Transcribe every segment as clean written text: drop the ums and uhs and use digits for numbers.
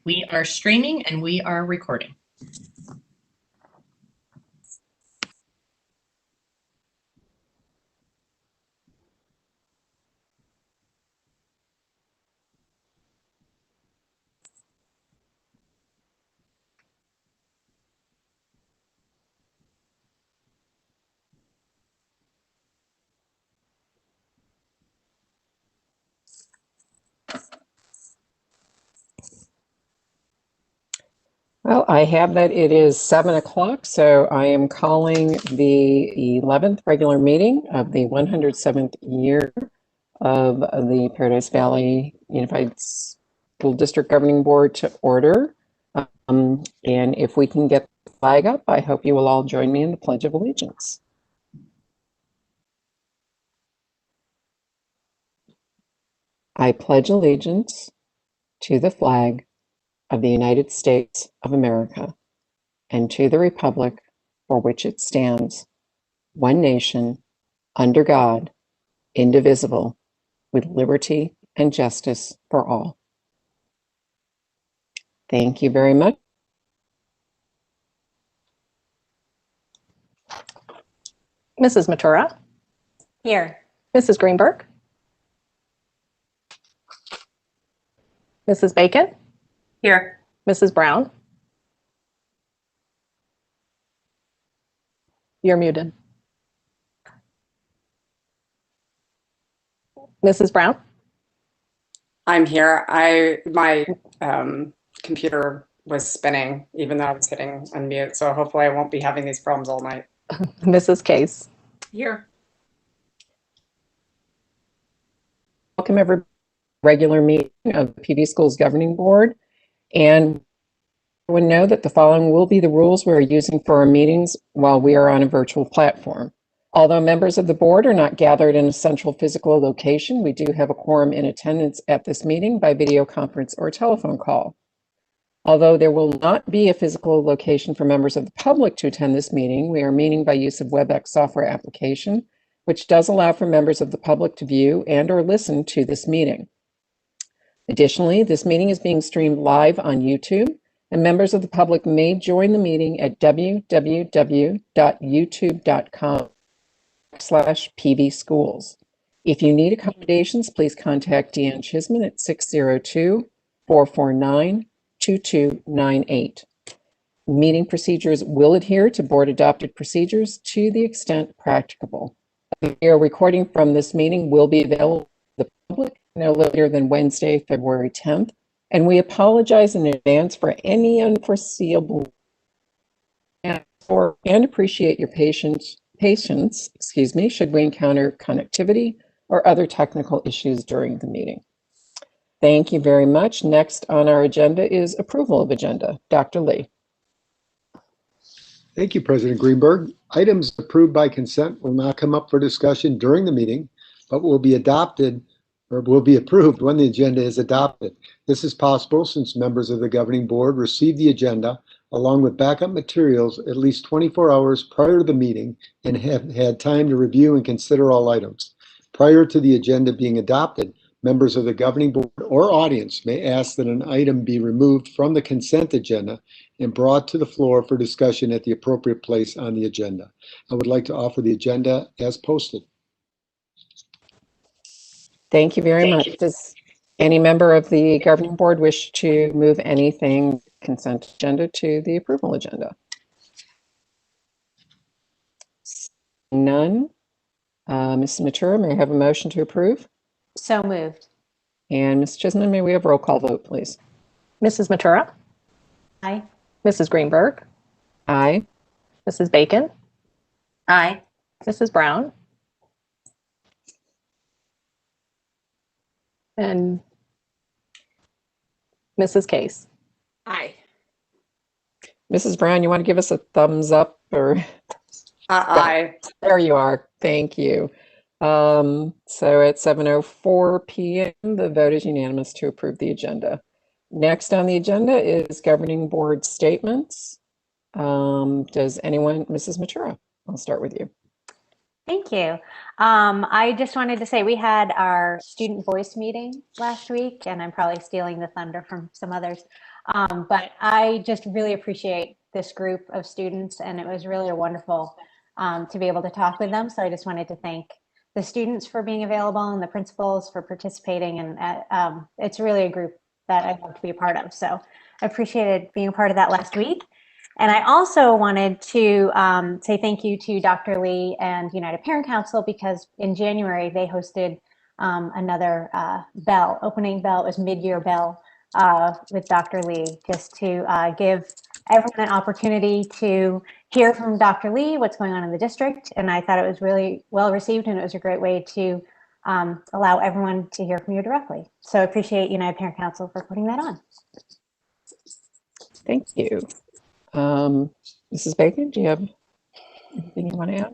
We are streaming and we are recording. Well, I have that it is 7 o'clock, so I am calling the 11th regular meeting of the 107th year of the Paradise Valley Unified School District Governing Board to order. And if we can get the flag up, I hope you will all join me in the Pledge of Allegiance. I pledge allegiance to the flag of the United States of America and to the republic for which it stands, one nation, under God, indivisible, with liberty and justice for all. Thank you very much. Mrs. Matura? Here. Mrs. Greenberg? Mrs. Bacon? Here. Mrs. Brown? You're muted. Mrs. Brown? I'm here. My computer was spinning even though I was hitting unmute, so hopefully I won't be having these problems all night. Mrs. Case? Here. Welcome every regular meeting of the PD Schools Governing Board. And everyone know that the following will be the rules we're using for our meetings while we are on a virtual platform. Although members of the board are not gathered in a central physical location, we do have a quorum in attendance at this meeting by video conference or telephone call. Although there will not be a physical location for members of the public to attend this meeting, we are meeting by use of WebEx software application, which does allow for members of the public to view and or listen to this meeting. Additionally, this meeting is being streamed live on YouTube, and members of the public may join the meeting at www.youtube.com/pvschools. If you need accommodations, please contact Deanne Chisman at 602-449-2298. Meeting procedures will adhere to board adopted procedures to the extent practicable. A video recording from this meeting will be available to the public no later than Wednesday, February 10th, and we apologize in advance for any unforeseeable and appreciate your patience, should we encounter connectivity or other technical issues during the meeting. Thank you very much. Next on our agenda is approval of agenda. Dr. Lee. Thank you, President Greenberg. Items approved by consent will not come up for discussion during the meeting, but will be adopted or will be approved when the agenda is adopted. This is possible since members of the governing board receive the agenda along with backup materials at least 24 hours prior to the meeting and have had time to review and consider all items. Prior to the agenda being adopted, members of the governing board or audience may ask that an item be removed from the consent agenda and brought to the floor for discussion at the appropriate place on the agenda. I would like to offer the agenda as posted. Thank you very much. Does any member of the governing board wish to move anything consent agenda to the approval agenda? None. Ms. Matura, may I have a motion to approve? So moved. And Ms. Chisholm, may we have a roll call vote, please? Mrs. Matura? Aye. Mrs. Greenberg? Aye. Mrs. Bacon? Aye. Mrs. Brown? And Mrs. Case? Aye. Mrs. Brown, you want to give us a thumbs up or? Aye. There you are. Thank you. So at 7:04 p.m., the vote is unanimous to approve the agenda. Next on the agenda is governing board statements. Does anyone, Mrs. Matura, I'll start with you. Thank you. I just wanted to say we had our student voice meeting last week, and I'm probably stealing the thunder from some others. But I just really appreciate this group of students, and it was really wonderful to be able to talk with them. So I just wanted to thank the students for being available and the principals for participating. And it's really a group that I love to be a part of. So I appreciated being a part of that last week. And I also wanted to say thank you to Dr. Lee and United Parent Council, because in January they hosted another opening bell. It was mid-year bell with Dr. Lee, just to give everyone an opportunity to hear from Dr. Lee what's going on in the district. And I thought it was really well received, and it was a great way to allow everyone to hear from you directly. So I appreciate United Parent Council for putting that on. Thank you. Mrs. Bacon, do you have anything you want to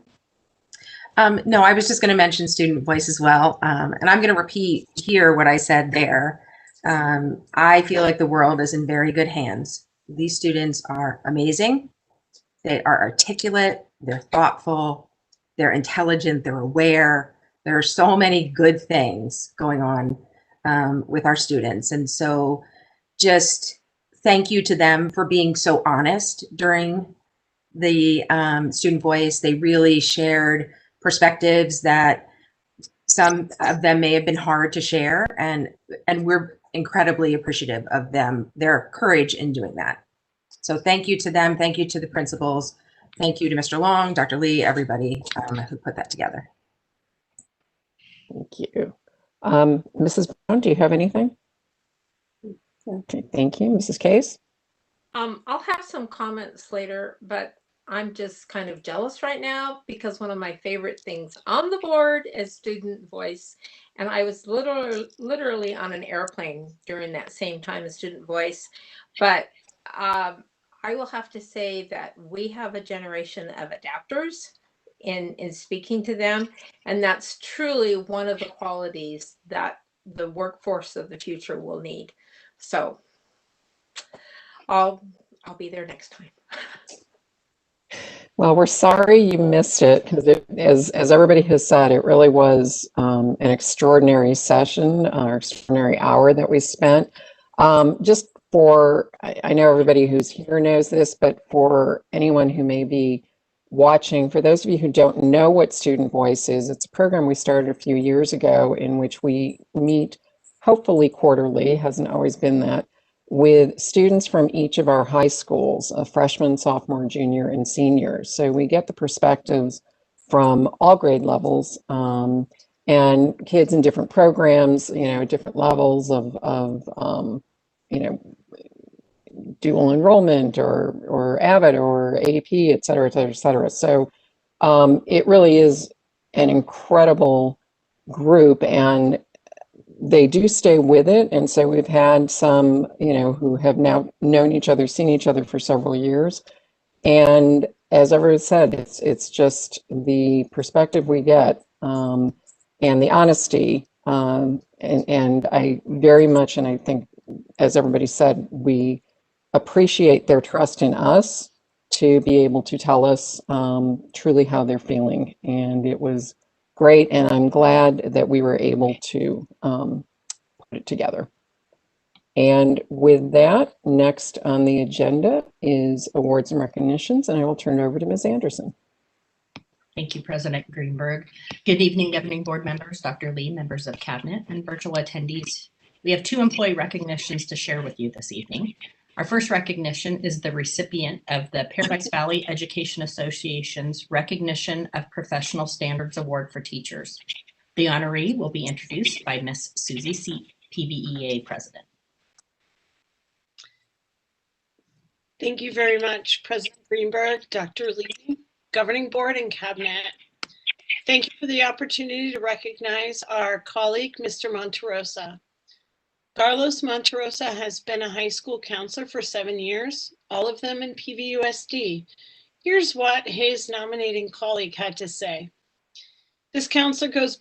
add? No, I was just going to mention student voice as well. And I'm going to repeat here what I said there. I feel like the world is in very good hands. These students are amazing. They are articulate, they're thoughtful, they're intelligent, they're aware. There are so many good things going on with our students. And so just thank you to them for being so honest during the student voice. They really shared perspectives that some of them may have been hard to share, and we're incredibly appreciative of them, their courage in doing that. So thank you to them. Thank you to the principals. Thank you to Mr. Long, Dr. Lee, everybody who put that together. Thank you. Mrs. Brown, do you have anything? Okay, thank you. Mrs. Case? I'll have some comments later, but I'm just kind of jealous right now because one of my favorite things on the board is student voice. And I was literally on an airplane during that same time as student voice. But I will have to say that we have a generation of adapters in speaking to them. And that's truly one of the qualities that the workforce of the future will need. So I'll be there next time. Well, we're sorry you missed it, because as everybody has said, it really was an extraordinary session, or extraordinary hour that we spent. Just for, I know everybody who's here knows this, but for anyone who may be watching, for those of you who don't know what Student Voice is, it's a program we started a few years ago in which we meet hopefully quarterly, hasn't always been that, with students from each of our high schools, freshman, sophomore, junior, and seniors. So we get the perspectives from all grade levels, and kids in different programs, different levels of dual enrollment or AVID or AP, et cetera, et cetera, et cetera. So it really is an incredible group, and they do stay with it. And so we've had some, who have now known each other, seen each other for several years. And as everyone said, it's just the perspective we get, and the honesty. And I very much, and I think, as everybody said, we appreciate their trust in us to be able to tell us truly how they're feeling. And it was great, and I'm glad that we were able to put it together. And with that, next on the agenda is awards and recognitions, and I will turn it over to Ms. Anderson. Thank you, President Greenberg. Good evening, governing board members, Dr. Lee, members of cabinet, and virtual attendees. We have 2 employee recognitions to share with you this evening. Our first recognition is the recipient of the Paradise Valley Education Association's Recognition of Professional Standards Award for Teachers. The honoree will be introduced by Ms. Susie Seat, PVEA President. Thank you very much, President Greenberg, Dr. Lee, Governing Board, and Cabinet. Thank you for the opportunity to recognize our colleague, Mr. Monterosa. Carlos Monterosa has been a high school counselor for 7 years, all of them in PVUSD. Here's what his nominating colleague had to say. This counselor goes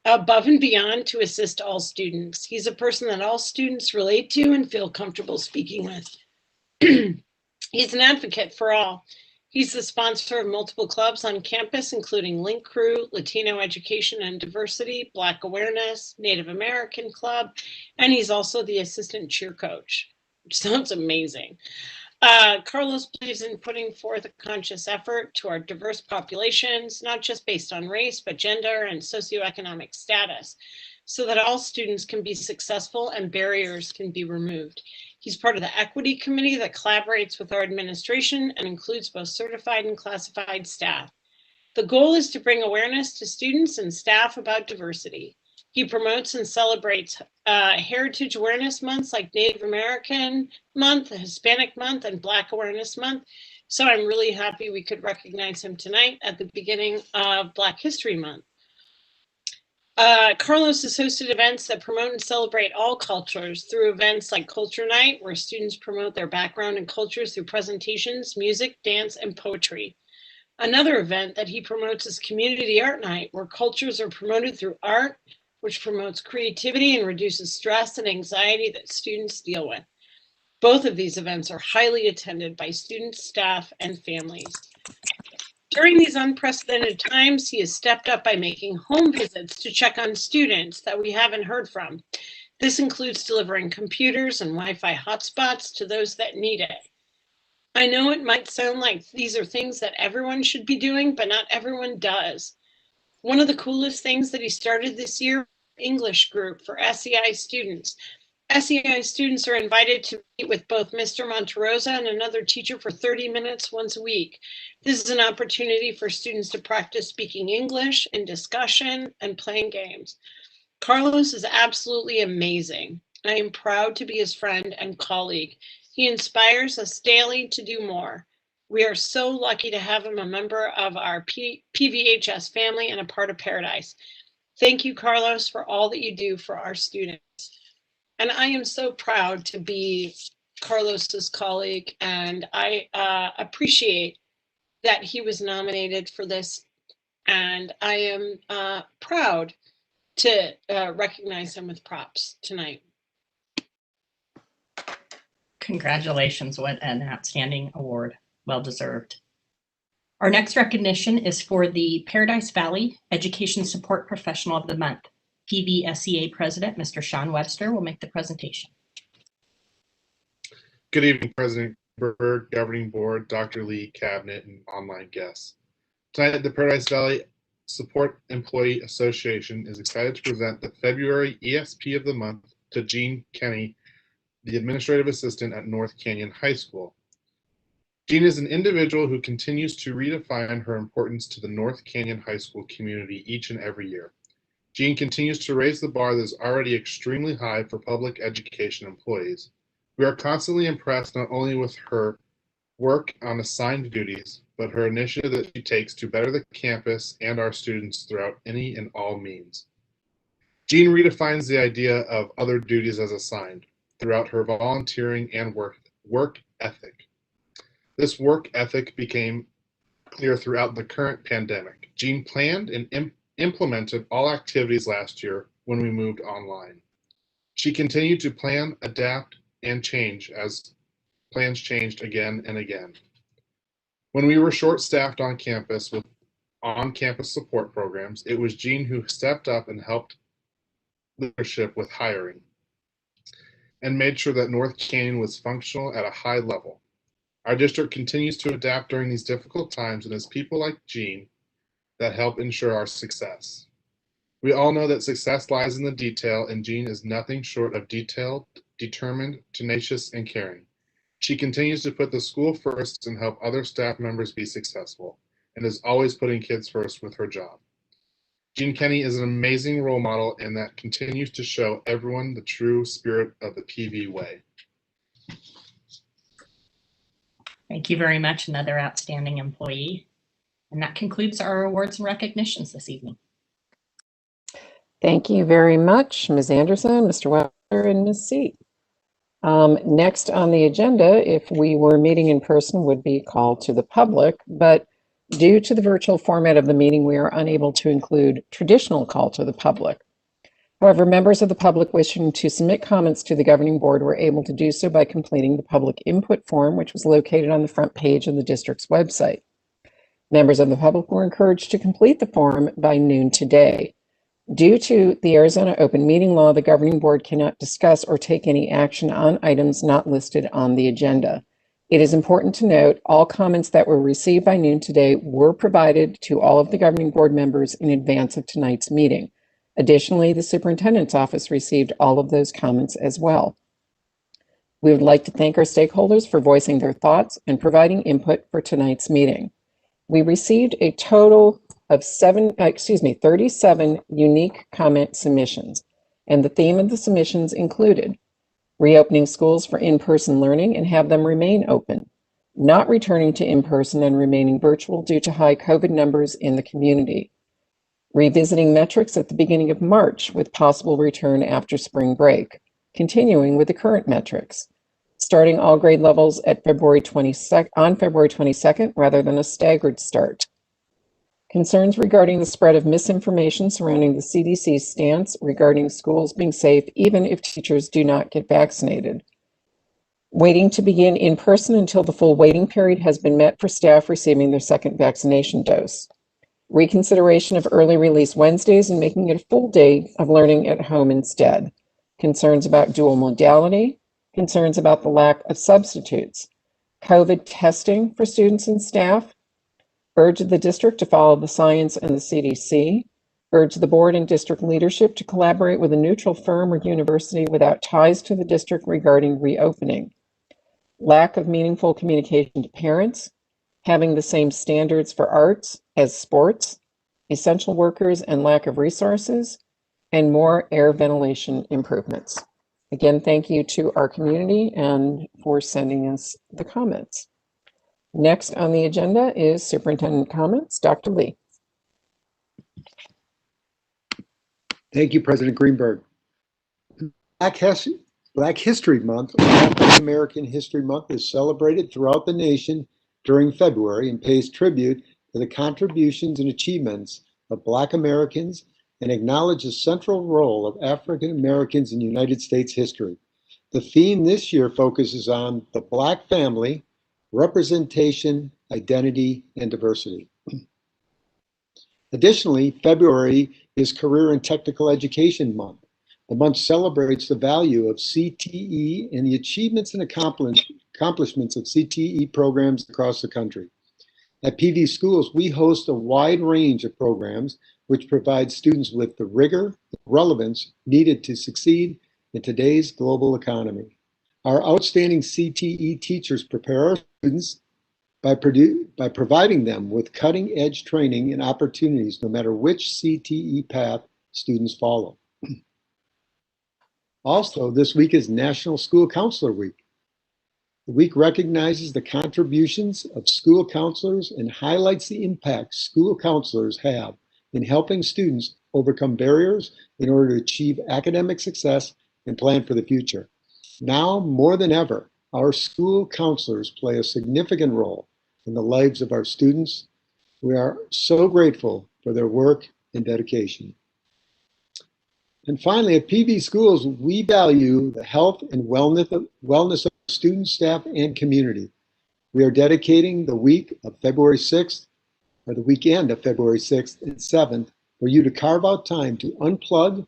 above and beyond to assist all students. He's a person that all students relate to and feel comfortable speaking with. He's an advocate for all. He's the sponsor of multiple clubs on campus, including Link Crew, Latino Education and Diversity, Black Awareness, Native American Club, and he's also the assistant cheer coach. which sounds amazing. Carlos believes in putting forth a conscious effort to our diverse populations, not just based on race, but gender and socioeconomic status, so that all students can be successful and barriers can be removed. He's part of the equity committee that collaborates with our administration and includes both certified and classified staff. The goal is to bring awareness to students and staff about diversity. He promotes and celebrates Heritage Awareness Months like Native American Month, Hispanic Month, and Black Awareness Month. So I'm really happy we could recognize him tonight at the beginning of Black History Month. Carlos has hosted events that promote and celebrate all cultures through events like Culture Night, where students promote their background and cultures through presentations, music, dance, and poetry. Another event that he promotes is Community Art Night, where cultures are promoted through art, which promotes creativity and reduces stress and anxiety that students deal with. Both of these events are highly attended by students, staff, and families. During these unprecedented times, he has stepped up by making home visits to check on students that we haven't heard from. This includes delivering computers and Wi-Fi hotspots to those that need it. I know it might sound like these are things that everyone should be doing, but not everyone does. One of the coolest things that he started this year, English group for SEI students. SEI students are invited to meet with both Mr. Monterosa and another teacher for 30 minutes once a week. This is an opportunity for students to practice speaking English in discussion and playing games. Carlos is absolutely amazing. I am proud to be his friend and colleague. He inspires us daily to do more. We are so lucky to have him a member of our PVHS family and a part of Paradise. Thank you, Carlos, for all that you do for our students. And I am so proud to be Carlos's colleague, and I appreciate that he was nominated for this. And I am proud to recognize him with props tonight. Congratulations, what an outstanding award. Well deserved. Our next recognition is for the Paradise Valley Education Support Professional of the Month. PVSEA President, Mr. Sean Webster, will make the presentation. Good evening, President Berg, Governing Board, Dr. Lee, Cabinet, and online guests. Tonight, the Paradise Valley Support Employee Association is excited to present the February ESP of the Month to Jean Kenny, the Administrative Assistant at North Canyon High School. Jean is an individual who continues to redefine her importance to the North Canyon High School community each and every year. Jean continues to raise the bar that is already extremely high for public education employees. We are constantly impressed not only with her work on assigned duties, but her initiative that she takes to better the campus and our students throughout any and all means. Jean redefines the idea of other duties as assigned throughout her volunteering and work ethic. This work ethic became clear throughout the current pandemic. Jean planned and implemented all activities last year when we moved online. She continued to plan, adapt, and change as plans changed again and again. When we were short-staffed on campus with on-campus support programs, it was Jean who stepped up and helped leadership with hiring and made sure that North Canyon was functional at a high level. Our district continues to adapt during these difficult times, and it's people like Jean that help ensure our success. We all know that success lies in the detail, and Jean is nothing short of detailed, determined, tenacious, and caring. She continues to put the school first and help other staff members be successful, and is always putting kids first with her job. Jean Kenny is an amazing role model, and that continues to show everyone the true spirit of the PV way. Thank you very much, another outstanding employee. And that concludes our awards and recognitions this evening. Thank you very much, Ms. Anderson, Mr. Webster, and Ms. C. Next on the agenda, if we were meeting in person, would be called to the public, but due to the virtual format of the meeting, we are unable to include traditional call to the public. However, members of the public wishing to submit comments to the governing board were able to do so by completing the public input form, which was located on the front page of the district's website. Members of the public were encouraged to complete the form by noon today. Due to the Arizona open meeting law, the governing board cannot discuss or take any action on items not listed on the agenda. It is important to note all comments that were received by noon today were provided to all of the governing board members in advance of tonight's meeting. Additionally, the superintendent's office received all of those comments as well. We would like to thank our stakeholders for voicing their thoughts and providing input for tonight's meeting. We received a total of 37 unique comment submissions, and the theme of the submissions included reopening schools for in-person learning and have them remain open, not returning to in-person and remaining virtual due to high COVID numbers in the community, revisiting metrics at the beginning of March with possible return after spring break, continuing with the current metrics, starting all grade levels at February 22nd rather than a staggered start. Concerns regarding the spread of misinformation surrounding the CDC's stance regarding schools being safe even if teachers do not get vaccinated. Waiting to begin in person until the full waiting period has been met for staff receiving their second vaccination dose. Reconsideration of early release Wednesdays and making it a full day of learning at home instead. Concerns about dual modality. Concerns about the lack of substitutes. COVID testing for students and staff. Urge the district to follow the science and the CDC. Urge the board and district leadership to collaborate with a neutral firm or university without ties to the district regarding reopening. Lack of meaningful communication to parents. Having the same standards for arts as sports. Essential workers and lack of resources. And more air ventilation improvements. Again, thank you to our community and for sending us the comments. Next on the agenda is Superintendent Comments. Dr. Lee. Thank you, President Greenberg. Black History Month, or African American History Month, is celebrated throughout the nation during February and pays tribute to the contributions and achievements of Black Americans and acknowledges the central role of African Americans in United States history. The theme this year focuses on the Black family, representation, identity, and diversity. Additionally, February is Career and Technical Education Month. The month celebrates the value of CTE and the achievements and accomplishments of CTE programs across the country. At PD Schools, we host a wide range of programs which provide students with the rigor and relevance needed to succeed in today's global economy. Our outstanding CTE teachers prepare our students by providing them with cutting-edge training and opportunities no matter which CTE path students follow. Also, this week is National School Counselor Week. The week recognizes the contributions of school counselors and highlights the impact school counselors have in helping students overcome barriers in order to achieve academic success and plan for the future. Now, more than ever, our school counselors play a significant role in the lives of our students. We are so grateful for their work and dedication. And finally, at PV Schools, we value the health and wellness of students, staff, and community. We are dedicating the week of February 6th, or the weekend of February 6th and 7th, for you to carve out time to unplug,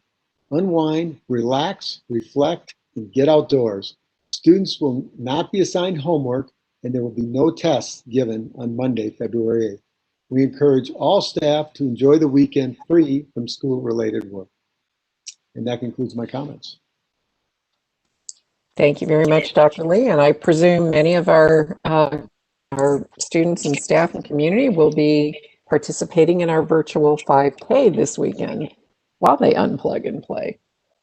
unwind, relax, reflect, and get outdoors. Students will not be assigned homework, and there will be no tests given on Monday, February 8th. We encourage all staff to enjoy the weekend free from school-related work. And that concludes my comments. Thank you very much, Dr. Lee. And I presume many of our students and staff and community will be participating in our virtual 5K this weekend while they unplug and play.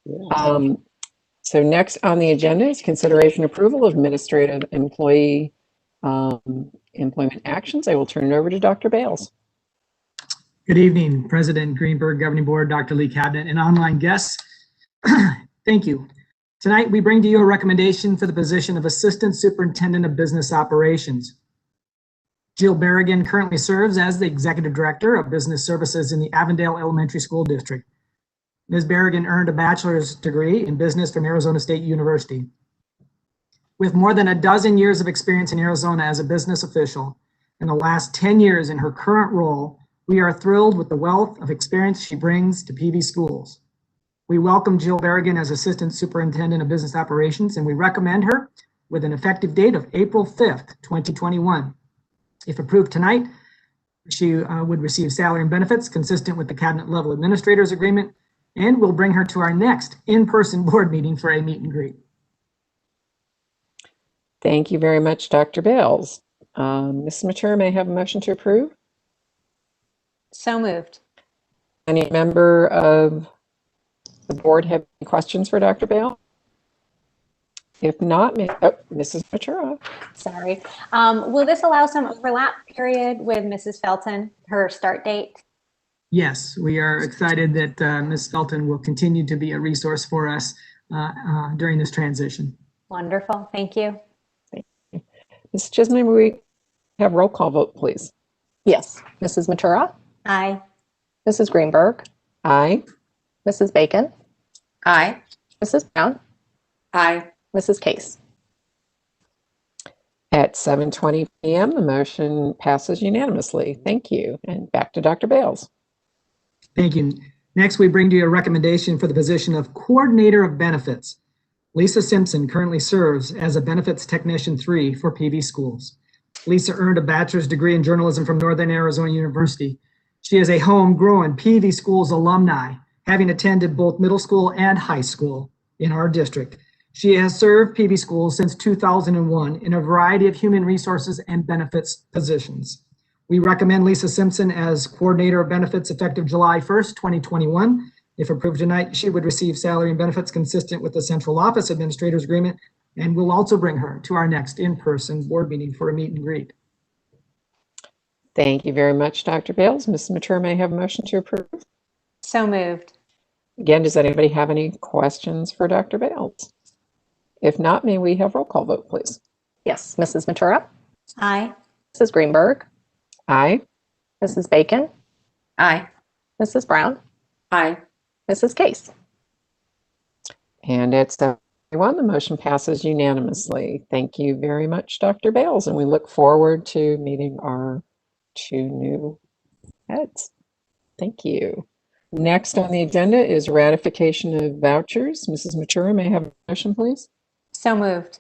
Yeah. So next on the agenda is consideration approval of administrative employee employment actions. I will turn it over to Dr. Bales. Good evening, President Greenberg, Governing Board, Dr. Lee, Cabinet, and online guests. Thank you. Tonight, we bring to you a recommendation for the position of Assistant Superintendent of Business Operations. Jill Berrigan currently serves as the Executive Director of Business Services in the Avondale Elementary School District. Ms. Berrigan earned a bachelor's degree in business from Arizona State University. With more than a dozen years of experience in Arizona as a business official, and the last 10 years in her current role We are thrilled with the wealth of experience she brings to PV schools. We welcome Jill Berrigan as Assistant Superintendent of Business Operations, and we recommend her with an effective date of April 5th, 2021. If approved tonight, she would receive salary and benefits consistent with the Cabinet Level Administrators Agreement, and we'll bring her to our next in-person board meeting for a meet and greet. Thank you very much, Dr. Bales. Ms. Matura, may I have a motion to approve? So moved. Any member of the board have any questions for Dr. Bale? If not, Mrs. Matura. Sorry. Will this allow some overlap period with Mrs. Felton, her start date? Yes, we are excited that Ms. Felton will continue to be a resource for us during this transition. Wonderful. Thank you. Ms. Chisholm, may we have roll call vote, please? Yes. Mrs. Matura, Aye. Mrs. Greenberg, Aye. Mrs. Bacon, Aye. Mrs. Brown, Aye. Mrs. Case. At 7:20 p.m., the motion passes unanimously. Thank you. And back to Dr. Bales. Thank you. Next, we bring to you a recommendation for the position of Coordinator of Benefits. Lisa Simpson currently serves as a Benefits Technician 3 for PV schools. Lisa earned a bachelor's degree in journalism from Northern Arizona University. She is a homegrown PV schools alumni, having attended both middle school and high school in our district. She has served PV schools since 2001 in a variety of human resources and benefits positions. We recommend Lisa Simpson as Coordinator of Benefits effective July 1st, 2021. If approved tonight, she would receive salary and benefits consistent with the Central Office Administrators Agreement, and we'll also bring her to our next in-person board meeting for a meet and greet. Thank you very much, Dr. Bales. Ms. Matura, may I have a motion to approve? So moved. Again, does anybody have any questions for Dr. Bales? If not, may we have roll call vote, please? Yes. Mrs. Matura, Aye. Mrs. Greenberg, Aye. Mrs. Bacon, Aye. Mrs. Brown, Aye. Mrs. Case. And at 7:21, the motion passes unanimously. Thank you very much, Dr. Bales, and we look forward to meeting our two new heads. Thank you. Next on the agenda is ratification of vouchers. Mrs. Matura, may I have a motion, please? So moved.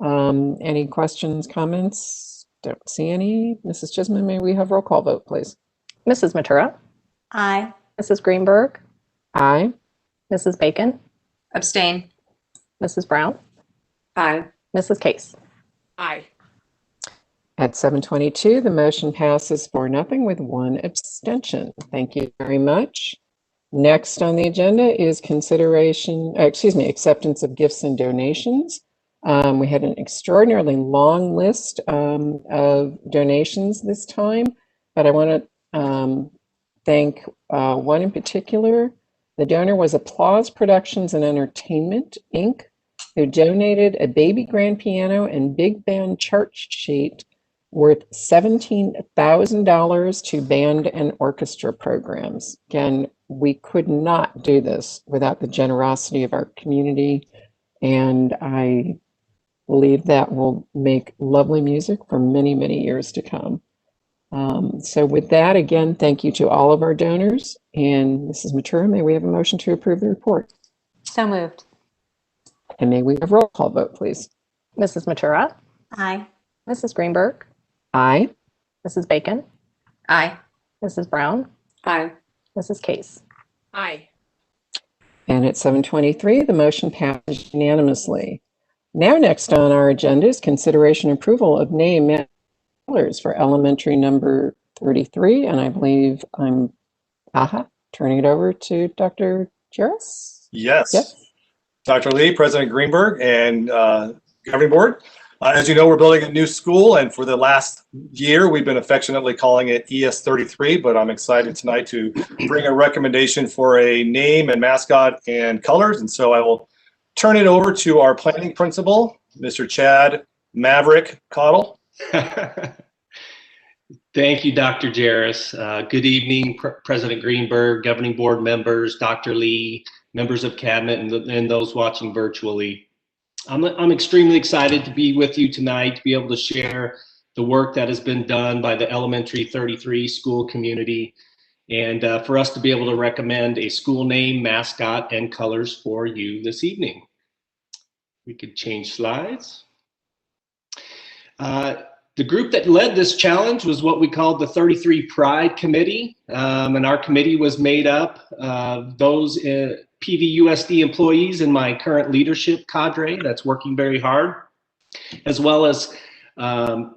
Any questions, comments? Don't see any. Mrs. Chisholm, may we have roll call vote, please? Mrs. Matura, Aye. Mrs. Greenberg, Aye. Mrs. Bacon, Abstain. Mrs. Brown, Aye. Mrs. Case. Aye. At 7:22, the motion passes 4-0 with 1 abstention. Thank you very much. Next on the agenda is acceptance of gifts and donations. We had an extraordinarily long list of donations this time, but I want to thank one in particular. The donor was Applause Productions and Entertainment, Inc., who donated a baby grand piano and big band chart sheet worth $17,000 to band and orchestra programs. Again, we could not do this without the generosity of our community, and I believe that will make lovely music for many, many years to come. So with that, again, thank you to all of our donors. And Mrs. Matura, may we have a motion to approve the report? So moved. And may we have roll call vote, please? Mrs. Matura, Aye. Mrs. Greenberg, Aye. Mrs. Bacon, Aye. Mrs. Brown, Aye. Mrs. Case. Aye. And at 7:23, the motion passes unanimously. Now next on our agenda is consideration and approval of name colors for elementary number 33. And I believe I'm turning it over to Dr. Jarris. Yes. Dr. Lee, President Greenberg, and Governing Board. As you know, we're building a new school, and for the last year, we've been affectionately calling it ES33, but I'm excited tonight to bring a recommendation for a name and mascot and colors. And so I will turn it over to our planning principal, Mr. Chad Maverick Cottle. Thank you, Dr. Jarris. Good evening, President Greenberg, Governing Board members, Dr. Lee, members of Cabinet, and those watching virtually. I'm extremely excited to be with you tonight, to be able to share the work that has been done by the elementary 33 school community, and for us to be able to recommend a school name, mascot, and colors for you this evening. We could change slides. The group that led this challenge was what we called the 33 Pride Committee, and our committee was made up of those PVUSD employees in my current leadership cadre that's working very hard, as well as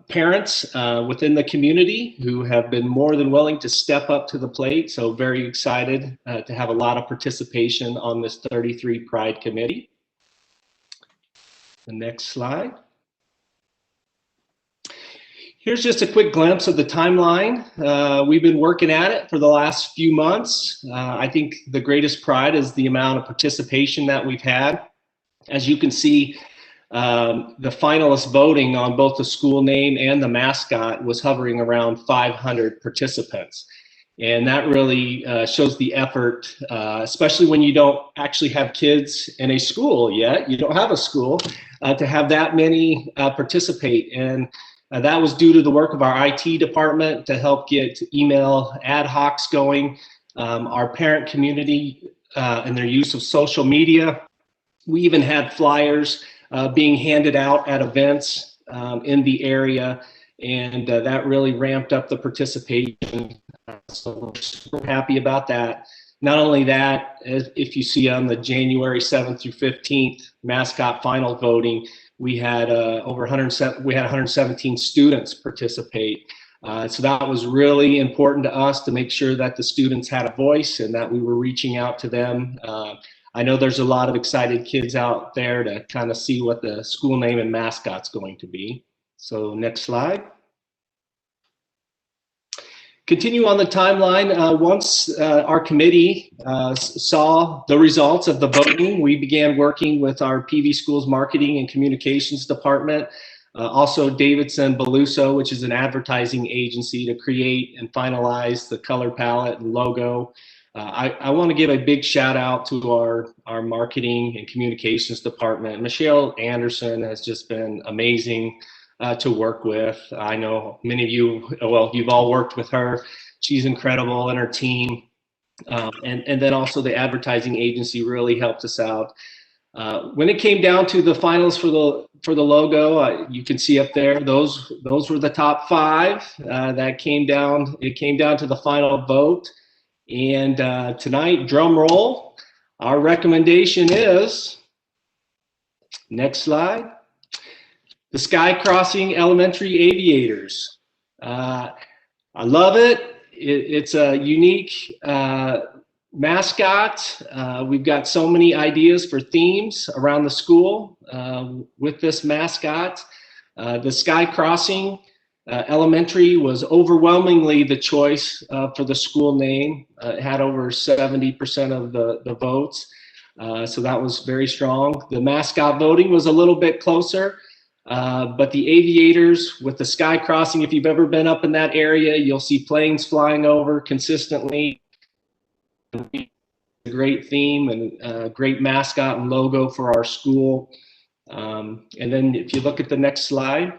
parents within the community who have been more than willing to step up to the plate. So very excited to have a lot of participation on this 33 Pride Committee. The next slide. Here's just a quick glimpse of the timeline. We've been working at it for the last few months. I think the greatest pride is the amount of participation that we've had. As you can see, the finalist voting on both the school name and the mascot was hovering around 500 participants. And that really shows the effort, especially when you don't actually have kids in a school yet. You don't have a school to have that many participate. And that was due to the work of our IT department to help get email ad hocs going, our parent community and their use of social media. We even had flyers being handed out at events in the area, and that really ramped up the participation. So we're super happy about that. Not only that, if you see on the January 7th through 15th mascot final voting, we had over 117 students participate. So that was really important to us to make sure that the students had a voice and that we were reaching out to them. I know there's a lot of excited kids out there to kind of see what the school name and mascot's going to be. So next slide. Continue on the timeline. Once our committee saw the results of the voting, we began working with our PV Schools Marketing and Communications Department, also Davidson Beluso, which is an advertising agency, to create and finalize the color palette and logo. I want to give a big shout out to our marketing and communications department. Michelle Anderson has just been amazing to work with. I know many of you, well, you've all worked with her. She's incredible, and her team. And then also the advertising agency really helped us out. When it came down to the finals for the logo, you can see up there, those were the top 5 that came down. It came down to the final vote. And tonight, drum roll, our recommendation is, next slide, the Sky Crossing Elementary Aviators. I love it. It's a unique mascot. We've got so many ideas for themes around the school with this mascot. The Sky Crossing Elementary was overwhelmingly the choice for the school name. It had over 70% of the votes. So that was very strong. The mascot voting was a little bit closer. But the Aviators with the Sky Crossing, if you've ever been up in that area, you'll see planes flying over consistently. A great theme and a great mascot and logo for our school. And then if you look at the next slide,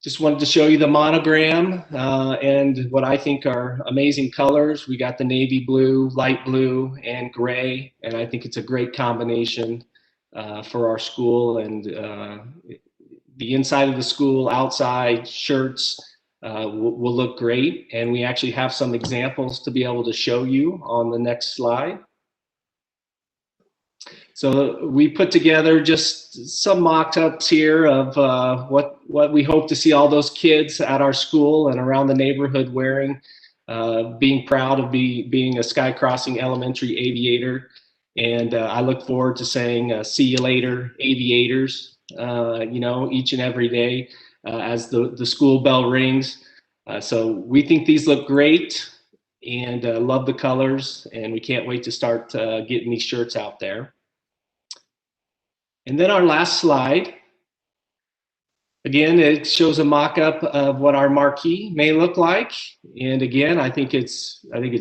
just wanted to show you the monogram and what I think are amazing colors. We got the navy blue, light blue, and gray, and I think it's a great combination for our school. And the inside of the school, outside, shirts will look great. And we actually have some examples to be able to show you on the next slide. So we put together just some mock-ups here of what we hope to see all those kids at our school and around the neighborhood wearing, being proud of being a Sky Crossing Elementary Aviator. And I look forward to saying, see you later, Aviators, you know, each and every day as the school bell rings. So we think these look great and love the colors, and we can't wait to start getting these shirts out there. And then our last slide, again, it shows a mock-up of what our marquee may look like. And again, I think it's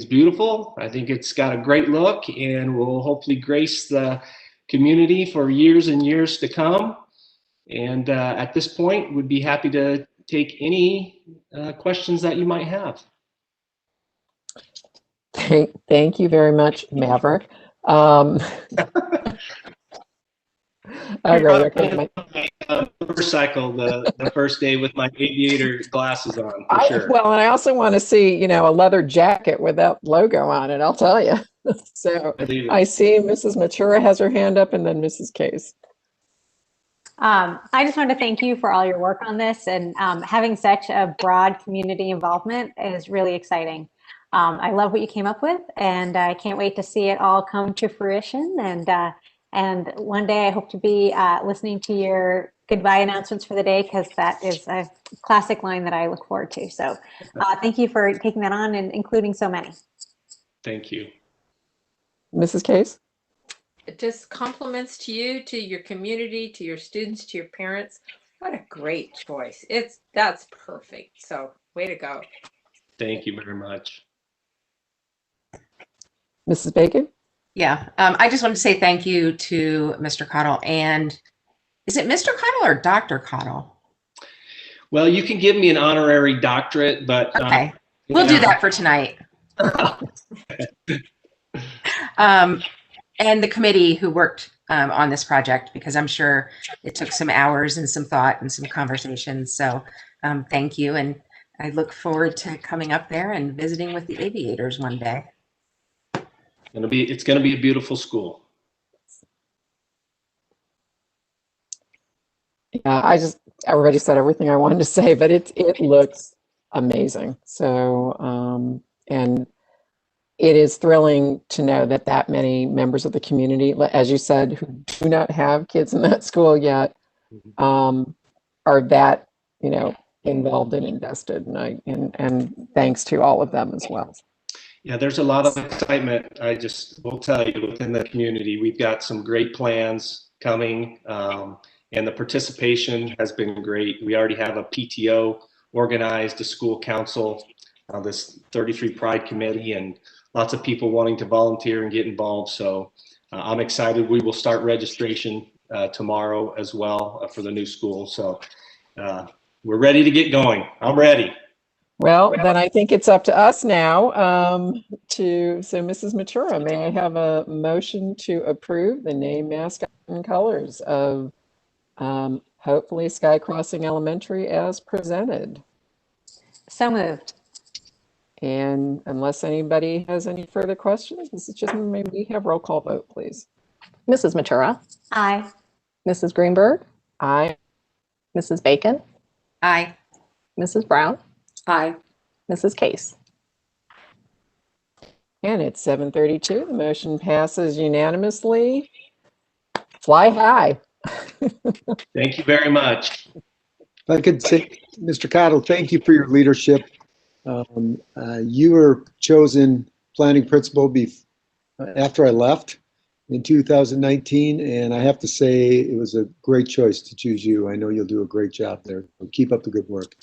beautiful. I think it's got a great look and will hopefully grace the community for years and years to come. And at this point, would be happy to take any questions that you might have. Thank you very much, Maverick. Okay, Motorcycle the first day with my aviator glasses on, for sure. Well, and I also want to see, a leather jacket with that logo on it, I'll tell you. So I see Mrs. Matura has her hand up, and then Mrs. Case. I just want to thank you for all your work on this, and having such a broad community involvement is really exciting. I love what you came up with, and I can't wait to see it all come to fruition. And one day I hope to be listening to your goodbye announcements for the day, because that is a classic line that I look forward to. So thank you for taking that on and including so many. Thank you. Mrs. Case? Just compliments to you, to your community, to your students, to your parents. What a great choice. That's perfect. So way to go. Thank you very much. Mrs. Bacon? Yeah, I just wanted to say thank you to Mr. Cottle. And is it Mr. Cottle or Dr. Cottle? Well, you can give me an honorary doctorate, but okay, we'll do that for tonight. And the committee who worked on this project, because I'm sure it took some hours and some thought and some conversations. So thank you. And I look forward to coming up there and visiting with the Aviators one day. It's going to be a beautiful school. Yeah, I already said everything I wanted to say, but it looks amazing. So, and it is thrilling to know that many members of the community, as you said, who do not have kids in that school yet, are that, involved and invested. And thanks to all of them as well. Yeah, there's a lot of excitement. I just will tell you, within the community, we've got some great plans coming, and the participation has been great. We already have a PTO organized, a school council, this 33 Pride committee, and lots of people wanting to volunteer and get involved. So I'm excited. We will start registration tomorrow as well for the new school. So we're ready to get going. I'm ready. Well, then I think it's up to us now so Mrs. Matura, may I have a motion to approve the name, mascot, and colors of hopefully Sky Crossing Elementary as presented? So moved. And unless anybody has any further questions, Mrs. Chisholm, may we have roll call vote, please? Mrs. Matura? Aye. Mrs. Greenberg? Aye. Mrs. Bacon? Aye. Mrs. Brown? Aye. Mrs. Case? And it's 7:32. The motion passes unanimously. Fly high. Thank you very much. If I could say, Mr. Cottle, thank you for your leadership. You were chosen planning principal after I left in 2019, and I have to say it was a great choice to choose you. I know you'll do a great job there. So keep up the good work.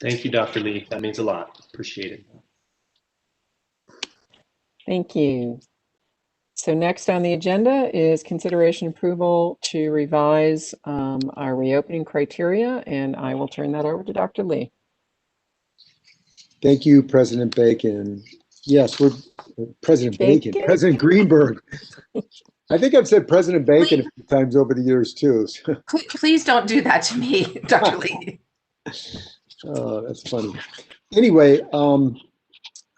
Thank you, Dr. Lee. That means a lot. Appreciate it. Thank you. So next on the agenda is consideration approval to revise our reopening criteria, and I will turn that over to Dr. Lee. Thank you, President Bacon. Yes, we're President Bacon, President Greenberg. I think I've said President Bacon a few times over the years too. Please don't do that to me, Dr. Lee. Oh, that's funny. Anyway,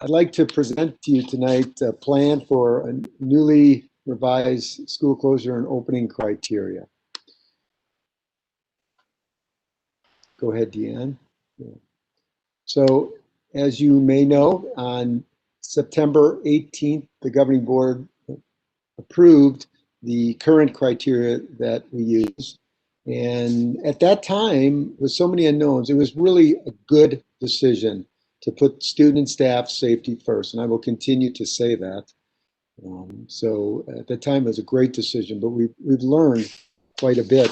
I'd like to present to you tonight a plan for a newly revised school closure and opening criteria. Go ahead, Deanne. Yeah. So, as you may know, on September 18th, the governing board approved the current criteria that we use. And at that time, with so many unknowns, it was really a good decision to put student and staff safety first. And I will continue to say that. So at the time, it was a great decision, but we've learned quite a bit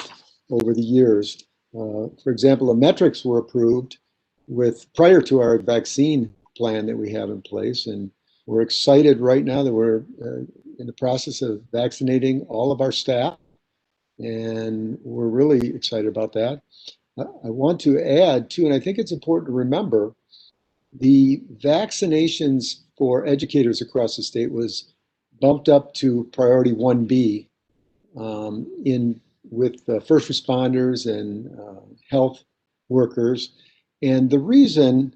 over the years. For example, the metrics were approved prior to our vaccine plan that we have in place. And we're excited right now that we're in the process of vaccinating all of our staff. and we're really excited about that. I want to add too, and I think it's important to remember, the vaccinations for educators across the state was bumped up to priority 1B with first responders and health workers. And the reason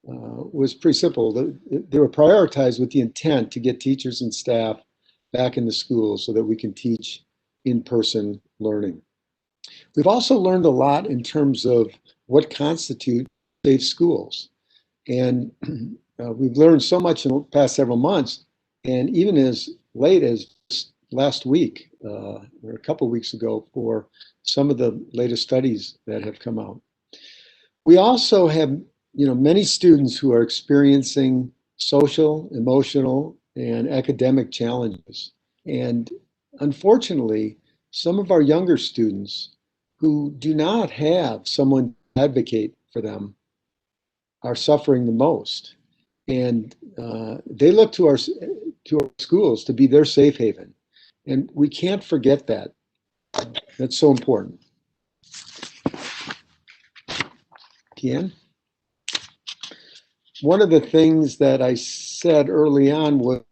was pretty simple. They were prioritized with the intent to get teachers and staff back in the schools so that we can teach in-person learning. We've also learned a lot in terms of what constitutes safe schools. And we've learned so much in the past several months, and even as late as last week, or a couple of weeks ago, for some of the latest studies that have come out. We also have, many students who are experiencing social, emotional, and academic challenges. And unfortunately, some of our younger students who do not have someone to advocate for them are suffering the most. And they look to our schools to be their safe haven. And we can't forget that. That's so important. Tian? One of the things that I said early on the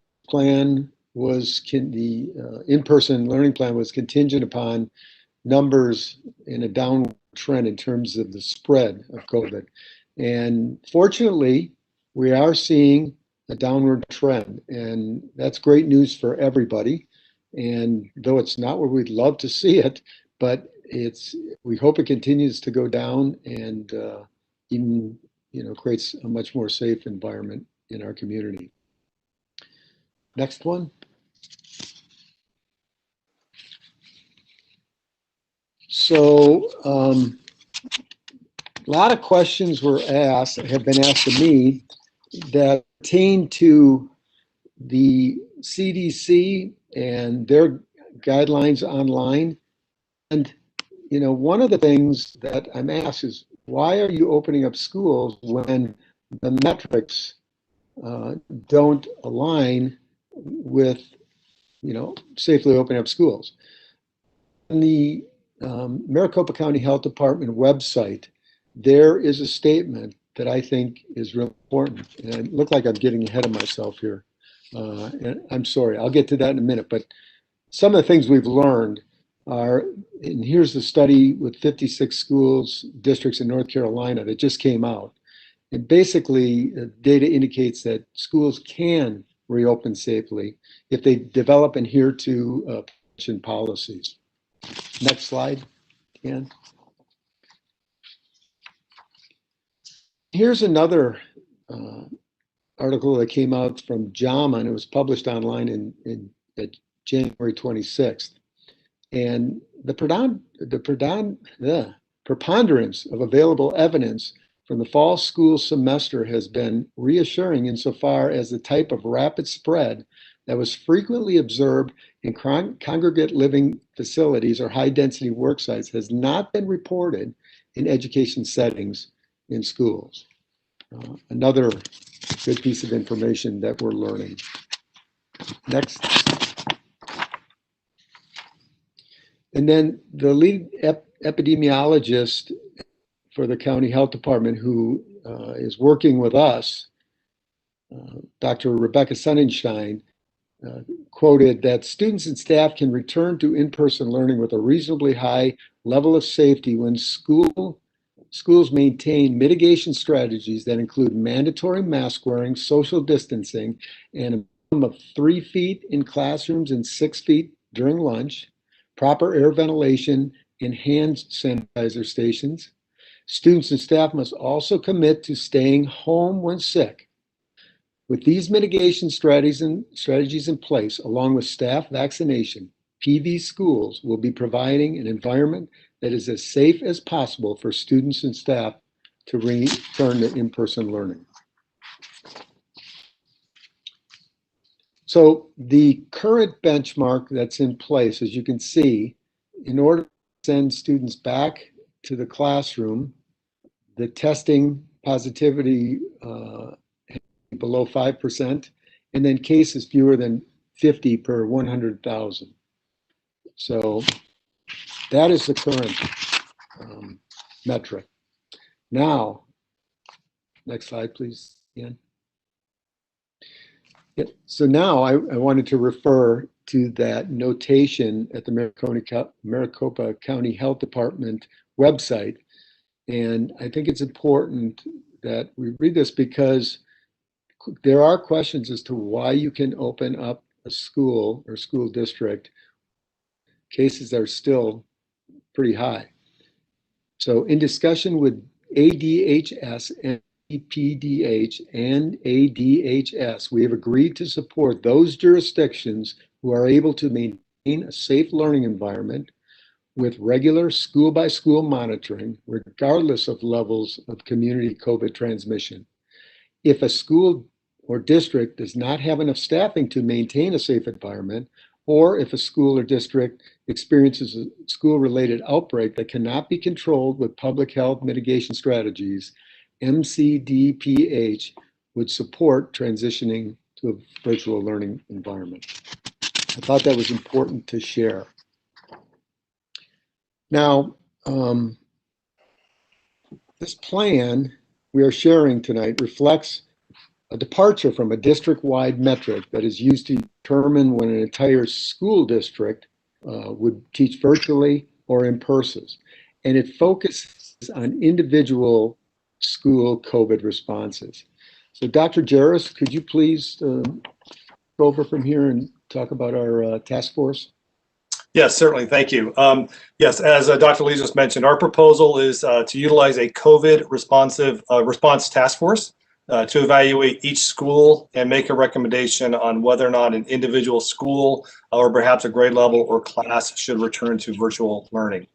in-person learning plan was contingent upon numbers in a downward trend in terms of the spread of COVID. And fortunately, we are seeing a downward trend, and that's great news for everybody. And though it's not where we'd love to see it, but we hope it continues to go down and even creates a much more safe environment in our community. Next one. So a lot of questions have been asked of me that pertain to the CDC and their guidelines online. And, one of the things that I'm asked is, why are you opening up schools when the metrics don't align with, safely opening up schools? On the Maricopa County Health Department website, there is a statement that I think is real important. And I look like I'm getting ahead of myself here. And I'm sorry, I'll get to that in a minute. But some of the things we've learned are, and here's the study with 56 schools, districts in North Carolina that just came out. And basically, data indicates that schools can reopen safely if they develop and adhere to prevention policies. Next slide, Ken. Here's another article that came out from JAMA, and it was published online at January 26th. And the preponderance of available evidence from the fall school semester has been reassuring insofar as the type of rapid spread that was frequently observed in congregate living facilities or high-density work sites has not been reported in education settings in schools. Another good piece of information that we're learning. Next. And then the lead epidemiologist for the county health department who is working with us, Dr. Rebecca Sonnenschein, quoted that students and staff can return to in-person learning with a reasonably high level of safety when schools maintain mitigation strategies that include mandatory mask wearing, social distancing, and a minimum of 3 feet in classrooms and 6 feet during lunch, proper air ventilation, and hand sanitizer stations. Students and staff must also commit to staying home when sick. With these mitigation strategies in place, along with staff vaccination, PV schools will be providing an environment that is as safe as possible for students and staff to return to in-person learning. So the current benchmark that's in place, as you can see, in order to send students back to the classroom, the testing positivity below 5%, and then cases fewer than 50 per 100,000. So That is the current metric. Now, next slide, please, Ian. Yeah, so now I wanted to refer to that notation at the Maricopa County Health Department website. And I think it's important that we read this because there are questions as to why you can open up a school or school district. Cases are still pretty high. So in discussion with ADHS and EPDH and ADHS, we have agreed to support those jurisdictions who are able to maintain a safe learning environment with regular school-by-school monitoring, regardless of levels of community COVID transmission. If a school or district does not have enough staffing to maintain a safe environment, or if a school or district experiences a school-related outbreak that cannot be controlled with public health mitigation strategies, MCDPH would support transitioning to a virtual learning environment. I thought that was important to share. Now, this plan we are sharing tonight reflects a departure from a district-wide metric that is used to determine when an entire school district would teach virtually or in person. And it focuses on individual school COVID responses. So Dr. Jarris, could you please go over from here and talk about our task force? Yes, certainly. Thank you. Yes, as Dr. Lee just mentioned, our proposal is to utilize a COVID response task force to evaluate each school and make a recommendation on whether or not an individual school or perhaps a grade level or class should return to virtual learning.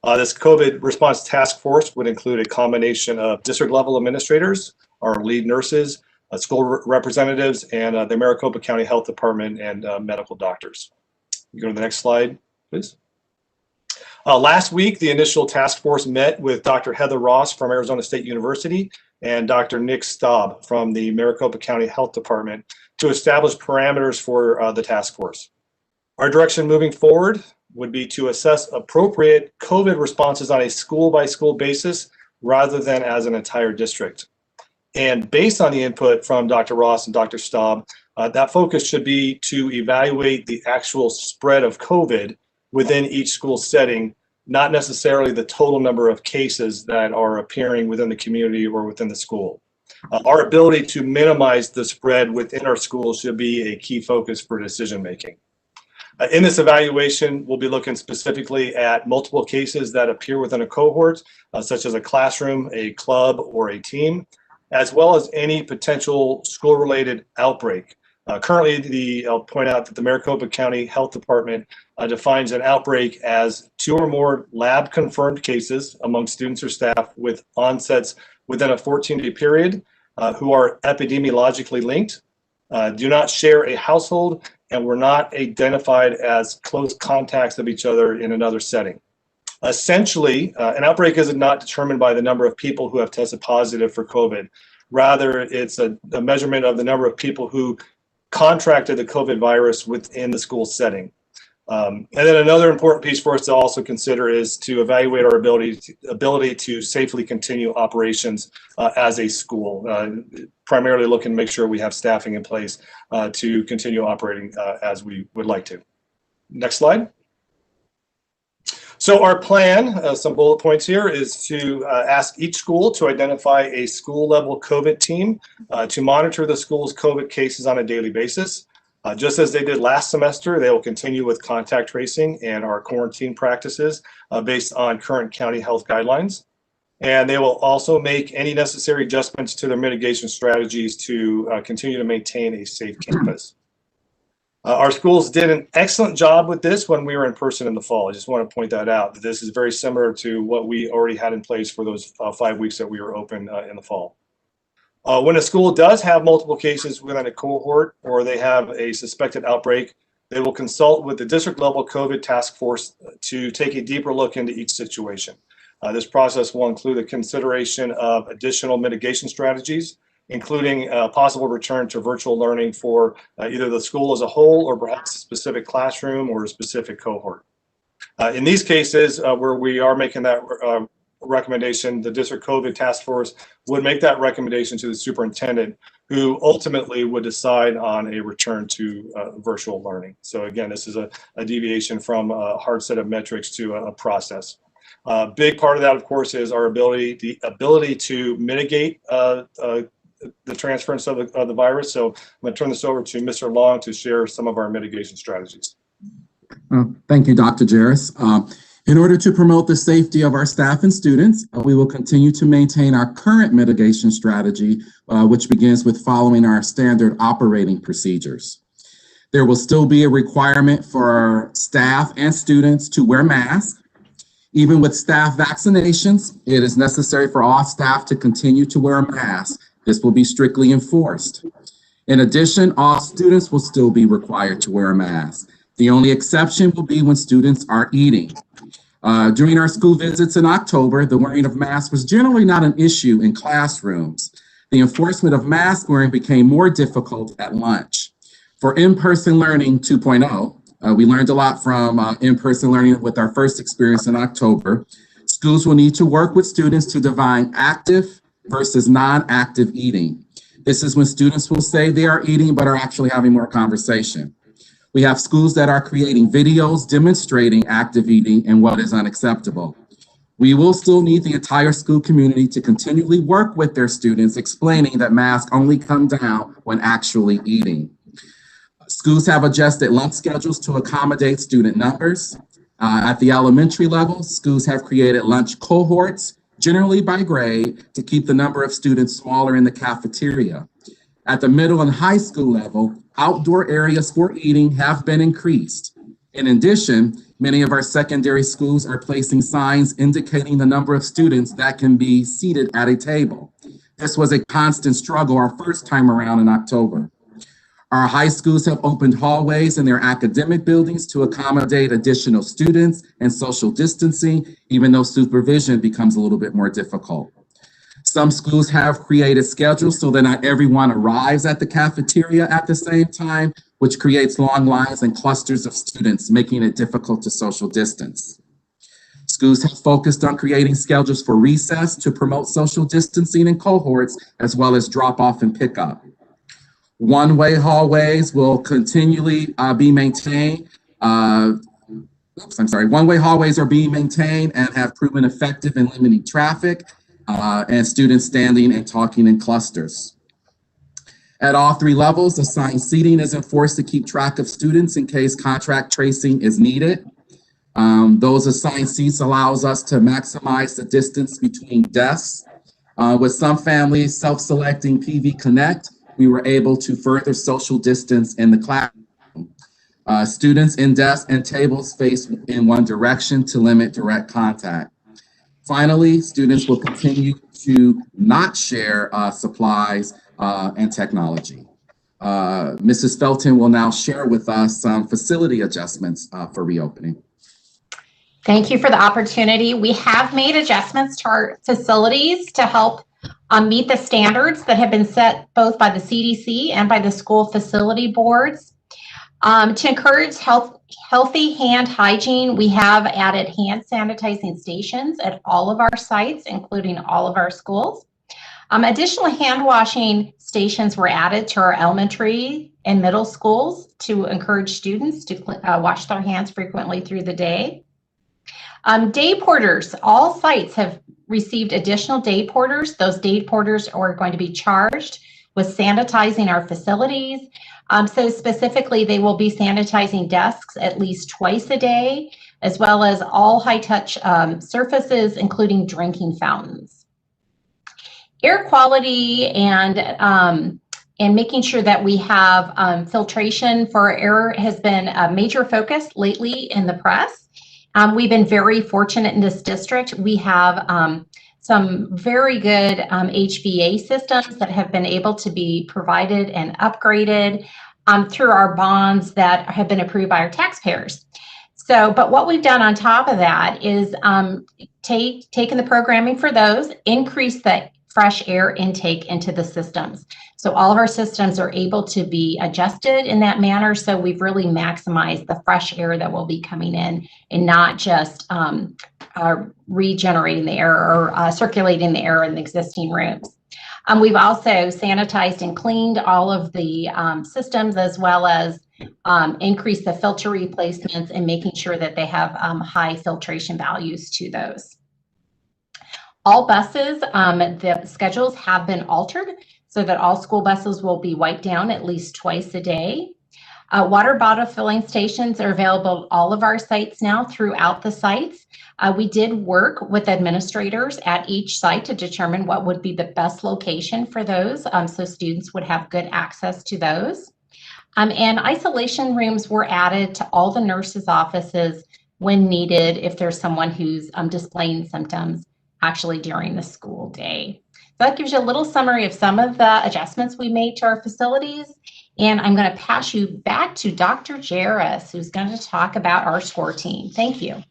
This COVID response task force would include a combination of district level administrators, our lead nurses, school representatives, and the Maricopa County Health Department and medical doctors. You go to the next slide, please. Last week, the initial task force met with Dr. Heather Ross from Arizona State University and Dr. Nick Staub from the Maricopa County Health Department to establish parameters for the task force. Our direction moving forward would be to assess appropriate COVID responses on a school-by-school basis rather than as an entire district. And based on the input from Dr. Ross and Dr. Staub, that focus should be to evaluate the actual spread of COVID within each school setting, not necessarily the total number of cases that are appearing within the community or within the school. Our ability to minimize the spread within our schools should be a key focus for decision making. In this evaluation, we'll be looking specifically at multiple cases that appear within a cohort, such as a classroom, a club, or a team, as well as any potential school-related outbreak. Currently, I'll point out that the Maricopa County Health Department defines an outbreak as 2 or more lab-confirmed cases among students or staff with onsets within a 14-day period who are epidemiologically linked, do not share a household, and were not identified as close contacts of each other in another setting. Essentially, an outbreak is not determined by the number of people who have tested positive for COVID. Rather, it's a measurement of the number of people who contracted the COVID virus within the school setting. And then another important piece for us to also consider is to evaluate our ability to safely continue operations as a school, primarily looking to make sure we have staffing in place to continue operating as we would like to. Next slide. So our plan, some bullet points here, is to ask each school to identify a school level COVID team to monitor the school's COVID cases on a daily basis. Just as they did last semester, they will continue with contact tracing and our quarantine practices based on current county health guidelines. And they will also make any necessary adjustments to their mitigation strategies to continue to maintain a safe campus. Our schools did an excellent job with this when we were in person in the fall. I just want to point that out, that this is very similar to what we already had in place for those 5 weeks that we were open in the fall. When a school does have multiple cases within a cohort or they have a suspected outbreak, they will consult with the district level COVID task force to take a deeper look into each situation. This process will include a consideration of additional mitigation strategies, including a possible return to virtual learning for either the school as a whole or perhaps a specific classroom or a specific cohort. In these cases where we are making that recommendation, the district COVID task force would make that recommendation to the superintendent, who ultimately would decide on a return to virtual learning. So again, this is a deviation from a hard set of metrics to a process. Big part of that, of course, is our the ability to mitigate the transference of the virus. So I'm going to turn this over to Mr. Long to share some of our mitigation strategies. Thank you, Dr. Jarris. In order to promote the safety of our staff and students, we will continue to maintain our current mitigation strategy, which begins with following our standard operating procedures. There will still be a requirement for staff and students to wear masks. Even with staff vaccinations, it is necessary for all staff to continue to wear a mask. This will be strictly enforced. In addition, all students will still be required to wear a mask. The only exception will be when students are eating. During our school visits in October, the wearing of masks was generally not an issue in classrooms. The enforcement of mask wearing became more difficult at lunch. For in-person learning 2.0, we learned a lot from in-person learning with our first experience in October. Schools will need to work with students to define active versus non-active eating. This is when students will say they are eating but are actually having more conversation. We have schools that are creating videos demonstrating active eating and what is unacceptable. We will still need the entire school community to continually work with their students, explaining that masks only come down when actually eating. Schools have adjusted lunch schedules to accommodate student numbers. At the elementary level, schools have created lunch cohorts, generally by grade, to keep the number of students smaller in the cafeteria. At the middle and high school level, outdoor areas for eating have been increased. In addition, many of our secondary schools are placing signs indicating the number of students that can be seated at a table. This was a constant struggle our first time around in October. Our high schools have opened hallways in their academic buildings to accommodate additional students and social distancing, even though supervision becomes a little bit more difficult. Some schools have created schedules so that not everyone arrives at the cafeteria at the same time, which creates long lines and clusters of students, making it difficult to social distance. Schools have focused on creating schedules for recess to promote social distancing in cohorts, as well as drop off and pickup. One-way hallways will continually be maintained. One-way hallways are being maintained and have proven effective in limiting traffic and students standing and talking in clusters. At all three levels, assigned seating is enforced to keep track of students in case contact tracing is needed. Those assigned seats allows us to maximize the distance between desks. With some families self-selecting PV Connect, we were able to further social distance in the classroom. Students in desks and tables face in one direction to limit direct contact. Finally, students will continue to not share supplies and technology. Mrs. Felton will now share with us some facility adjustments for reopening. Thank you for the opportunity. We have made adjustments to our facilities to help meet the standards that have been set both by the CDC and by the school facility boards. To encourage healthy hand hygiene, we have added hand sanitizing stations at all of our sites, including all of our schools. Additional hand washing stations were added to our elementary and middle schools to encourage students to wash their hands frequently through the day. Day porters, all sites have received additional day porters. Those day porters are going to be charged with sanitizing our facilities. So specifically, they will be sanitizing desks at least twice a day, as well as all high-touch surfaces, including drinking fountains. Air quality and making sure that we have filtration for air has been a major focus lately in the press. We've been very fortunate in this district. We have some very good HVA systems that have been able to be provided and upgraded through our bonds that have been approved by our taxpayers. So, but what we've done on top of that is taken the programming for those, increase the fresh air intake into the systems. So all of our systems are able to be adjusted in that manner. So we've really maximized the fresh air that will be coming in and not just regenerating the air or circulating the air in the existing rooms. We've also sanitized and cleaned all of the systems, as well as increased the filter replacements and making sure that they have high filtration values to those. All buses, the schedules have been altered so that all school buses will be wiped down at least twice a day. Water bottle filling stations are available at all of our sites now throughout the sites. We did work with administrators at each site to determine what would be the best location for those, so students would have good access to those. And isolation rooms were added to all the nurses' offices when needed if there's someone who's displaying symptoms actually during the school day. So that gives you a little summary of some of the adjustments we made to our facilities. And I'm going to pass you back to Dr. Jarris, who's going to talk about our SCORE team. Thank you.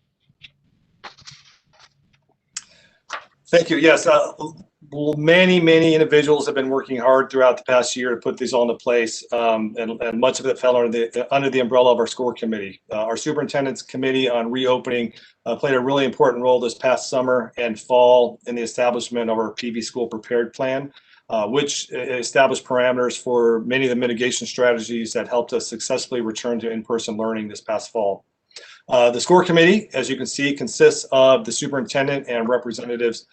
Thank you. Yes, many individuals have been working hard throughout the past year to put these all into place, and much of it fell under the umbrella of our SCORE committee. Our superintendent's committee on reopening played a really important role this past summer and fall in the establishment of our PV School Prepared Plan, which established parameters for many of the mitigation strategies that helped us successfully return to in-person learning this past fall. The SCORE committee, as you can see, consists of the superintendent and representatives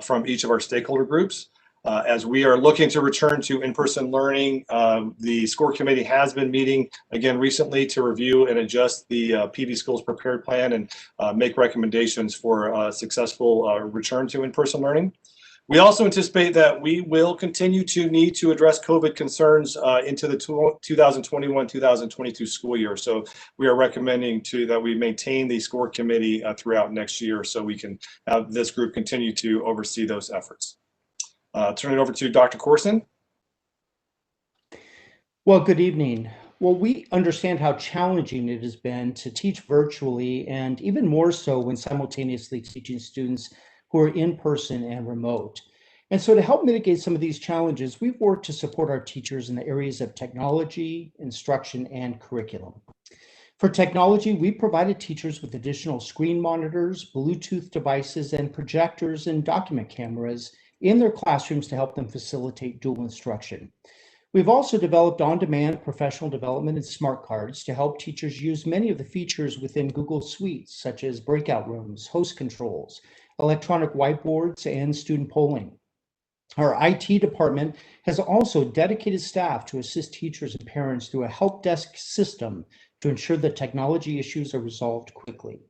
from each of our stakeholder groups. As we are looking to return to in-person learning, the SCORE committee has been meeting again recently to review and adjust the PV Schools Prepared Plan and make recommendations for a successful return to in-person learning. We also anticipate that we will continue to need to address COVID concerns into the 2021-2022 school year. So we are recommending that we maintain the SCORE committee throughout next year so we can have this group continue to oversee those efforts. Turn it over to Dr. Corson. Well, good evening. Well, we understand how challenging it has been to teach virtually, and even more so when simultaneously teaching students who are in person and remote. And so to help mitigate some of these challenges, we've worked to support our teachers in the areas of technology, instruction, and curriculum. For technology, we provided teachers with additional screen monitors, Bluetooth devices, and projectors and document cameras in their classrooms to help them facilitate dual instruction. We've also developed on-demand professional development and smart cards to help teachers use many of the features within Google Suites, such as breakout rooms, host controls, electronic whiteboards, and student polling. Our IT department has also dedicated staff to assist teachers and parents through a help desk system to ensure that technology issues are resolved quickly.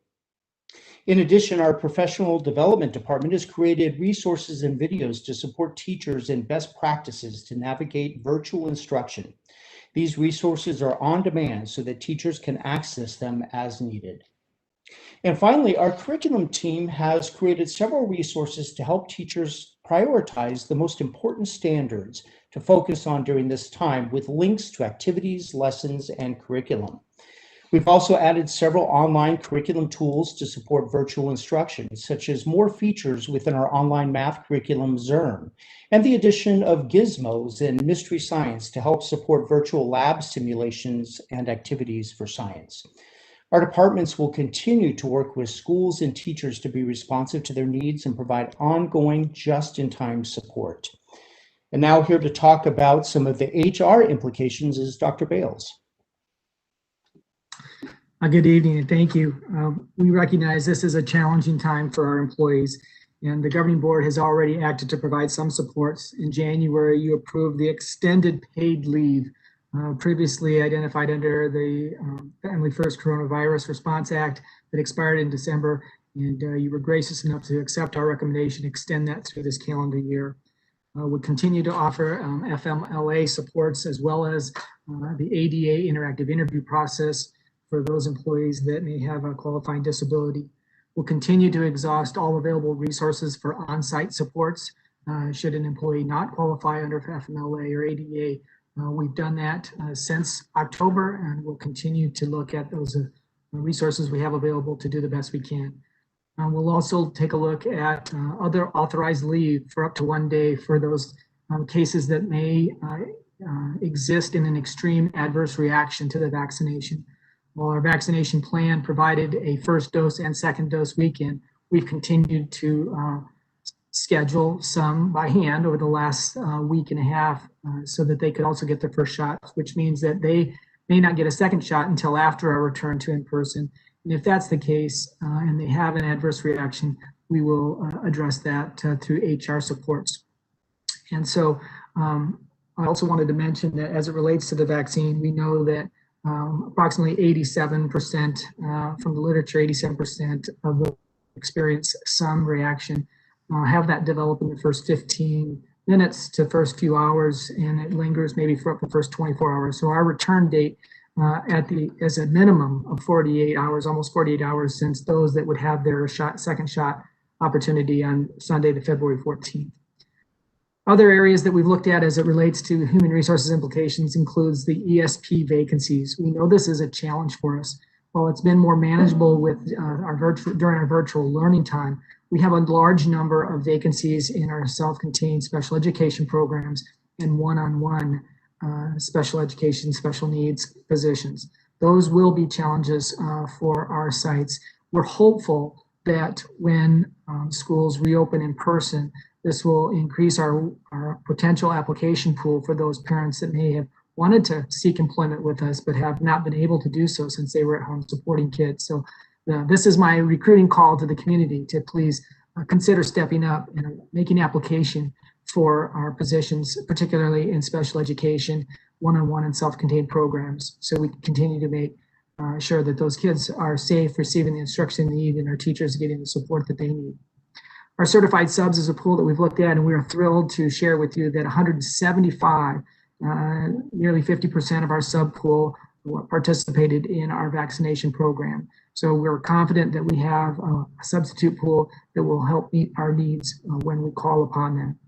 In addition, our professional development department has created resources and videos to support teachers in best practices to navigate virtual instruction. These resources are on demand so that teachers can access them as needed. And finally, our curriculum team has created several resources to help teachers prioritize the most important standards to focus on during this time, with links to activities, lessons, and curriculum. We've also added several online curriculum tools to support virtual instruction, such as more features within our online math curriculum, Zern, and the addition of gizmos and mystery science to help support virtual lab simulations and activities for science. Our departments will continue to work with schools and teachers to be responsive to their needs and provide ongoing, just-in-time support. And now here to talk about some of the HR implications is Dr. Bales. Good evening and thank you. We recognize this is a challenging time for our employees, and the governing board has already acted to provide some supports. In January, you approved the extended paid leave previously identified under the Family First Coronavirus Response Act that expired in December, and you were gracious enough to accept our recommendation to extend that through this calendar year. We'll continue to offer FMLA supports as well as the ADA interactive interview process for those employees that may have a qualifying disability. We'll continue to exhaust all available resources for on-site supports should an employee not qualify under FMLA or ADA. We've done that since October, and we'll continue to look at those resources we have available to do the best we can. We'll also take a look at other authorized leave for up to 1 day for those cases that may exist in an extreme adverse reaction to the vaccination. While our vaccination plan provided a first dose and second dose weekend, we've continued to schedule some by hand over the last week and a half so that they could also get their first shots, which means that they may not get a second shot until after our return to in-person. And if that's the case and they have an adverse reaction, we will address that through HR supports. And so I also wanted to mention that as it relates to the vaccine, we know that approximately 87% from the literature, 87% of the experience some reaction, have that develop in the first 15 minutes to first few hours, and it lingers maybe for up to the first 24 hours. So our return date is a minimum of 48 hours, almost 48 hours, since those that would have their second shot opportunity on Sunday, the February 14th. Other areas that we've looked at as it relates to human resources implications includes the ESP vacancies. We know this is a challenge for us. While it's been more manageable with during our virtual learning time, we have a large number of vacancies in our self-contained special education programs and one-on-one special education, special needs positions. Those will be challenges for our sites. We're hopeful that when schools reopen in person, this will increase our potential application pool for those parents that may have wanted to seek employment with us but have not been able to do so since they were at home supporting kids. So this is my recruiting call to the community to please consider stepping up and making application for our positions, particularly in special education, one-on-one and self-contained programs, so we can continue to make sure that those kids are safe, receiving the instruction they need, and our teachers getting the support that they need. Our certified subs is a pool that we've looked at, and we are thrilled to share with you that 175, nearly 50% of our sub pool participated in our vaccination program. So we're confident that we have a substitute pool that will help meet our needs when we call upon them.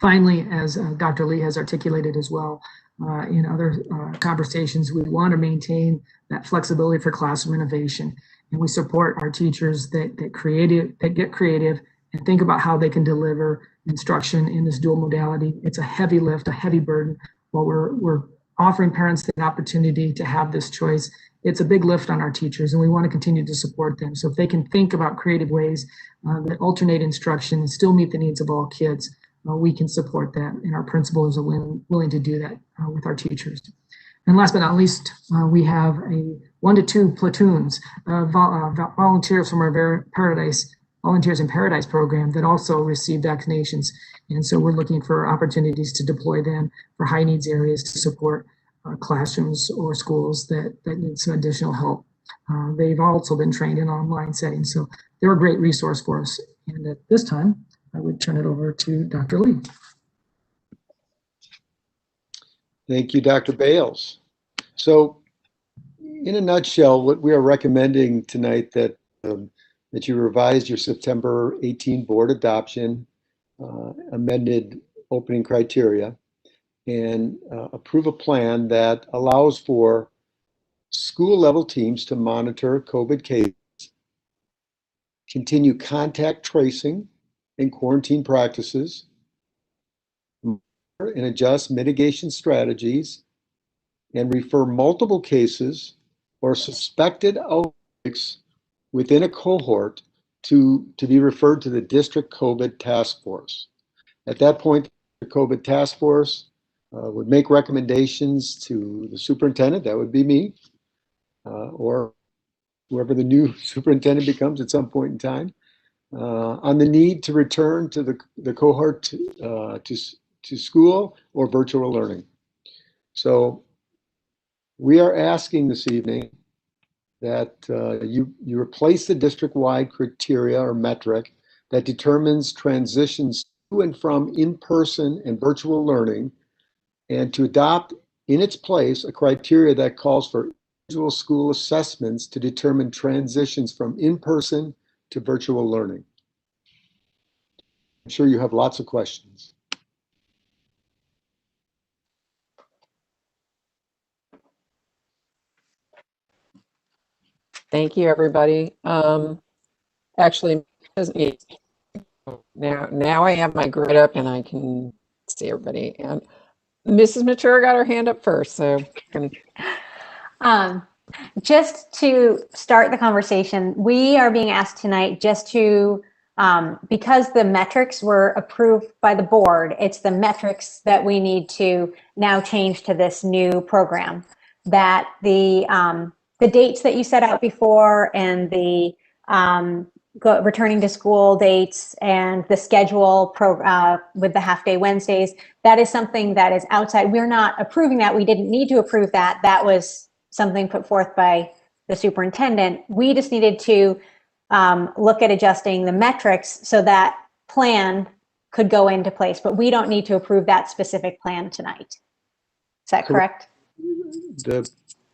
Finally, as Dr. Lee has articulated as well in other conversations, we want to maintain that flexibility for classroom innovation. And we support our teachers that get creative and think about how they can deliver instruction in this dual modality. It's a heavy lift, a heavy burden. While we're offering parents the opportunity to have this choice, it's a big lift on our teachers, and we want to continue to support them. So if they can think about creative ways that alternate instruction and still meet the needs of all kids, we can support that, and our principals are willing to do that with our teachers. And last but not least, we have 1 to 2 platoons of volunteers from our Volunteers in Paradise program that also receive vaccinations. And so we're looking for opportunities to deploy them for high needs areas to support classrooms or schools that need some additional help. They've also been trained in online settings, so they're a great resource for us. And at this time, I would turn it over to Dr. Lee. Thank you, Dr. Bales. So in a nutshell, what we are recommending tonight that you revise your September 18 board adoption amended opening criteria and approve a plan that allows for school level teams to monitor COVID cases, continue contact tracing and quarantine practices, and adjust mitigation strategies, and refer multiple cases or suspected outbreaks within a cohort to be referred to the district COVID task force. At that point, the COVID task force would make recommendations to the superintendent, that would be me, or whoever the new superintendent becomes at some point in time, on the need to return to the cohort to school or virtual learning. So we are asking this evening that you replace the district-wide criteria or metric that determines transitions to and from in-person and virtual learning, and to adopt in its place a criteria that calls for individual school assessments to determine transitions from in-person to virtual learning. I'm sure you have lots of questions. Thank you, everybody. Actually, now I have my grid up and I can see see everybody. And Mrs. Mature got her hand up first, so just to start the conversation, we are being asked tonight just to, because the metrics were approved by the board, it's the metrics that we need to now change to this new program. That the dates that you set out before and the returning to school dates and the schedule with the half-day Wednesdays, that is something that is outside. We're not approving that. We didn't need to approve that. That was something put forth by the superintendent. We just needed to look at adjusting the metrics so that plan could go into place, but we don't need to approve that specific plan tonight. Is that correct?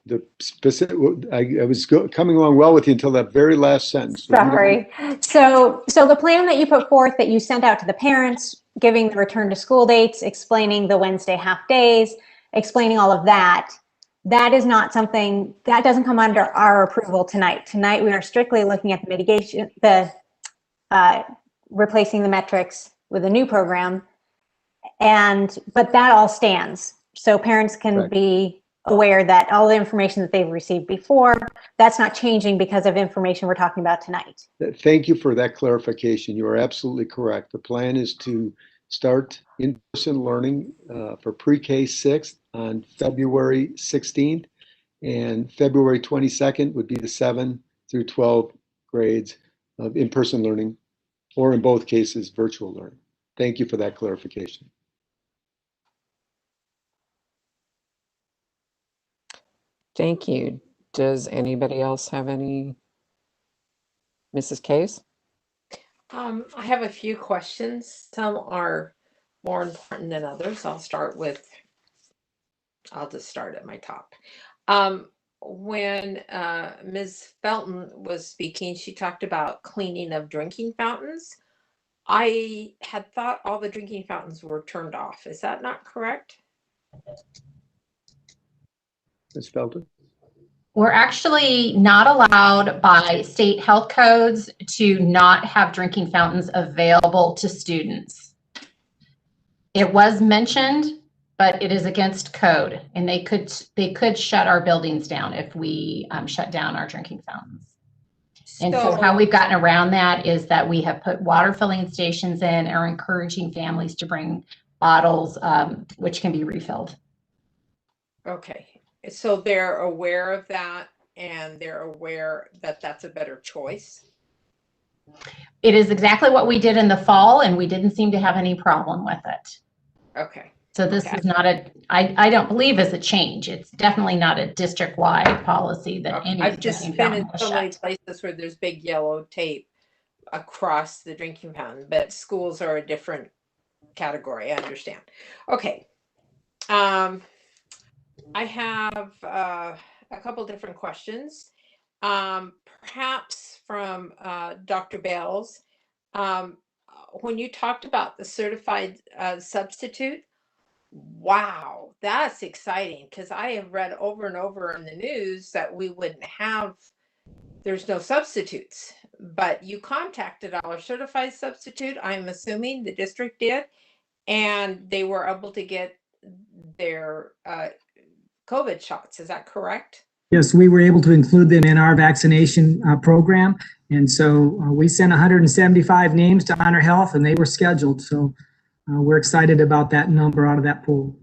The specific, I was coming along well with you until that very last sentence. Sorry. So the plan that you put forth that you sent out to the parents, giving the return to school dates, explaining the Wednesday half days, explaining all of that, that is not something that doesn't come under our approval tonight. Tonight, we are strictly looking at the mitigation, replacing the metrics with a new program. But that all stands. So parents can be aware that all the information that they've received before, that's not changing because of information we're talking about tonight. Thank you for that clarification. You are absolutely correct. The plan is to start in-person learning for pre-K 6th on February 16th, and February 22nd would be the 7 through 12 grades of in-person learning, or in both cases, virtual learning. Thank you for that clarification. thank you. Does anybody else have any? Mrs. Case? I have a few questions. Some are more important than others. I'll just start at my top. When Ms. Felton was speaking, she talked about cleaning of drinking fountains. I had thought all the drinking fountains were turned off. Is that not correct? Ms. Felton? We're actually not allowed by state health codes to not have drinking fountains available to students. It was mentioned, but it is against code, and they could shut our buildings down if we shut down our drinking fountains. And so how we've gotten around that is that we have put water filling stations in, and are encouraging families to bring bottles, which can be refilled. Okay. So they're aware of that, and they're aware that that's a better choice. It is exactly what we did in the fall, and we didn't seem to have any problem with it. Okay. So this is not I don't believe is a change. It's definitely not a district-wide policy that any. I've just been in so many places where there's big yellow tape across the drinking fountain, but schools are a different category. I understand. Okay. I have a couple different questions. Perhaps from Dr. Bales. When you talked about the certified substitute, wow, that's exciting, because I have read over and over in the news that we wouldn't have, there's no substitutes, but you contacted our certified substitute, I'm assuming the district did, and they were able to get their COVID shots. Is that correct? Yes, we were able to include them in our vaccination program. And so we sent 175 names to Honor Health, and they were scheduled. So we're excited about that number out of that pool.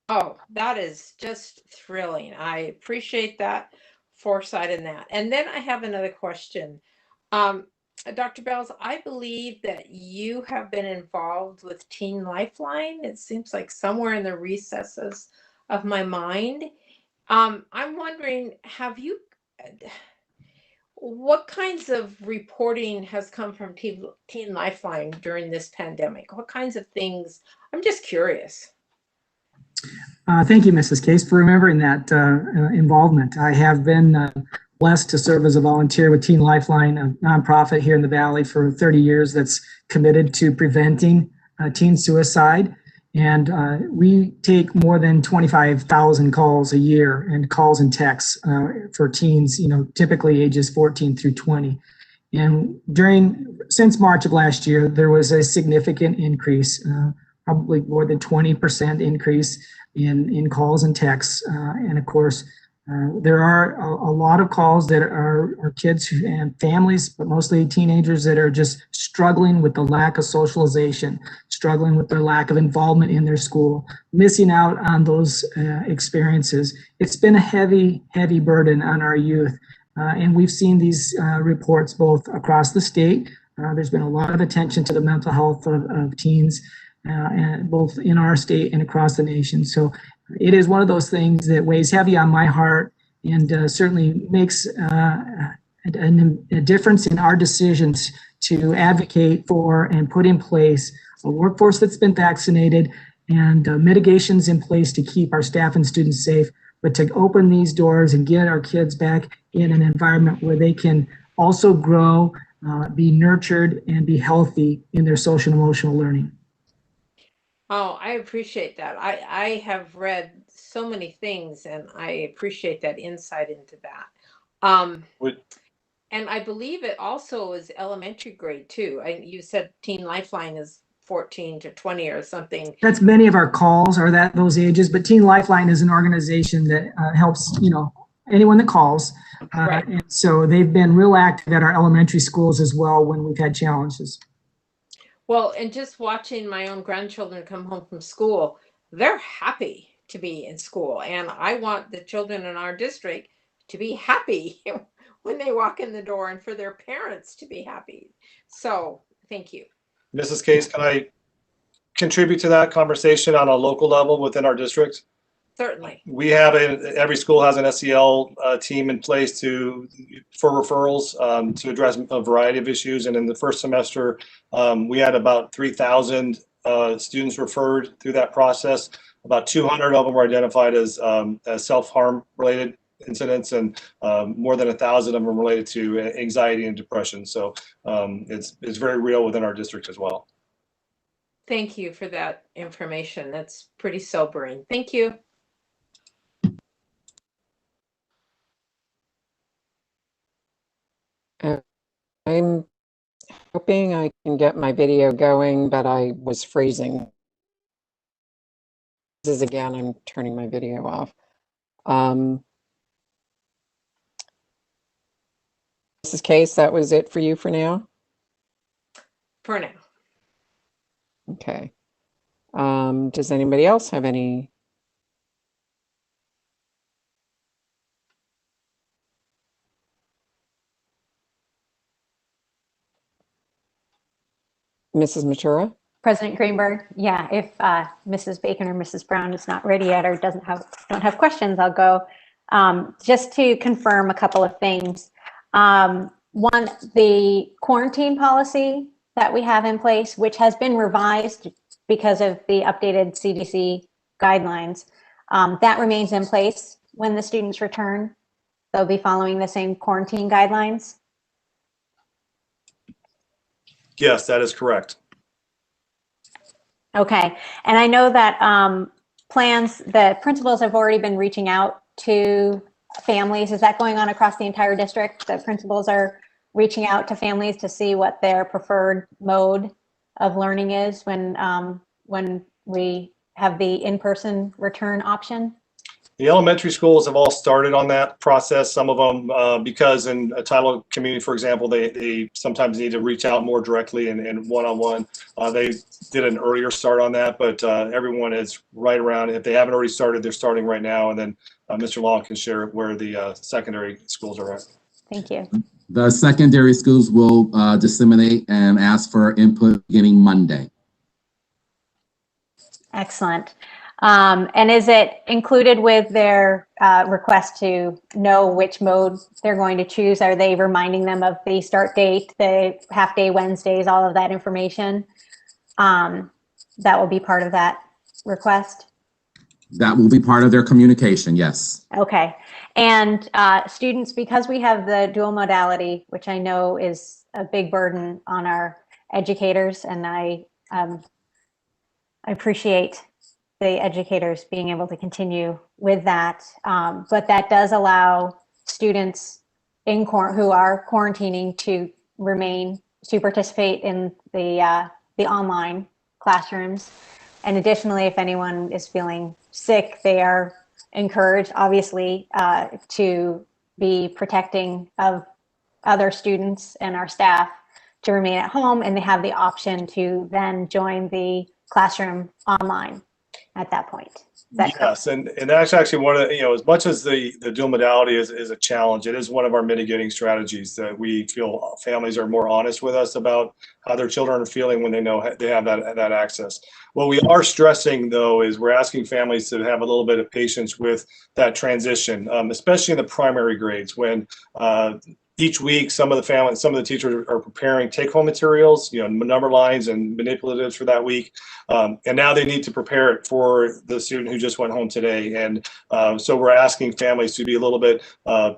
Oh, that is just thrilling. I appreciate that foresight in that. And then I have another question. Dr. Bells, I believe that you have been involved with Teen Lifeline. It seems like somewhere in the recesses of my mind. I'm wondering, what kinds of reporting has come from Teen Lifeline during this pandemic? What kinds of things? I'm just curious. Thank you, Mrs. Case, for remembering that involvement. I have been blessed to serve as a volunteer with Teen Lifeline, a nonprofit here in the Valley, for 30 years that's committed to preventing teen suicide. And we take more than 25,000 calls a year, and calls and texts for teens, typically ages 14 through 20. And since March of last year, there was a significant increase. probably more than 20% increase in calls and texts. And of course, there are a lot of calls that are kids and families, but mostly teenagers that are just struggling with the lack of socialization, struggling with their lack of involvement in their school, missing out on those experiences. It's been a heavy, heavy burden on our youth. And we've seen these reports both across the state. There's been a lot of attention to the mental health of teens, and both in our state and across the nation. So it is one of those things that weighs heavy on my heart and certainly makes a difference in our decisions to advocate for and put in place a workforce that's been vaccinated and mitigations in place to keep our staff and students safe, but to open these doors and get our kids back in an environment where they can also grow, be nurtured, and be healthy in their social and emotional learning. Oh, I appreciate that. I have read so many things and I appreciate that insight into that. And I believe it also is elementary grade too. You said Teen Lifeline is 14 to 20 or something. That's many of our calls are those ages, but Teen Lifeline is an organization that helps, anyone that calls. Right. And so they've been real active at our elementary schools as well when we've had challenges. Well, and just watching my own grandchildren come home from school, they're happy to be in school. And I want the children in our district to be happy when they walk in the door and for their parents to be happy. So thank you. Mrs. Case, can I contribute to that conversation on a local level within our district? Certainly. We have every school has an SEL team in place for referrals to address a variety of issues. And in the first semester, we had about 3,000 students referred through that process. About 200 of them were identified as self-harm related incidents, and more than 1,000 of them related to anxiety and depression. So it's very real within our district as well. Thank you for that information. That's pretty sobering. Thank you. I'm hoping I can get my video going, but I was freezing. This is again, I'm turning my video off. Mrs. Case, that was it for you for now? For now. Okay. Does anybody else have any? Mrs. Matura? President Greenberg, yeah, if Mrs. Bacon or Mrs. Brown is not ready yet or don't have questions, I'll go. Just to confirm a couple of things. One, the quarantine policy that we have in place, which has been revised because of the updated CDC guidelines, that remains in place when the students return. They'll be following the same quarantine guidelines. Yes, that is correct. Okay, and I know that the principals have already been reaching out to families. Is that going on across the entire district? The principals are reaching out to families to see what their preferred mode of learning is when we have the in-person return option? The elementary schools have all started on that process. Some of them, because in a title community, for example, they sometimes need to reach out more directly and one-on-one. They did an earlier start on that, but everyone is right around. If they haven't already started, they're starting right now. And then Mr. Long can share where the secondary schools are at. Thank you. The secondary schools will disseminate and ask for input beginning Monday. Excellent. And is it included with their request to know which mode they're going to choose? Are they reminding them of the start date, the half-day Wednesdays, all of that information? That will be part of that request? That will be part of their communication, yes. Okay. And students, because we have the dual modality, which I know is a big burden on our educators, and I appreciate the educators being able to continue with that. But that does allow students who are quarantining to participate in the online classrooms. And additionally, if anyone is feeling sick, they are encouraged, obviously, to be protecting of other students and our staff to remain at home, and they have the option to then join the classroom online at that point. Is that correct? Yes, and that's actually one of the, as much as the dual modality is a challenge, it is one of our mitigating strategies that we feel families are more honest with us about how their children are feeling when they know they have that access. What we are stressing, though, is we're asking families to have a little bit of patience with that transition, especially in the primary grades when each week, some of the teachers are preparing take-home materials, number lines and manipulatives for that week, and now they need to prepare it for the student who just went home today. And so we're asking families to be a little bit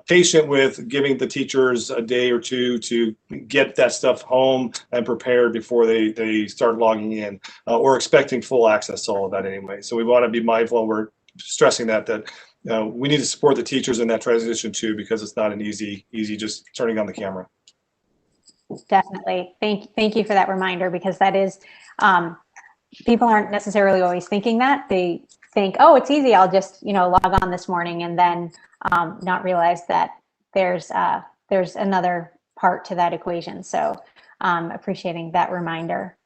patient with giving the teachers a day or two to get that stuff home and prepared before they start logging in. We're expecting full access to all of that anyway. So we want to be mindful, and we're stressing that we need to support the teachers in that transition too, because it's not an easy just turning on the camera. Definitely. Thank you for that reminder, because that is, people aren't necessarily always thinking that. They think, oh, it's easy, I'll just, log on this morning, and then not realize that there's another part to that equation. So appreciating that reminder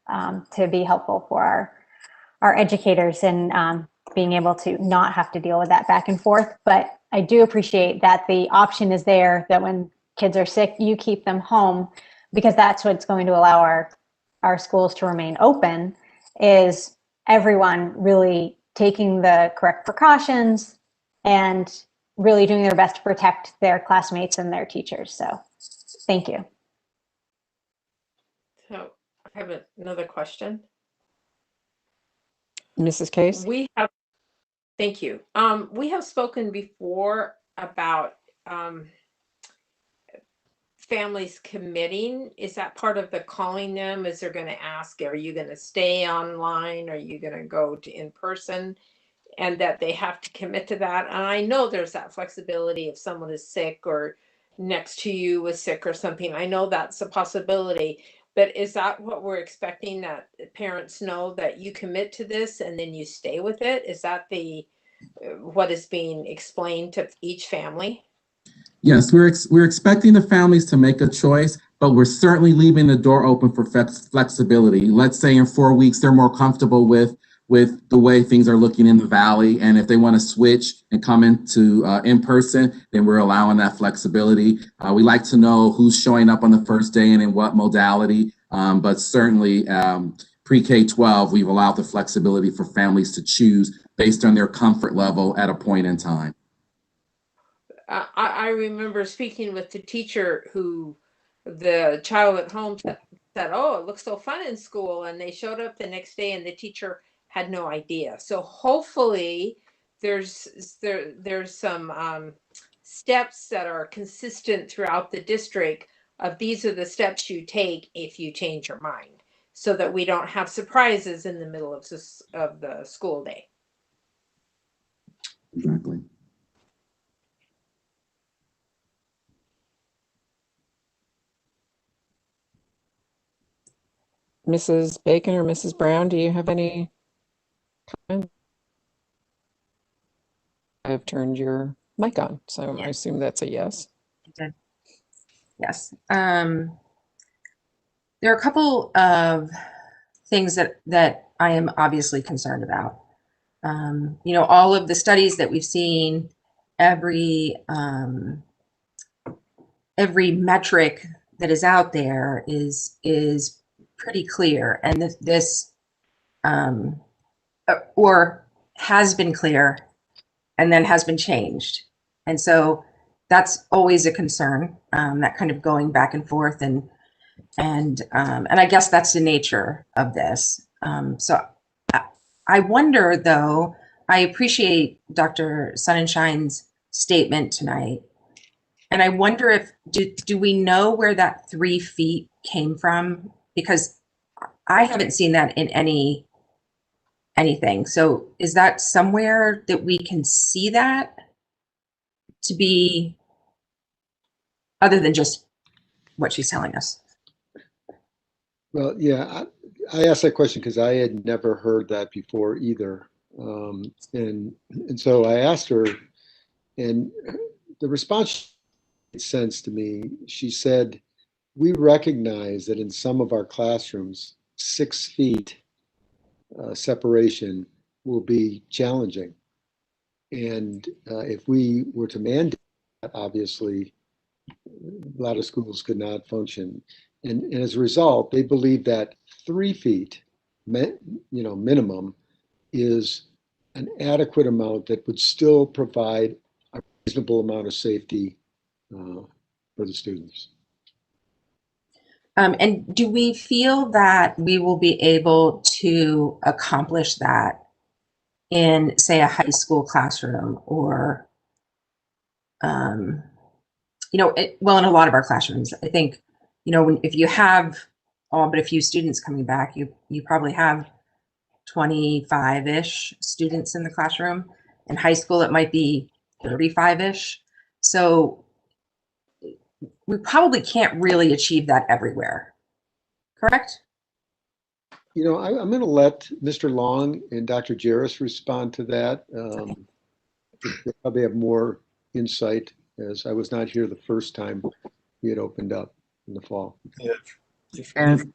to be helpful for our educators and being able to not have to deal with that back and forth. But I do appreciate that the option is there, that when kids are sick, you keep them home, because that's what's going to allow our schools to remain open, is everyone really taking the correct precautions and really doing their best to protect their classmates and their teachers. So thank you. So I have another question. Mrs. Case? Thank you. We have spoken before about families committing. Is that part of the calling them? Is they're going to ask, are you going to stay online? Are you going to go to in person? And that they have to commit to that. And I know there's that flexibility if someone is sick or next to you was sick or something. I know that's a possibility. But is that what we're expecting, that parents know that you commit to this and then you stay with it? Is that what is being explained to each family? Yes, we're expecting the families to make a choice, but we're certainly leaving the door open for flexibility. Let's say in 4 weeks they're more comfortable with the way things are looking in the Valley, and if they want to switch and come into in person, then we're allowing that flexibility. We like to know who's showing up on the first day and in what modality, but certainly pre-K-12, we've allowed the flexibility for families to choose based on their comfort level at a point in time. I remember speaking with the teacher who the child at home said, oh, it looks so fun in school. And they showed up the next day and the teacher had no idea. So hopefully there's some steps that are consistent throughout the district of these are the steps you take if you change your mind, so that we don't have surprises in the middle of the school day. Exactly. Mrs. Bacon or Mrs. Brown, do you have any comment? I've turned your mic on, so I assume that's a yes. Yes. There are a couple of things that I am obviously concerned about. All of the studies that we've seen, every metric that is out there is pretty clear, and this or has been clear and then has been changed. And so that's always a concern, that kind of going back and forth, and I guess that's the nature of this. So I wonder, though, I appreciate Dr. Sonnenshine's statement tonight, and I wonder if, do we know where that 3 feet came from? Because I haven't seen that in anything. So is that somewhere that we can see that to be other than just what she's telling us? Well, yeah, I asked that question because I had never heard that before either. And so I asked her, and the response made sense to me. She said, we recognize that in some of our classrooms, 6 feet separation will be challenging. And if we were to mandate that, obviously, a lot of schools could not function. And as a result, they believe that 3 feet, minimum, is an adequate amount that would still provide a reasonable amount of safety for the students. And do we feel that we will be able to accomplish that in, say, a high school classroom, or, well, in a lot of our classrooms? I think, if you have all but a few students coming back, you probably have 25-ish students in the classroom. In high school, it might be 35-ish. So we probably can't really achieve that everywhere, correct? I'm going to let Mr. Long and Dr. Jarris respond to that. They probably have more insight, as I was not here the first time we had opened up in the fall. And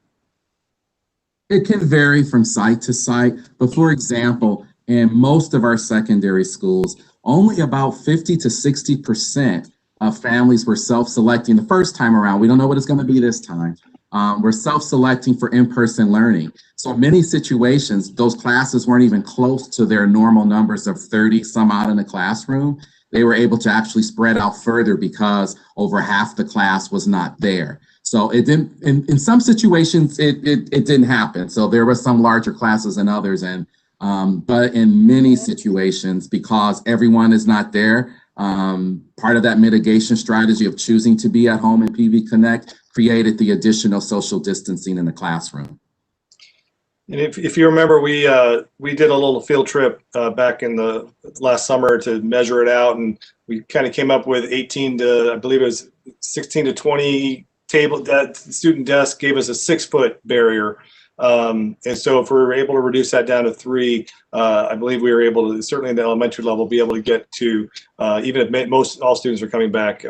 it can vary from site to site, but for example, in most of our secondary schools, only about 50 to 60% of families were self-selecting the first time around. We don't know what it's going to be this time. We're self-selecting for in-person learning. So in many situations, those classes weren't even close to their normal numbers of 30 some odd in the classroom. They were able to actually spread out further because over half the class was not there. So it didn't, in some situations, it didn't happen. So there were some larger classes than others. But in many situations, because everyone is not there, part of that mitigation strategy of choosing to be at home in PV Connect created the additional social distancing in the classroom. And if you remember, we did a little field trip back in the last summer to measure it out, and we kind of came up with 18 to, I believe it was 16 to 20 table, that student desk gave us a 6-foot barrier. And so if we were able to reduce that down to 3, I believe we were able to, certainly in the elementary level, be able to get to, even if all students are coming back,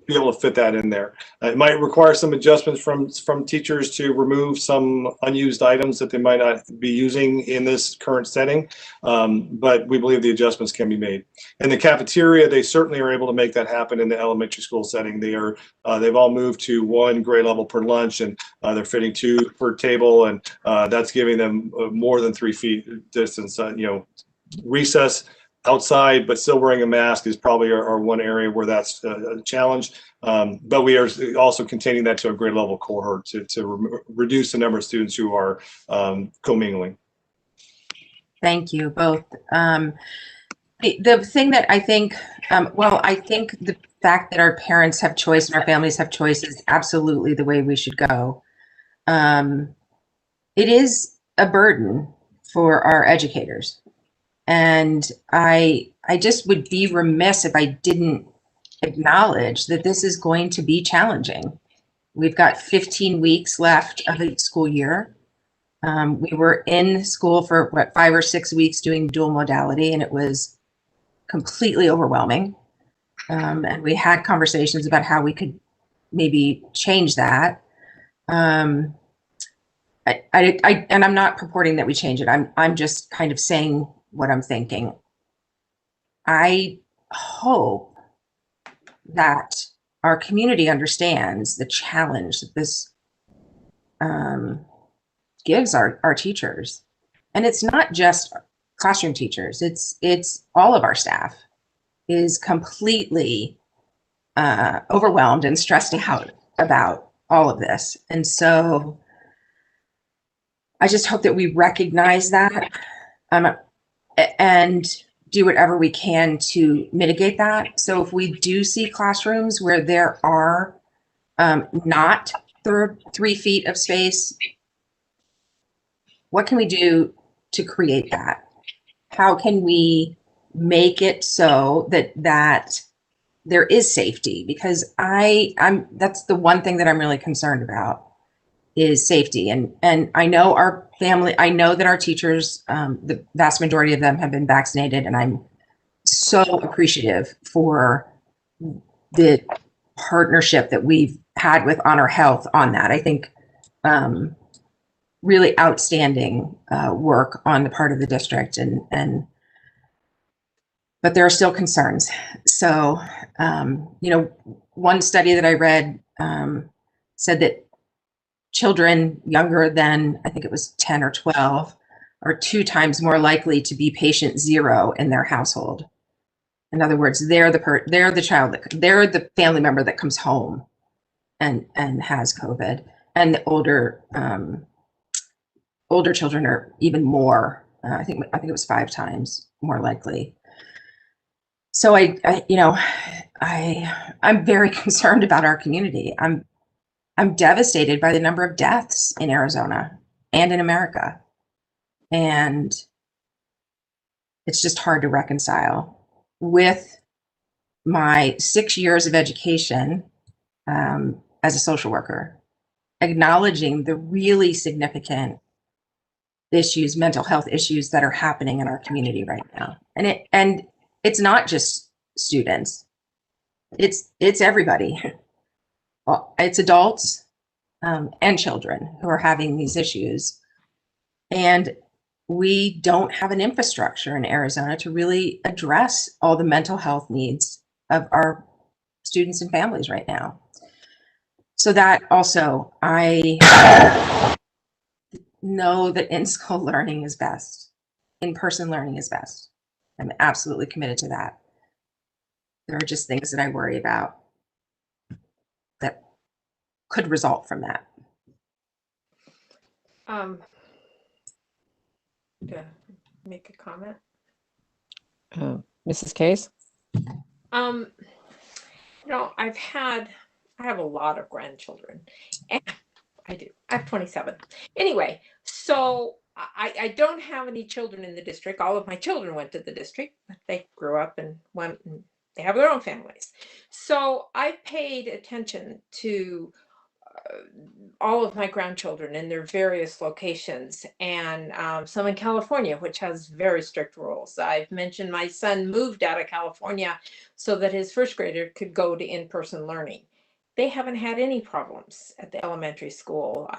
be able to fit that in there. It might require some adjustments from teachers to remove some unused items that they might not be using in this current setting, but we believe the adjustments can be made. In the cafeteria, they certainly are able to make that happen in the elementary school setting. They've all moved to 1 grade level per lunch, and they're fitting 2 per table, and that's giving them more than 3 feet distance. Recess outside, but still wearing a mask is probably our one area where that's a challenge. But we are also containing that to a grade level cohort to reduce the number of students who are commingling. Thank you both. The thing that I think, I think the fact that our parents have choice and our families have choice is absolutely the way we should go. It is a burden for our educators. And I just would be remiss if I didn't acknowledge that this is going to be challenging. We've got 15 weeks left of the school year. We were in school for 5 or 6 weeks doing dual modality, and it was completely overwhelming. And we had conversations about how we could maybe change that. And I'm not purporting that we change it. I'm just kind of saying what I'm thinking. I hope that our community understands the challenge that this gives our teachers. And it's not just classroom teachers, it's all of our staff is completely overwhelmed and stressed out about all of this. And so I just hope that we recognize that and do whatever we can to mitigate that. So if we do see classrooms where there are not 3 feet of space, what can we do to create that? How can we make it so that there is safety? Because that's the one thing that I'm really concerned about. is safety. And I know I know that our teachers, the vast majority of them have been vaccinated, and I'm so appreciative for the partnership that we've had with Honor Health on that. I think really outstanding work on the part of the district, but there are still concerns. So, one study that I read said that children younger than, I think it was 10 or 12, are 2 times more likely to be patient 0 in their household. In other words, they're the family member that comes home and has COVID, and the older children are even more. I think it was 5 times more likely. So I'm very concerned about our community. I'm devastated by the number of deaths in Arizona and in America, and it's just hard to reconcile with my 6 years of education as a social worker, acknowledging the really significant issues, mental health issues that are happening in our community right now. And it's not just students, it's everybody. Well, it's adults and children who are having these issues. And we don't have an infrastructure in Arizona to really address all the mental health needs of our students and families right now. So that also, I know that in-school learning is best. In-person learning is best. I'm absolutely committed to that. There are just things that I worry about that could result from that. To make a comment. Mrs. Case? I have a lot of grandchildren, and I do. I have 27. Anyway, so I don't have any children in the district. All of my children went to the district, but they grew up and went, and they have their own families. So I paid attention to all of my grandchildren in their various locations, and some in California, which has very strict rules. I've mentioned my son moved out of California so that his first grader could go to in-person learning. They haven't had any problems at the elementary school.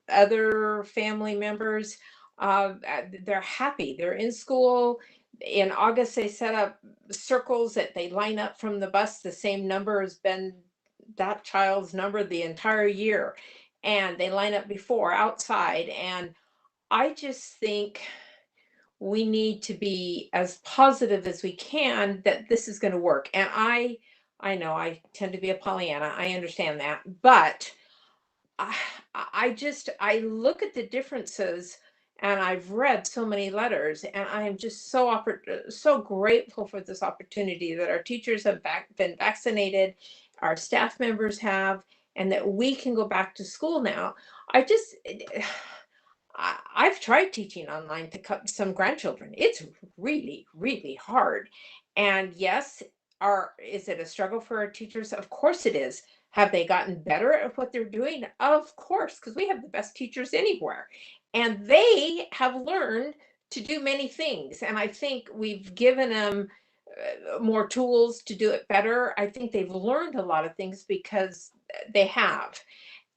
Other family members, they're happy. They're in school. In August, they set up circles that they line up from the bus. The same number has been that child's number the entire year, and they line up before outside. And I just think we need to be as positive as we can that this is going to work. And I know I tend to be a Pollyanna. I understand that, but I look at the differences, and I've read so many letters, and I am just so grateful for this opportunity that our teachers have been vaccinated, our staff members have, and that we can go back to school now. I've tried teaching online to some grandchildren. It's really, really hard. And yes, is it a struggle for our teachers? Of course it is. Have they gotten better at what they're doing? Of course, because we have the best teachers anywhere. And they have learned to do many things. And I think we've given them more tools to do it better. I think they've learned a lot of things because they have.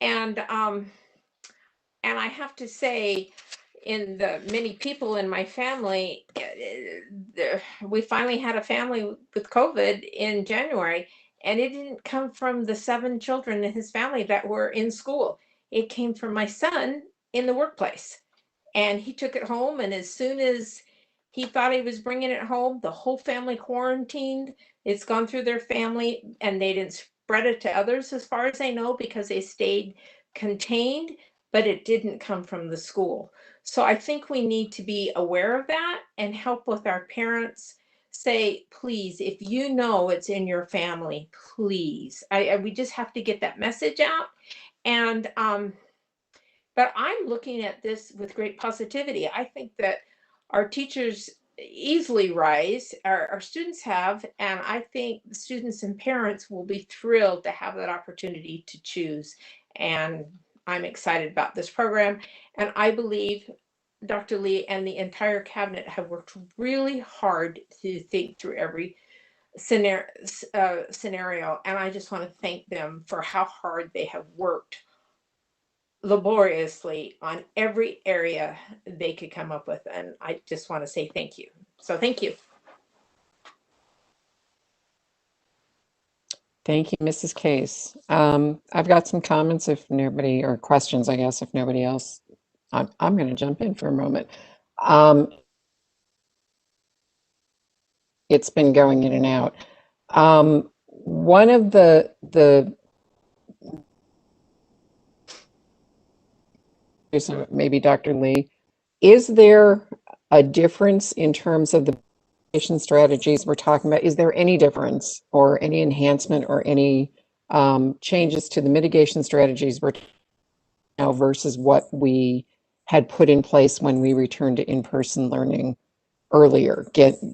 And I have to say, in the many people in my family, we finally had a family with COVID in January, and it didn't come from the 7 children in his family that were in school. It came from my son in the workplace, and he took it home. And as soon as he thought he was bringing it home, the whole family quarantined. It's gone through their family, and they didn't spread it to others as far as I know, because they stayed contained, but it didn't come from the school. So I think we need to be aware of that and help with our parents. Say, please, if you know it's in your family, please. We just have to get that message out. And but I'm looking at this with great positivity. I think that our teachers easily rise, our students have, and I think the students and parents will be thrilled to have that opportunity to choose. And I'm excited about this program, and I believe Dr. Lee and the entire cabinet have worked really hard to think through every scenario, and I just want to thank them for how hard they have worked laboriously on every area they could come up with, and I just want to say thank you. So thank you. Thank you, Mrs. Case. I've got some comments if nobody, or questions, I guess, if nobody else. I'm going to jump in for a moment. It's been going in and out. One of the maybe Dr. Lee, is there a difference in terms of the mitigation strategies we're talking about? Is there any difference or any enhancement or any changes to the mitigation strategies we're now versus what we had put in place when we returned to in-person learning earlier,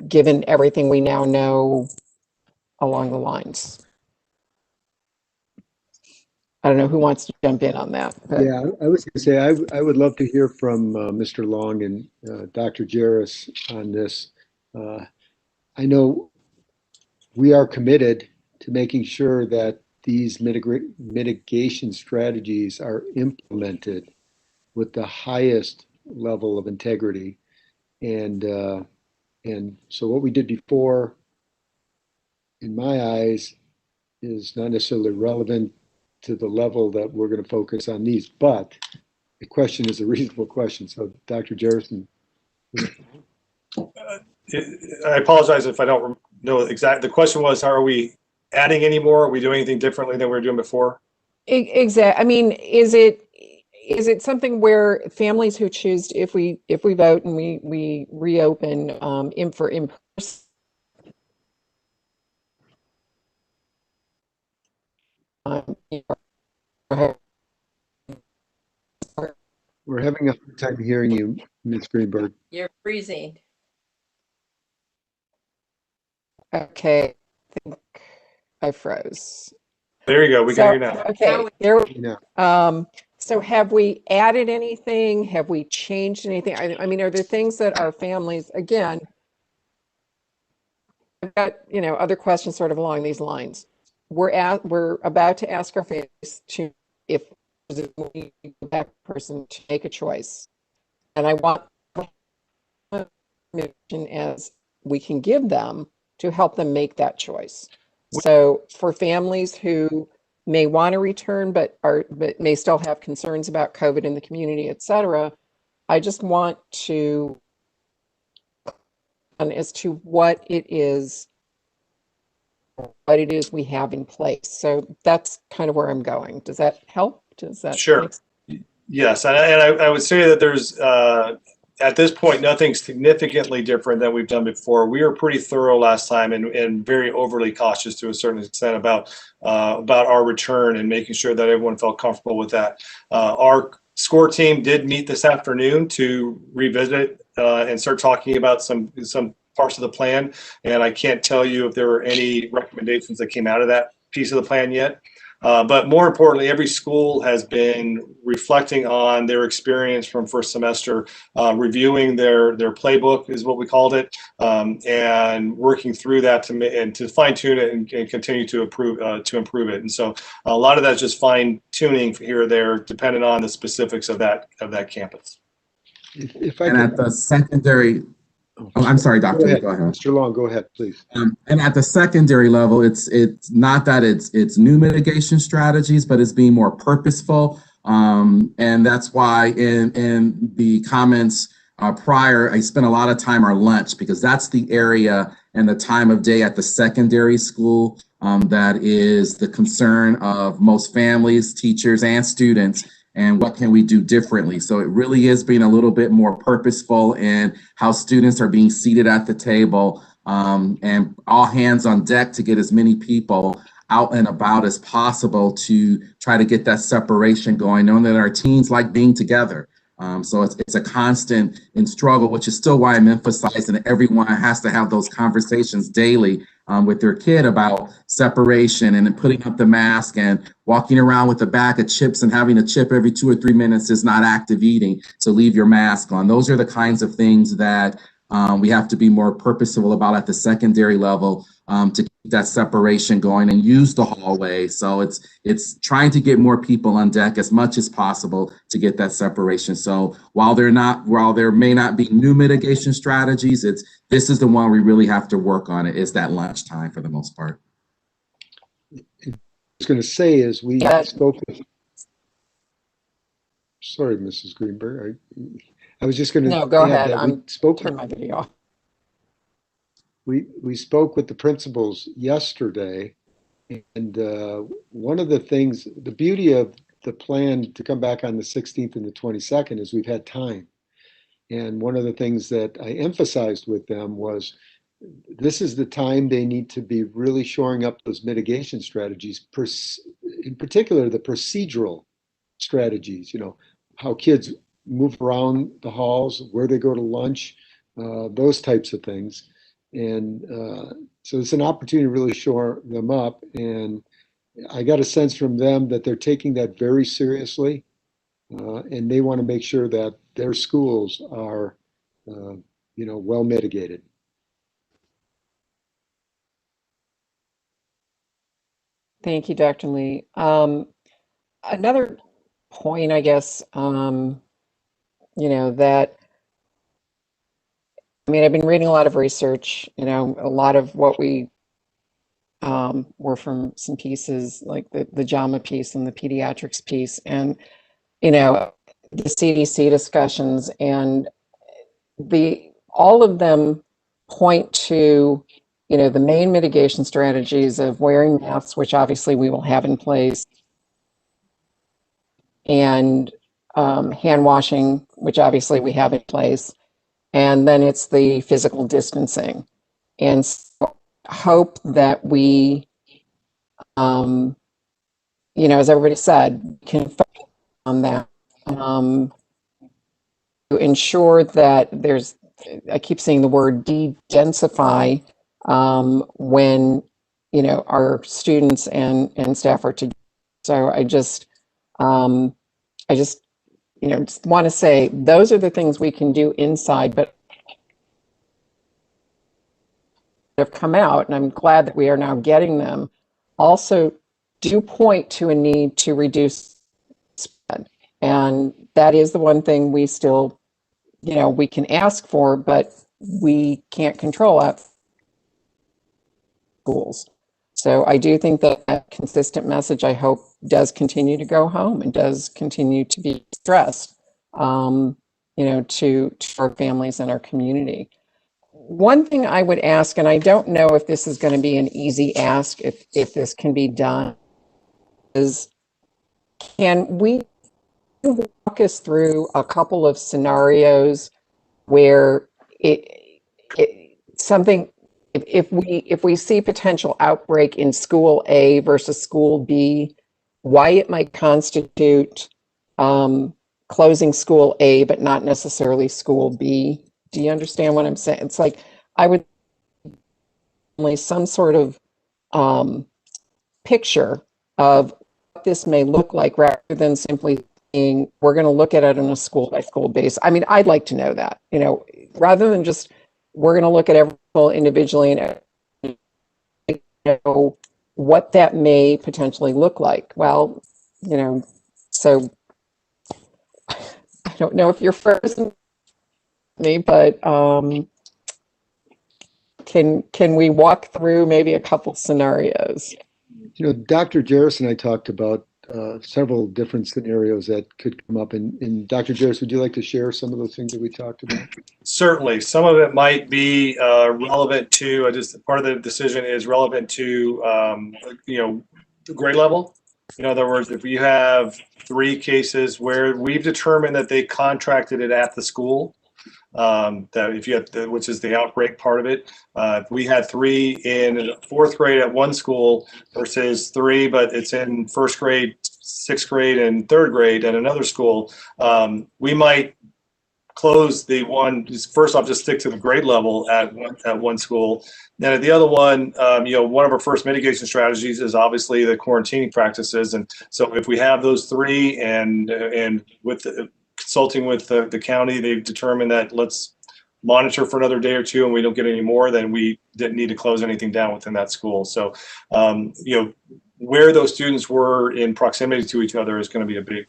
given everything we now know along the lines? I don't know who wants to jump in on that. But. Yeah, I was going to say, I would love to hear from Mr. Long and Dr. Jarris on this. I know we are committed to making sure that these mitigation strategies are implemented with the highest level of integrity. And so what we did before, in my eyes, is not necessarily relevant to the level that we're going to focus on these, but the question is a reasonable question. So Dr. Jarrison. I apologize if I don't know exactly. The question was, are we adding any more? Are we doing anything differently than we were doing before? Exactly. I mean, is it something where families who choose, if we vote and we reopen for in-person, We're having a hard time hearing you, Ms. Greenberg. You're freezing. Okay, I think I froze. There you go. We can hear you now. Okay, there we go. So have we added anything? Have we changed anything? I mean, are there things that our families, again, I've got, other questions sort of along these lines. We're about to ask our families to, if that person to make a choice. And I want as we can give them to help them make that choice. So for families who may want to return, but may still have concerns about COVID in the community, et cetera, I just want to, as to what it is we have in place. So that's kind of where I'm going. Does that help? Does that Sure. Yes, and I would say that there's at this point nothing significantly different than we've done before. We were pretty thorough last time and very overly cautious to a certain extent about our return and making sure that everyone felt comfortable with that. Our SCORE team did meet this afternoon to revisit and start talking about some parts of the plan, and I can't tell you if there were any recommendations that came out of that piece of the plan yet. But more importantly, every school has been reflecting on their experience from first semester, reviewing their playbook is what we called it, and working through that to fine tune it and continue to improve it. And so a lot of that's just fine tuning here or there, depending on the specifics of that campus. If I and at the secondary. Oh, I'm sorry, Dr. Go ahead. Mr. Long, go ahead, please. And at the secondary level, it's not that it's new mitigation strategies, but it's being more purposeful. And that's why in the comments prior, I spent a lot of time on lunch, because that's the area and the time of day at the secondary school that is the concern of most families, teachers, and students. And what can we do differently? So it really is being a little bit more purposeful in how students are being seated at the table, and all hands on deck to get as many people out and about as possible to try to get that separation going, knowing that our teens like being together. So it's a constant in struggle, which is still why I'm emphasizing that everyone has to have those conversations daily with their kid about separation and putting up the mask, and walking around with a bag of chips and having a chip every 2 or 3 minutes is not active eating. So leave your mask on. Those are the kinds of things that we have to be more purposeful about at the secondary level to keep that separation going and use the hallway. So it's trying to get more people on deck as much as possible to get that separation. So while there may not be new mitigation strategies, this is the one we really have to work on. It is that lunchtime for the most part. I was going to say is we spoke with, sorry, Mrs. Greenberg. I was just going to No, go add ahead. that I'm turning my video off. We spoke with the principals yesterday, and one of the things, the beauty of the plan to come back on the 16th and the 22nd is we've had time. And one of the things that I emphasized with them was this is the time they need to be really shoring up those mitigation strategies, in particular the procedural strategies, how kids move around the halls, where they go to lunch, those types of things. And so it's an opportunity to really shore them up. And I got a sense from them that they're taking that very seriously. And they want to make sure that their schools are, well mitigated. Thank you, Dr. Lee. Another point, I guess, that, I've been reading a lot of research, a lot of what we were from some pieces like the JAMA piece and the pediatrics piece, and, the CDC discussions, and all of them point to, the main mitigation strategies of wearing masks, which obviously we will have in place, and hand washing, which obviously we have in place, and then it's the physical distancing. And so hope that we, as everybody said, can focus on that to ensure that I keep saying the word de-densify when, our students and staff are together. So I just want to say those are the things we can do inside, but have come out, and I'm glad that we are now getting them, also do point to a need to reduce spread. And that is the one thing we still, we can ask for, but we can't control at schools. So I do think that consistent message, I hope, does continue to go home and does continue to be stressed, to our families and our community. One thing I would ask, and I don't know if this is going to be an easy ask, if this can be done, is can we walk us through a couple of scenarios where if we see potential outbreak in school A versus school B, why it might constitute closing school A, but not necessarily school B? Do you understand what I'm saying? It's like I would only some sort of picture of what this may look like, rather than simply saying we're going to look at it on a school by school basis. I'd like to know that, rather than just we're going to look at every school individually and know what that may potentially look like. Well, so I don't know if you're frozen me, but can we walk through maybe a couple scenarios? Dr. Jarris and I talked about several different scenarios that could come up. And Dr. Jarris, would you like to share some of those things that we talked about? Certainly. Some of it might be relevant to, part of the decision is relevant to, the grade level. In other words, if you have 3 cases where we've determined that they contracted it at the school, that if you have which is the outbreak part of it, if we had 3 in 4th grade at one school versus 3, but it's in 1st grade sixth grade and third grade at another school, we might close the one, first off, just stick to the grade level at one school. Then at the other one, one of our first mitigation strategies is obviously the quarantining practices. And so if we have those three and with consulting with the county, they've determined that let's monitor for another day or two and we don't get any more, then we didn't need to close anything down within that school. So, where those students were in proximity to each other is going to be a big,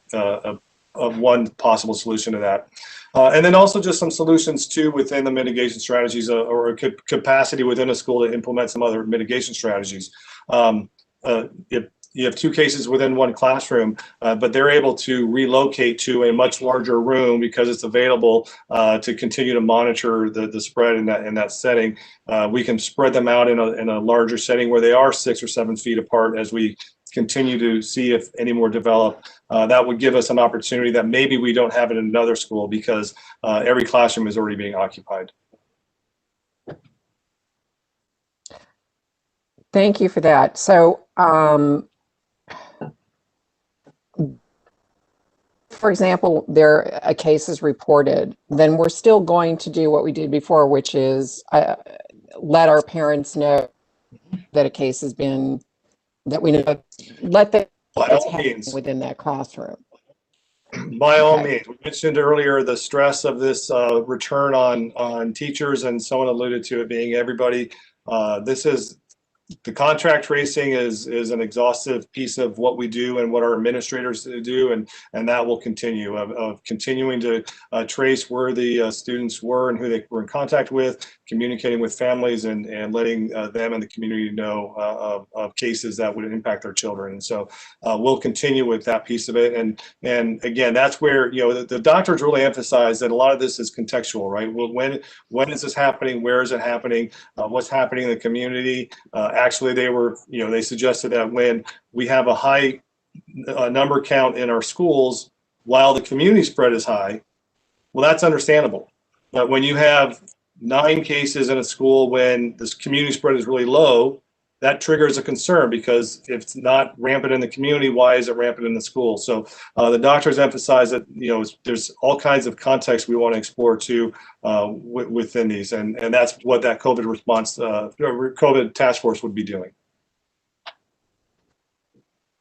one possible solution to that. And then also just some solutions too within the mitigation strategies or capacity within a school to implement some other mitigation strategies. If you have two cases within one classroom, but they're able to relocate to a much larger room because it's available to continue to monitor the spread in that setting. We can spread them out in a larger setting where they are 6 or 7 feet apart as we continue to see if any more develop. That would give us an opportunity that maybe we don't have in another school because every classroom is already being occupied. Thank you for that. So, for example, a case is reported, then we're still going to do what we did before, which is let our parents know that a case has been, that we know, let them within that classroom. By all means. We mentioned earlier the stress of this return on teachers, and someone alluded to it being everybody. The contact tracing is an exhaustive piece of what we do and what our administrators do, and that will continue of continuing to trace where the students were and who they were in contact with, communicating with families and letting them and the community know of cases that would impact their children. And so we'll continue with that piece of it. And again, that's where the doctors really emphasize that a lot of this is contextual, right? Well, when is this happening? Where is it happening? What's happening in the community? Actually, they suggested that when we have a high number count in our schools while the community spread is high, well, that's understandable. But when you have 9 cases in a school when this community spread is really low, that triggers a concern because if it's not rampant in the community, why is it rampant in the school? So the doctors emphasize that there's all kinds of context we want to explore too within these, and that's what that COVID response, COVID task force would be doing.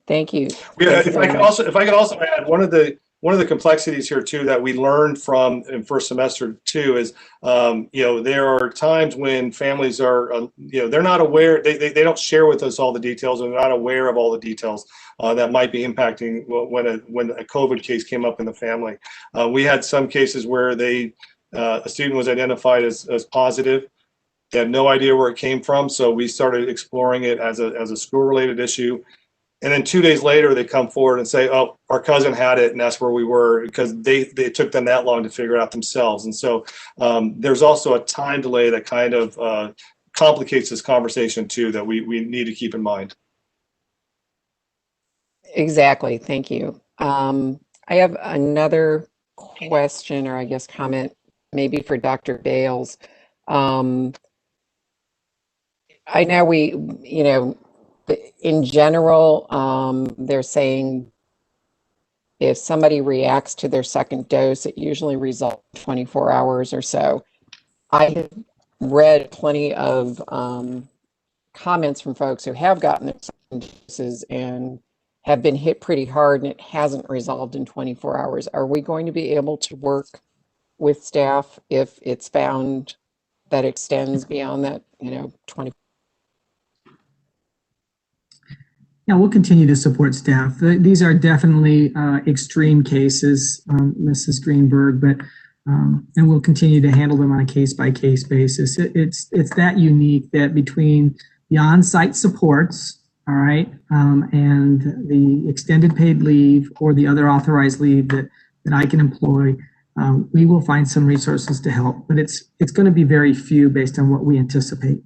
Thank you. If I could also add one of the complexities here too that we learned from in first semester too is there are times when families are they're not aware, they don't share with us all the details, and they're not aware of all the details that might be impacting when a COVID case came up in the family. We had some cases where a student was identified as positive. They had no idea where it came from, so we started exploring it as a school-related issue. And then 2 days later, they come forward and say, "Oh, our cousin had it, and that's where we were," because it took them that long to figure it out themselves. And so there's also a time delay that kind of complicates this conversation too that we need to keep in mind. Exactly. Thank you. I have another question, or I guess comment, maybe for Dr. Bales. I know in general, they're saying if somebody reacts to their second dose, it usually results in 24 hours or so. I have read plenty of comments from folks who have gotten their second doses and have been hit pretty hard, and it hasn't resolved in 24 hours. Are we going to be able to work with staff if it's found that extends beyond that, 20? Yeah, we'll continue to support staff. These are definitely extreme cases, Mrs. Greenberg, but and we'll continue to handle them on a case-by-case basis. It's that unique that between the on-site supports, all right, and the extended paid leave or the other authorized leave that I can employ, we will find some resources to help, but it's going to be very few based on what we anticipate.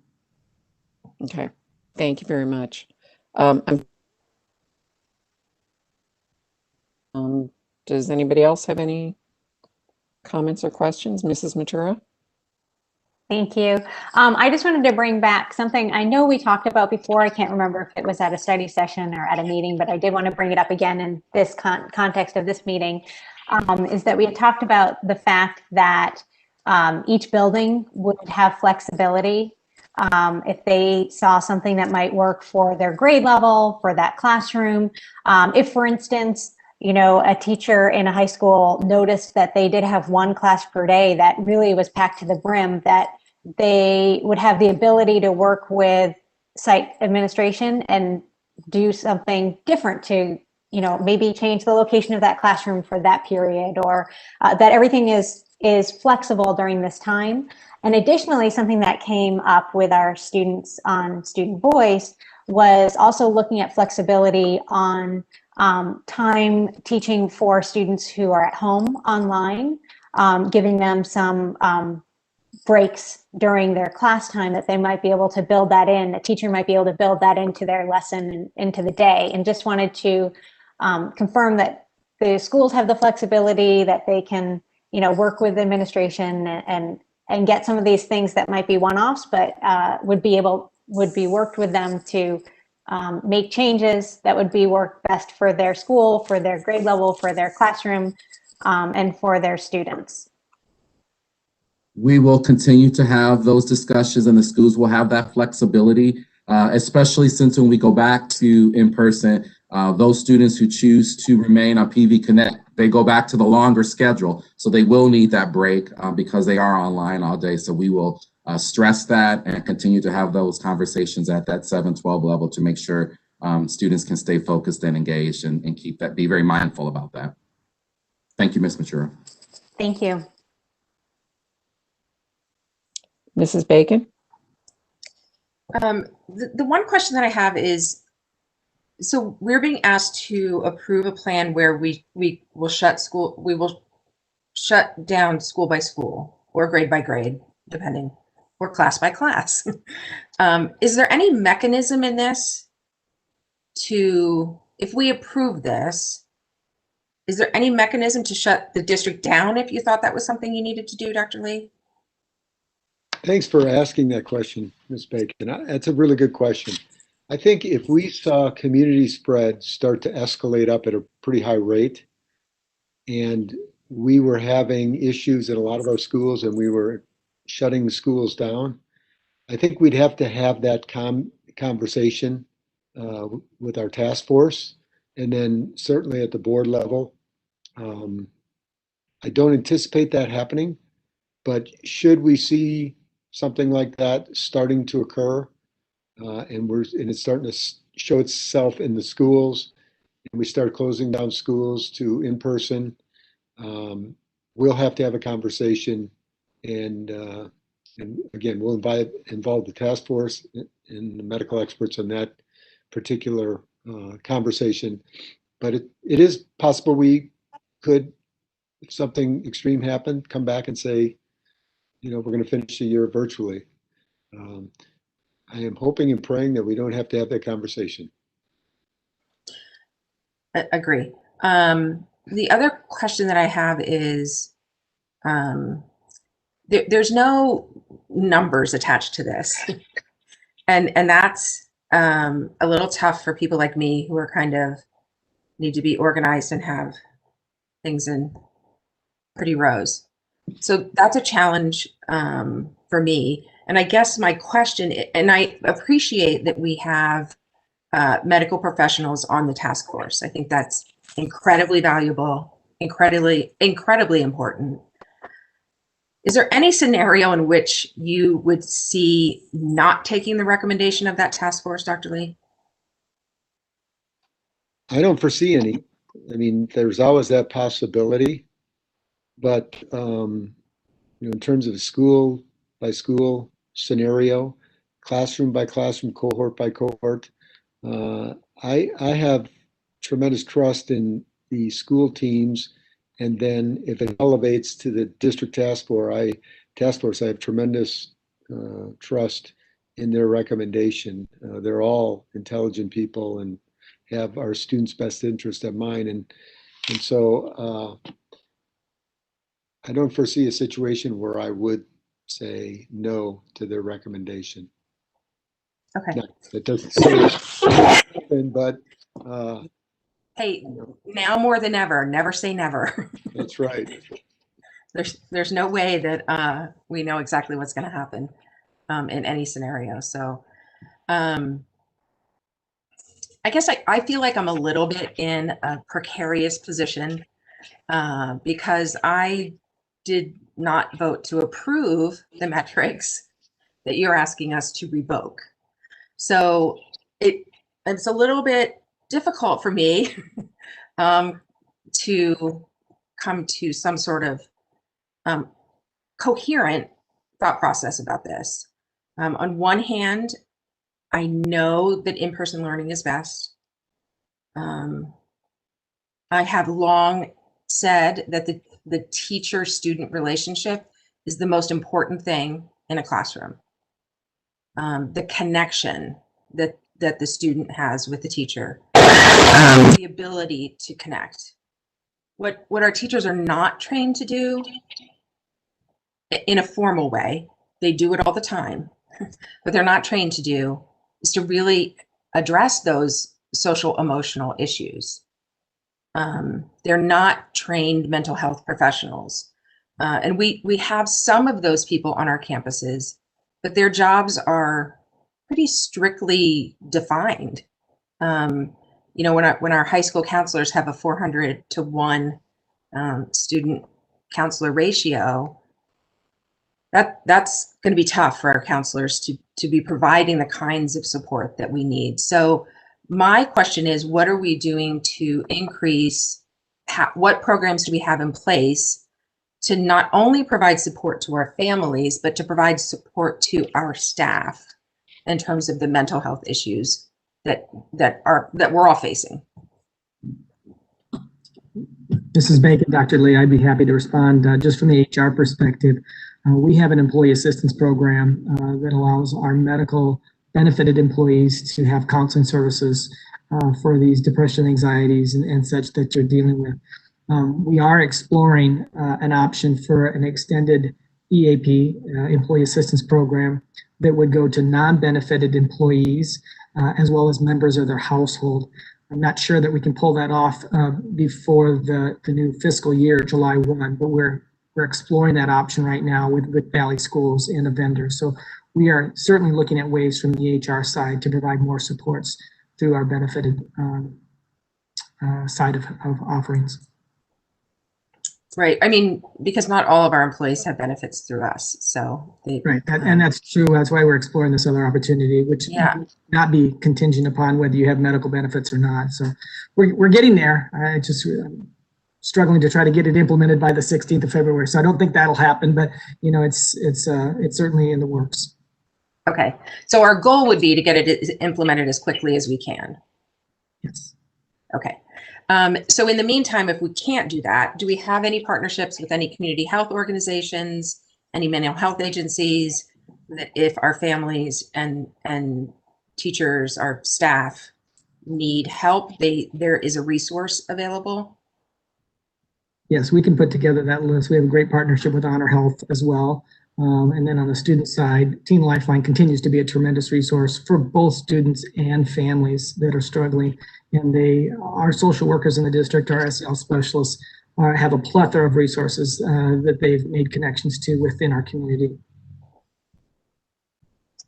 Okay, thank you very much. Does anybody else have any comments or questions? Mrs. Matura? Thank you. I just wanted to bring back something I know we talked about before. I can't remember if it was at a study session or at a meeting, but I did want to bring it up again in this context of this meeting, is that we had talked about the fact that each building would have flexibility if they saw something that might work for their grade level, for that classroom. If, for instance, a teacher in a high school noticed that they did have one class per day that really was packed to the brim, that they would have the ability to work with site administration and do something different to, maybe change the location of that classroom for that period, or that everything is flexible during this time. And additionally, something that came up with our students on Student Voice was also looking at flexibility on time teaching for students who are at home online, giving them some breaks during their class time that they might be able to build that in. A teacher might be able to build that into their lesson and into the day. And just wanted to confirm that the schools have the flexibility that they can, work with administration and get some of these things that might be one-offs, but would be worked with them to make changes that would be work best for their school, for their grade level, for their classroom, and for their students. We will continue to have those discussions, and the schools will have that flexibility, especially since when we go back to in-person, those students who choose to remain on PV Connect, they go back to the longer schedule. So they will need that break because they are online all day. So we will stress that and continue to have those conversations at that 7-12 level to make sure students can stay focused and engaged and be very mindful about that. Thank you, Ms. Matura. Thank you. Mrs. Bacon? The one question that I have is, so we're being asked to approve a plan where we will shut down school by school or grade by grade, depending, or class by class. Is there any mechanism in this if we approve this, is there any mechanism to shut the district down if you thought that was something you needed to do, Dr. Lee? Thanks for asking that question, Ms. Bacon. That's a really good question. I think if we saw community spread start to escalate up at a pretty high rate, and we were having issues in a lot of our schools and we were shutting schools down, I think we'd have to have that conversation with our task force, and then certainly at the board level. I don't anticipate that happening, but should we see something like that starting to occur, and it's starting to show itself in the schools, and we start closing down schools to in-person, we'll have to have a conversation, and again, we'll involve the task force and the medical experts on that particular conversation. But it is possible we could, if something extreme happened, come back and say, we're going to finish the year virtually. I am hoping and praying that we don't have to have that conversation. I agree. The other question that I have is, there's no numbers attached to this. And that's a little tough for people like me who are kind of need to be organized and have things in pretty rows. So that's a challenge for me. And I guess my question, and I appreciate that we have medical professionals on the task force. I think that's incredibly valuable, incredibly important. Is there any scenario in which you would see not taking the recommendation of that task force, Dr. Lee? I don't foresee any. I mean, there's always that possibility, but in terms of school by school scenario, classroom by classroom, cohort by cohort, I have tremendous trust in the school teams. And then if it elevates to the district task force, I have tremendous trust in their recommendation. They're all intelligent people and have our students' best interest at mind. And so I don't foresee a situation where I would say no to their recommendation. Okay. No, that doesn't say anything, but Hey, now more than ever, never say never. that's right. There's no way that we know exactly what's going to happen in any scenario. So I guess I feel like I'm a little bit in a precarious position because I did not vote to approve the metrics that you're asking us to revoke. So it's a little bit difficult for me to come to some sort of coherent thought process about this. On one hand, I know that in-person learning is best. I have long said that the teacher-student relationship is the most important thing in a classroom. The connection that the student has with the teacher, the ability to connect. What our teachers are not trained to do in a formal way, they do it all the time, but they're not trained to do is to really address those social emotional issues. They're not trained mental health professionals. And we have some of those people on our campuses, but their jobs are pretty strictly defined. You know, when our high school counselors have a 400-to-1 student counselor ratio, that's going to be tough for our counselors to be providing the kinds of support that we need. So my question is, what are we doing to increase, what programs do we have in place to not only provide support to our families, but to provide support to our staff in terms of the mental health issues that we're all facing? Mrs. Bacon, Dr. Lee, I'd be happy to respond. Just from the HR perspective, we have an employee assistance program that allows our medical benefited employees to have counseling services for these depression, anxieties, and such that you're dealing with. We are exploring an option for an extended EAP, employee assistance program, that would go to non-benefited employees as well as members of their household. I'm not sure that we can pull that off before the new fiscal year, July 1, but we're exploring that option right now with Valley Schools and a vendor. So we are certainly looking at ways from the HR side to provide more supports through our benefited side of offerings. Right. I mean, because not all of our employees have benefits through us. So right. And that's true. That's why we're exploring this other opportunity, which may not be contingent upon whether you have medical benefits or not. So we're getting there. I'm struggling to try to get it implemented by the 16th of February. So I don't think that'll happen, but you know, it's certainly in the works. Okay. So our goal would be to get it implemented as quickly as we can. Yes. Okay. So in the meantime, if we can't do that, do we have any partnerships with any community health organizations, any mental health agencies, that if our families and teachers, our staff need help, there is a resource available? Yes, we can put together that list. We have a great partnership with Honor Health as well. And then on the student side, Teen Lifeline continues to be a tremendous resource for both students and families that are struggling. And our social workers in the district, our SEL specialists, have a plethora of resources that they've made connections to within our community.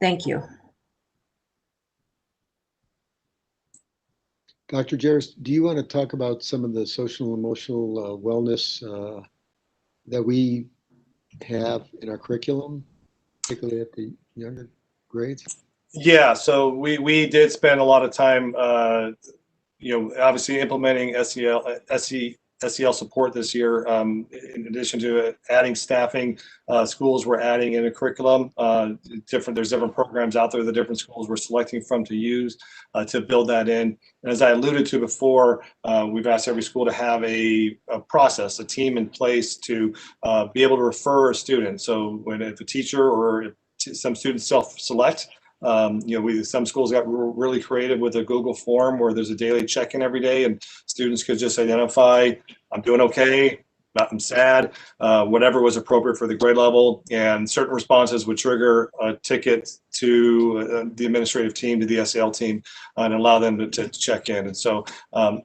Thank you. Dr. Jarris, do you want to talk about some of the social and emotional wellness that we have in our curriculum, particularly at the younger grades? Yeah, so we did spend a lot of time, obviously implementing SEL support this year. In addition to adding staffing, schools were adding in a curriculum. There's different programs out there that different schools were selecting from to use to build that in. And as I alluded to before, we've asked every school to have a process, a team in place to be able to refer a student. So if a teacher or if some students self-select, some schools got really creative with a Google form where there's a daily check-in every day, and students could just identify, I'm doing okay, got them sad, whatever was appropriate for the grade level, and certain responses would trigger a ticket to the administrative team, to the SAL team, and allow them to check in. And so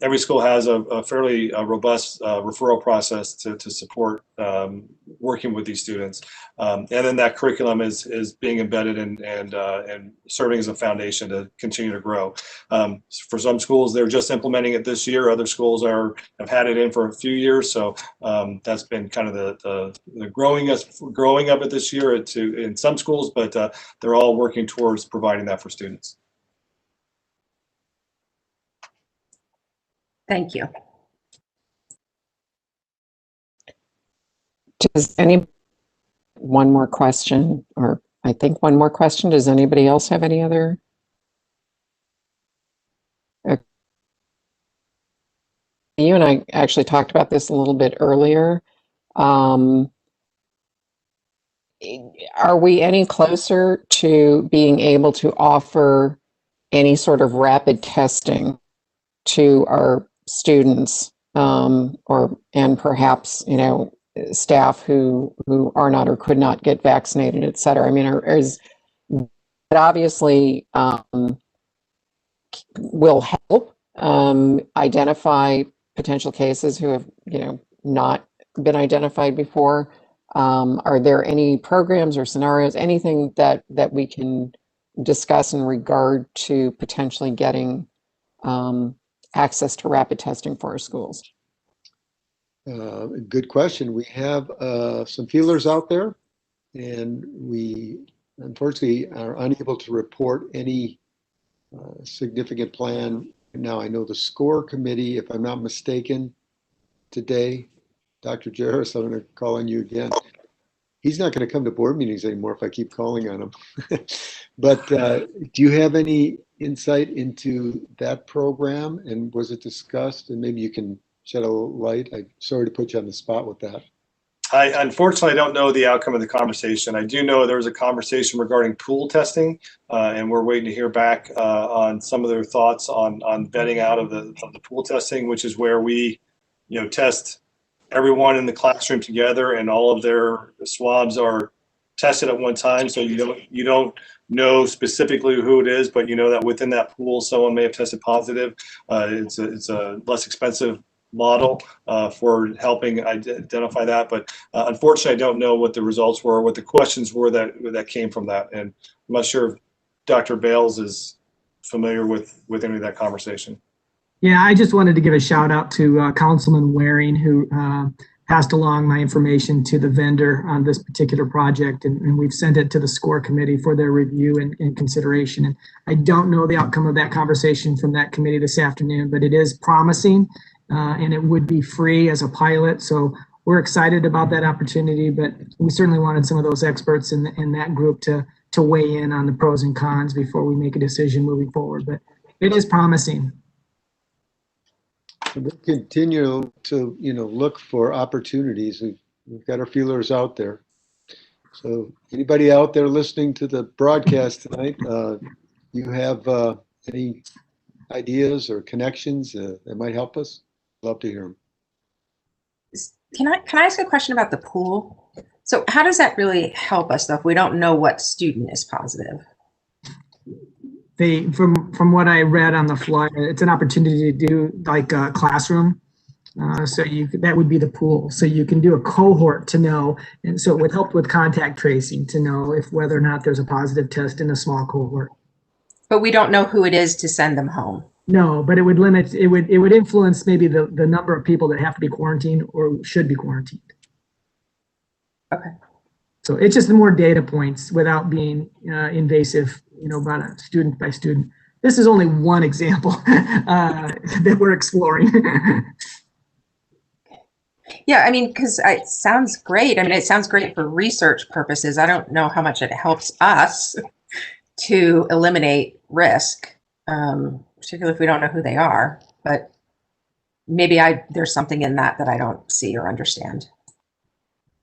every school has a fairly robust referral process to support working with these students. And then that curriculum is being embedded and serving as a foundation to continue to grow. For some schools, they're just implementing it this year. Other schools have had it in for a few years. So that's been kind of the growing of it this year in some schools, but they're all working towards providing that for students. Thank you. Does one more question, or I think one more question. Does anybody else have any other? You and I actually talked about this a little bit earlier. Are we any closer to being able to offer any sort of rapid testing to our students, and perhaps, staff who are not or could not get vaccinated, et cetera? I mean, it obviously will help identify potential cases who have, not been identified before. Are there any programs or scenarios, anything that we can discuss in regard to potentially getting access to rapid testing for our schools? Good question. We have some feelers out there, and we unfortunately are unable to report any significant plan. Now, I know the SCORE committee, if I'm not mistaken, today, Dr. Jarris, I'm going to call on you again. He's not going to come to board meetings anymore if I keep calling on him. But do you have any insight into that program, and was it discussed? And maybe you can shed a light. I'm sorry to put you on the spot with that. I unfortunately don't know the outcome of the conversation. I do know there was a conversation regarding pool testing, and we're waiting to hear back on some of their thoughts on vetting out of the pool testing, which is where we, test everyone in the classroom together, and all of their swabs are tested at one time. So you don't know specifically who it is, but you know that within that pool, someone may have tested positive. It's a less expensive model for helping identify that, but unfortunately I don't know what the results were, what the questions were that came from that, and I'm not sure if Dr. Bales is familiar with any of that conversation. Yeah, I just wanted to give a shout out to Councilman Waring, who passed along my information to the vendor on this particular project, and we've sent it to the SCORE committee for their review and consideration. And I don't know the outcome of that conversation from that committee this afternoon, but it is promising. And it would be free as a pilot. So we're excited about that opportunity, but we certainly wanted some of those experts in that group to weigh in on the pros and cons before we make a decision moving forward. But it is promising. We'll continue to, look for opportunities. We've got our feelers out there. So anybody out there listening to the broadcast tonight, you have any ideas or connections that might help us? Love to hear them. Can I ask a question about the pool? So how does that really help us though if we don't know what student is positive? From what I read on the flyer, it's an opportunity to do like a classroom. So that would be the pool. So you can do a cohort to know, and so it would help with contact tracing to know whether or not there's a positive test in a small cohort. But we don't know who it is to send them home. No, but it would limit, it would influence maybe the number of people that have to be quarantined or should be quarantined. Okay. So it's just more data points without being invasive, about a student by student. This is only one example that we're exploring. Yeah, I mean, because it sounds great. I mean, it sounds great for research purposes. I don't know how much it helps us to eliminate risk. Particularly if we don't know who they are, but maybe there's something in that I don't see or understand.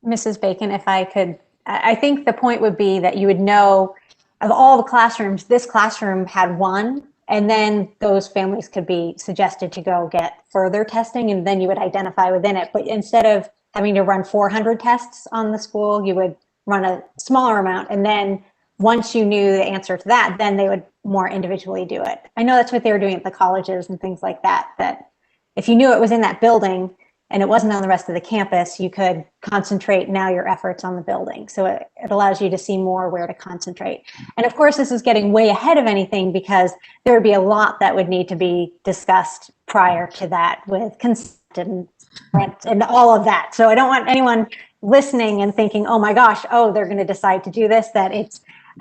Mrs. Bacon, if I could, I think the point would be that you would know of all the classrooms, this classroom had one, and then those families could be suggested to go get further testing, and then you would identify within it. But instead of having to run 400 tests on the school, you would run a smaller amount. And then once you knew the answer to that, then they would more individually do it. I know that's what they were doing at the colleges and things like that, that if you knew it was in that building and it wasn't on the rest of the campus, you could concentrate now your efforts on the building. So it allows you to see more where to concentrate. And of course, this is getting way ahead of anything because there would be a lot that would need to be discussed prior to that with consent and rent and all of that. So I don't want anyone listening and thinking, oh my gosh, oh, they're going to decide to do this, that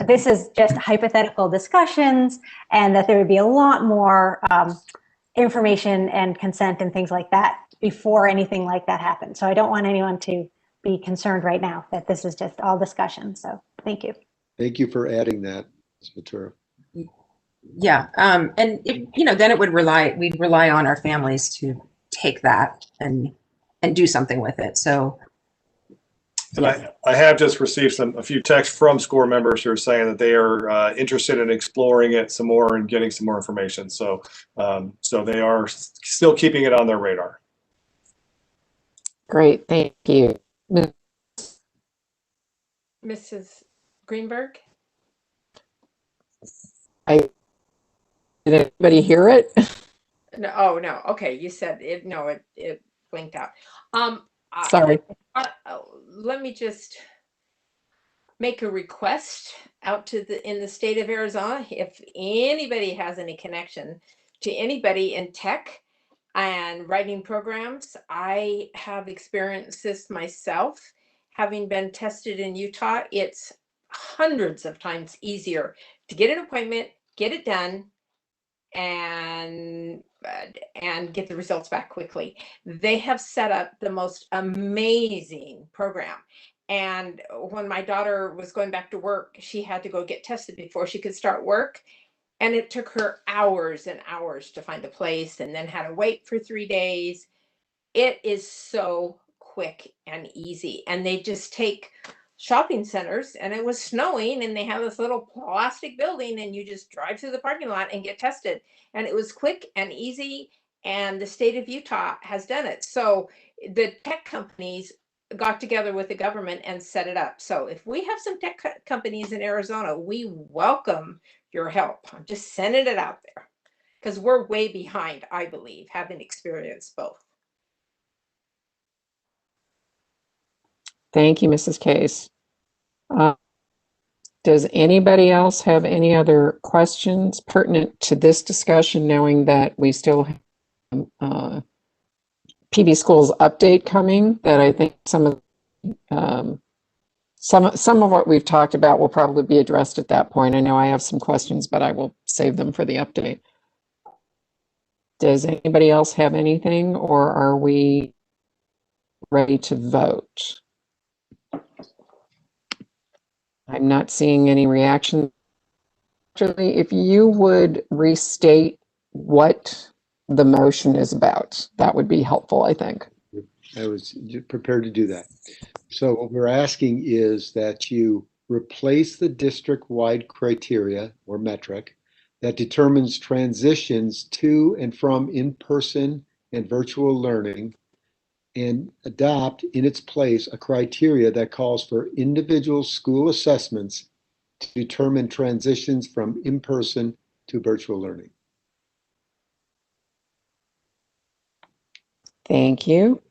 this is just hypothetical discussions, and that there would be a lot more information and consent and things like that before anything like that happens. So I don't want anyone to be concerned right now that this is just all discussion. So thank you. Thank you for adding that, Ms. Matura. Yeah, and then we'd rely on our families to take that and do something with it. So. And I have just received a few texts from SCORE members who are saying that they are interested in exploring it some more and getting some more information. So, so they are still keeping it on their radar. Great, thank you. Mrs. Greenberg? Did anybody hear it? No, oh no. Okay, you said it. No, it blinked out. Sorry. Let me just make a request out to in the state of Arizona. If anybody has any connection to anybody in tech and writing programs, I have experienced this myself. Having been tested in Utah, it's hundreds of times easier to get an appointment, get it done, and get the results back quickly. They have set up the most amazing program. And when my daughter was going back to work, she had to go get tested before she could start work. And it took her hours and hours to find a place, and then had to wait for 3 days. It is so quick and easy. And they just take shopping centers, and it was snowing, and they have this little plastic building, and you just drive through the parking lot and get tested. And it was quick and easy, and the state of Utah has done it. So the tech companies got together with the government and set it up. So if we have some tech companies in Arizona, we welcome your help. I'm just sending it out there because we're way behind, I believe, having experienced both. Thank you, Mrs. Case. Does anybody else have any other questions pertinent to this discussion, knowing that we still have PD Schools update coming, that I think some of what we've talked about will probably be addressed at that point. I know I have some questions, but I will save them for the update. Does anybody else have anything, or are we ready to vote? I'm not seeing any reaction. Actually, if you would restate what the motion is about, that would be helpful, I think. I was prepared to do that. So what we're asking is that you replace the district-wide criteria or metric that determines transitions to and from in-person and virtual learning, and adopt in its place a criteria that calls for individual school assessments to determine transitions from in-person to virtual learning. Thank you.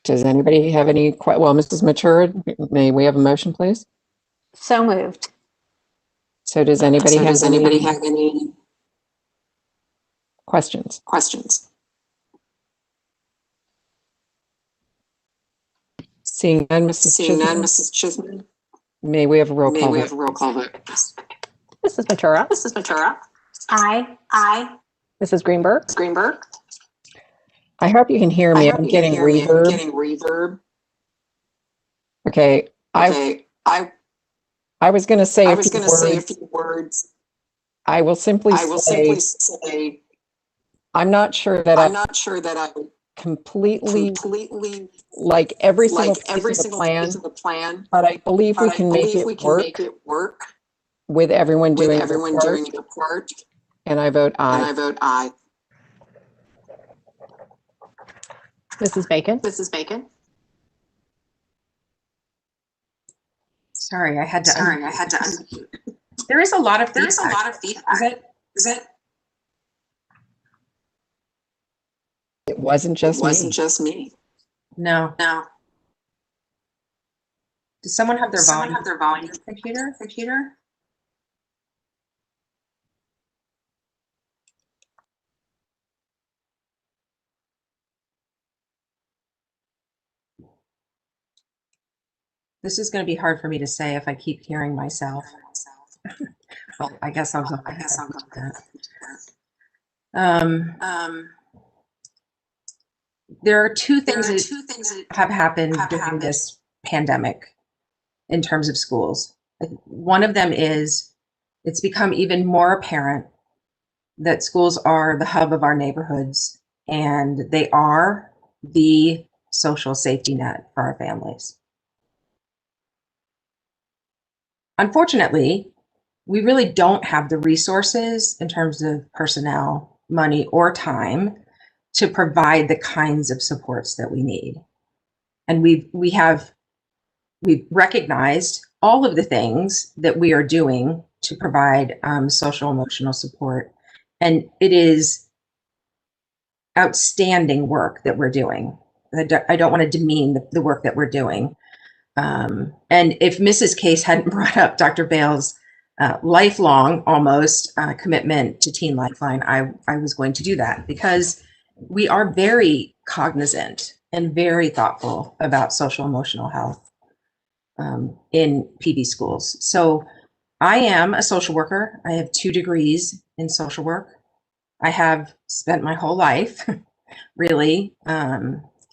Does anybody have any, well, Mrs. Matura, may we have a motion, please? So moved. So does anybody have any questions? Seeing none, Mrs. Chisholm. May we have a roll call vote? Mrs. Matura. Aye. Mrs. Greenberg. I hope you can hear me. I'm getting reverb. Okay. I was going to say a few words. I will simply say I'm not sure that I completely like every single piece of the plan, but I believe we can make it work with everyone doing their part. And I vote aye. Mrs. Bacon. Mrs. Bacon. Sorry, I had to. Sorry, I had to unmute. There is a lot of feedback. There is a lot of feedback. Is it? It wasn't just It wasn't me. just me. No. No. Does someone have their Does someone volume? have their volume? Computer? This is going to be hard for me to say if I keep hearing myself. Well, I guess I'll go. There are two things that have happened during this pandemic in terms of schools. One of them is it's become even more apparent that schools are the hub of our neighborhoods and they are the social safety net for our families. Unfortunately, we really don't have the resources in terms of personnel, money, or time to provide the kinds of supports that we need. And we've recognized all of the things that we are doing to provide social emotional support. And it is outstanding work that we're doing. I don't want to demean the work that we're doing. And if Mrs. Case hadn't brought up Dr. Bale's lifelong almost commitment to Teen Lifeline, I was going to do that because we are very cognizant and very thoughtful about social emotional health in PB schools. So I am a social worker. I have 2 degrees in social work. I have spent my whole life really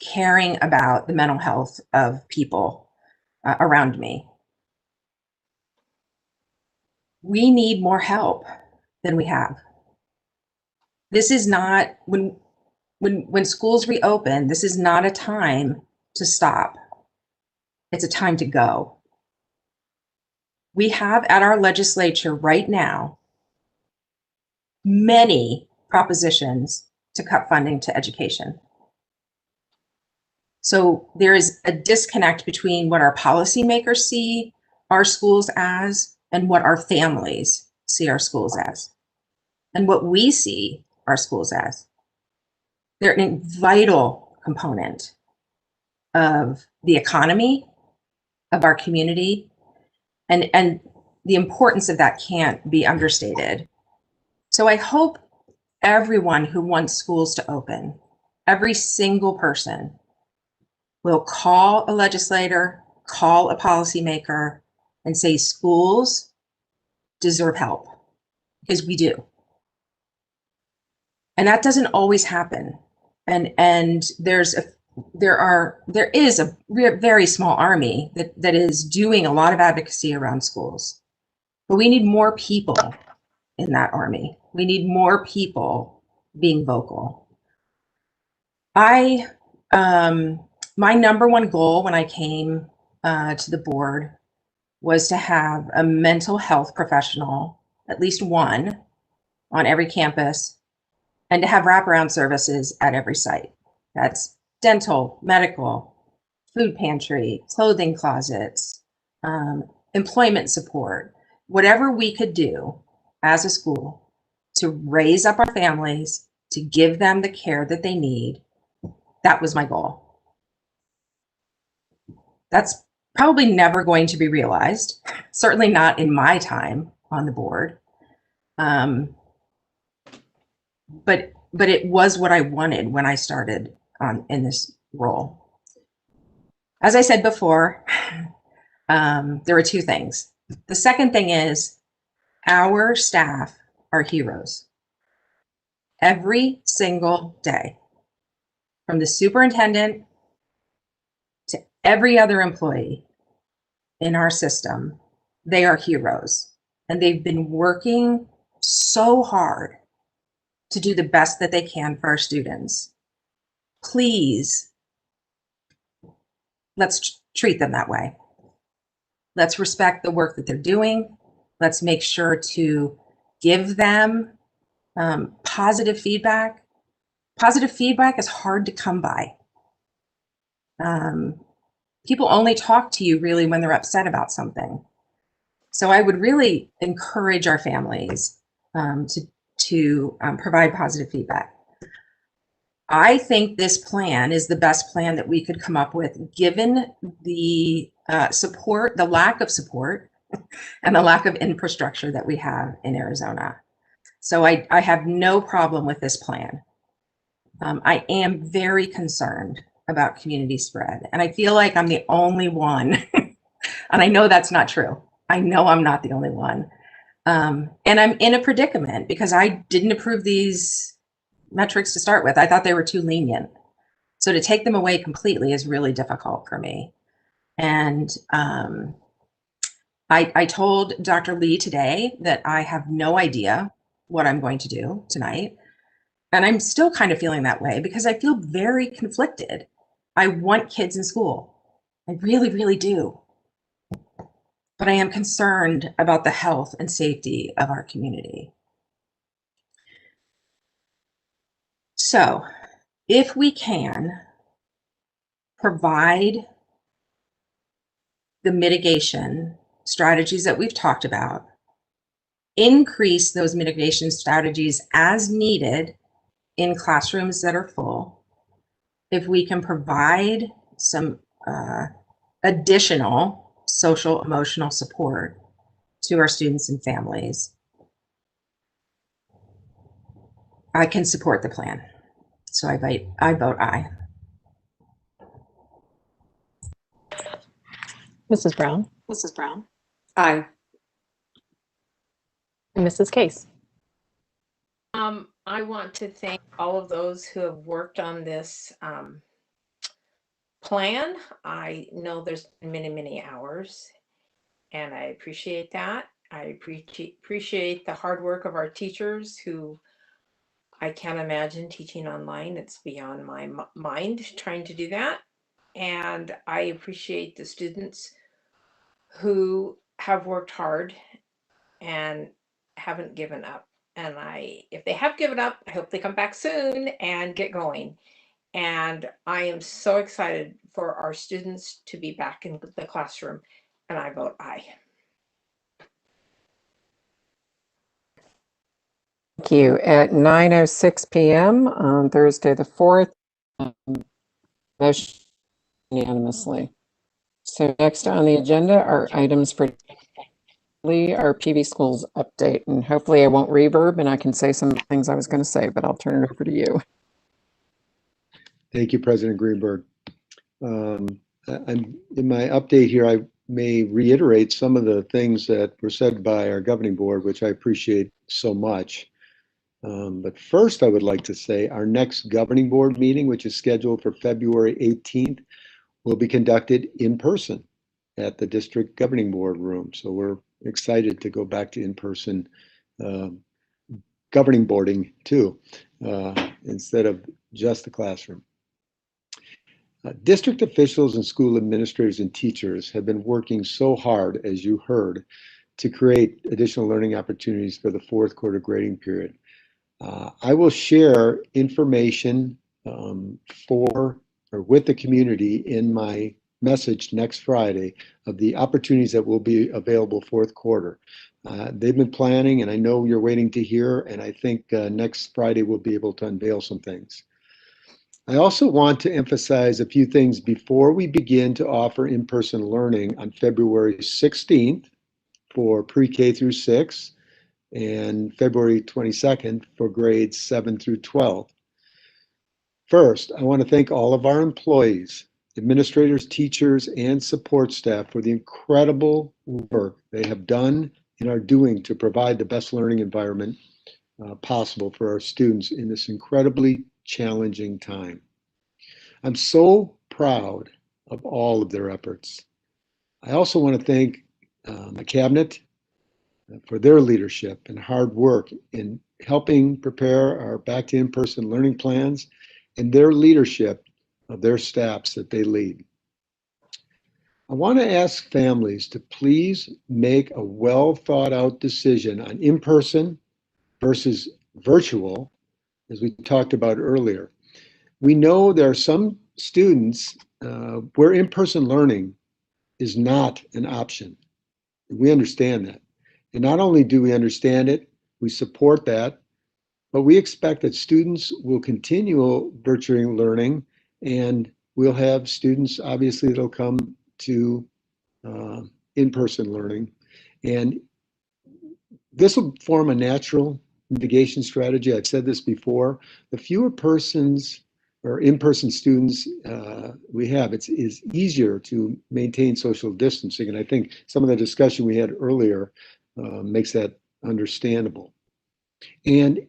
caring about the mental health of people around me. We need more help than we have. This is not, when schools reopen, this is not a time to stop. It's a time to go. We have at our legislature right now many propositions to cut funding to education. So there is a disconnect between what our policymakers see our schools as and what our families see our schools as, and what we see our schools as. They're a vital component of the economy, of our community, and the importance of that can't be understated. So I hope everyone who wants schools to open, every single person, will call a legislator, call a policymaker, and say schools deserve help, because we do. And that doesn't always happen. And there is a very small army that is doing a lot of advocacy around schools. But we need more people in that army. We need more people being vocal. My number one goal when I came to the board was to have a mental health professional, at least one, on every campus, and to have wraparound services at every site. That's dental, medical, food pantry, clothing closets, employment support, whatever we could do as a school to raise up our families, to give them the care that they need. That was my goal. That's probably never going to be realized, certainly not in my time on the board. But it was what I wanted when I started in this role. As I said before, there are 2 things. The second thing is our staff are heroes. Every single day, from the superintendent to every other employee in our system, they are heroes. And they've been working so hard to do the best that they can for our students. Please, let's treat them that way. Let's respect the work that they're doing. Let's make sure to give them positive feedback. Positive feedback is hard to come by. people only talk to you really when they're upset about something. So I would really encourage our families to provide positive feedback. I think this plan is the best plan that we could come up with, given the support, the lack of support, and the lack of infrastructure that we have in Arizona. So I have no problem with this plan. I am very concerned about community spread, and I feel like I'm the only one, and I know that's not true. I know I'm not the only one. And I'm in a predicament because I didn't approve these metrics to start with. I thought they were too lenient. So to take them away completely is really difficult for me. And I told Dr. Lee today that I have no idea what I'm going to do tonight. And I'm still kind of feeling that way because I feel very conflicted. I want kids in school. I really, really do. But I am concerned about the health and safety of our community. So if we can provide the mitigation strategies that we've talked about, increase those mitigation strategies as needed in classrooms that are full, if we can provide some additional social emotional support to our students and families, I can support the plan. So I vote aye. Mrs. Brown, Mrs. Brown? Aye. and Mrs. Case. I want to thank all of those who have worked on this plan. I know there's been many, many hours, and I appreciate that. I appreciate the hard work of our teachers who I can't imagine teaching online. It's beyond my mind trying to do that. And I appreciate the students who have worked hard and haven't given up. And if they have given up, I hope they come back soon and get going. And I am so excited for our students to be back in the classroom, and I vote aye. Thank you. At 9:06 p.m. on Thursday the 4th, motion unanimously. So next on the agenda are items for our PV schools update, and hopefully I won't reverb and I can say some things I was going to say, but I'll turn it over to you. Thank you, President Greenberg. In my update here, I may reiterate some of the things that were said by our governing board, which I appreciate so much. But first, I would like to say our next governing board meeting, which is scheduled for February 18th, will be conducted in person at the district governing board room. So we're excited to go back to in-person governing boarding too, instead of just the classroom. District officials and school administrators and teachers have been working so hard, as you heard, to create additional learning opportunities for the fourth quarter grading period. I will share information with the community in my message next Friday of the opportunities that will be available fourth quarter. They've been planning, and I know you're waiting to hear, and I think next Friday we'll be able to unveil some things. I also want to emphasize a few things before we begin to offer in-person learning on February 16th for pre-K through 6 and February 22nd for grades 7 through 12. First, I want to thank all of our employees, administrators, teachers, and support staff for the incredible work they have done and are doing to provide the best learning environment possible for our students in this incredibly challenging time. I'm so proud of all of their efforts. I also want to thank my cabinet for their leadership and hard work in helping prepare our back to in-person learning plans and their leadership of their staffs that they lead. I want to ask families to please make a well thought out decision on in-person versus virtual, as we talked about earlier. We know there are some students where in-person learning is not an option. We understand that. And not only do we understand it, we support that, but we expect that students will continue virtual learning, and we'll have students, obviously, that'll come to in-person learning. And this will form a natural mitigation strategy. I've said this before. The fewer persons or in-person students we have, it's easier to maintain social distancing. And I think some of the discussion we had earlier makes that understandable. And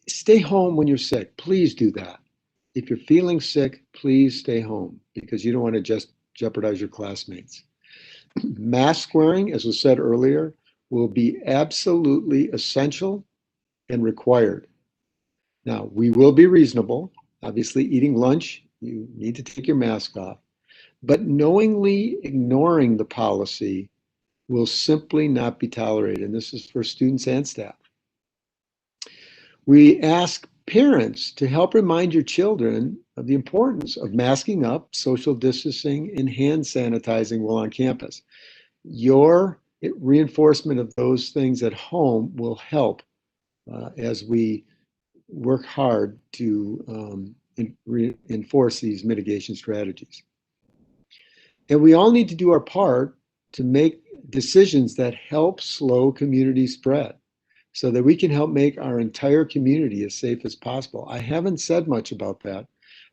stay home when you're sick. Please do that. If you're feeling sick, please stay home because you don't want to just jeopardize your classmates. Mask wearing, as was said earlier, will be absolutely essential and required. Now, we will be reasonable. Obviously, eating lunch, you need to take your mask off. But knowingly ignoring the policy will simply not be tolerated. And this is for students and staff. We ask parents to help remind your children of the importance of masking up, social distancing, and hand sanitizing while on campus. Your reinforcement of those things at home will help as we work hard to enforce these mitigation strategies. And we all need to do our part to make decisions that help slow community spread so that we can help make our entire community as safe as possible. I haven't said much about that,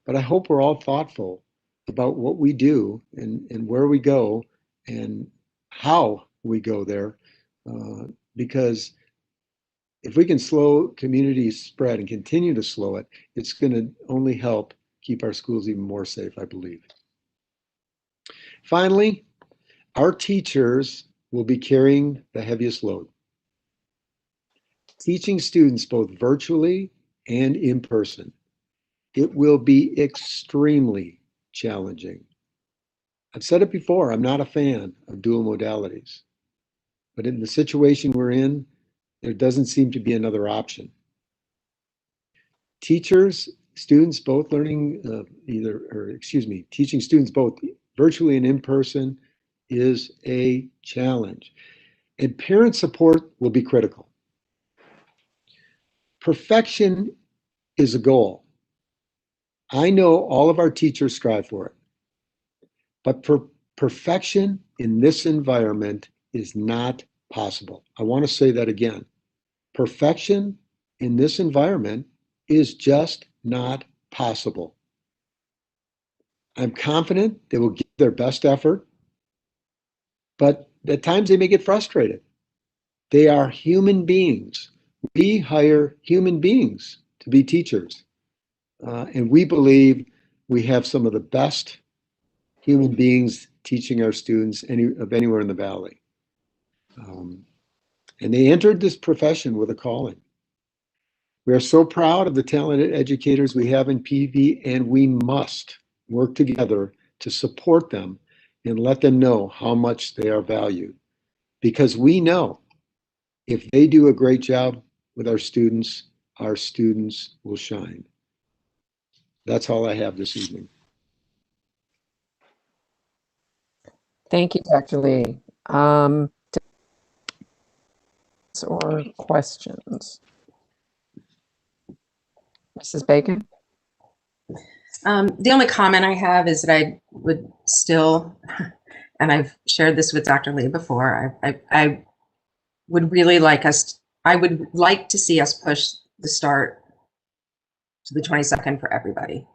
but I hope we're all thoughtful about what we do and where we go and how we go there, because if we can slow community spread and continue to slow it, it's going to only help keep our schools even more safe, I believe. Finally, our teachers will be carrying the heaviest load. Teaching students both virtually and in person, it will be extremely challenging. I've said it before, I'm not a fan of dual modalities, but in the situation we're in, there doesn't seem to be another option. Teachers, students both learning teaching students both virtually and in person is a challenge. And parent support will be critical. Perfection is a goal. I know all of our teachers strive for it, but perfection in this environment is not possible. I want to say that again. Perfection in this environment is just not possible. I'm confident they will give their best effort, but at times they may get frustrated. They are human beings. We hire human beings to be teachers. And we believe we have some of the best human beings teaching our students of anywhere in the Valley. And they entered this profession with a calling. We are so proud of the talented educators we have in PV, and we must work together to support them and let them know how much they are valued. Because we know if they do a great job with our students will shine. That's all I have this evening. Thank you, Dr. Lee. Or questions? Mrs. Bacon? The only comment I have is that I would still, and I've shared this with Dr. Lee before, I would really like I would like to see us push the start to the 22nd for everybody.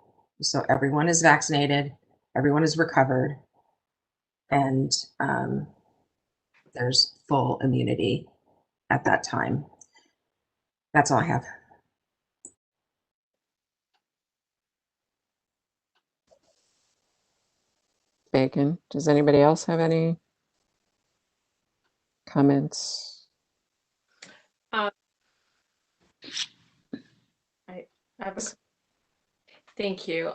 So everyone is vaccinated, everyone is recovered, and there's full immunity at that time. That's all I have. Bacon. Does anybody else have any comments? Thank you.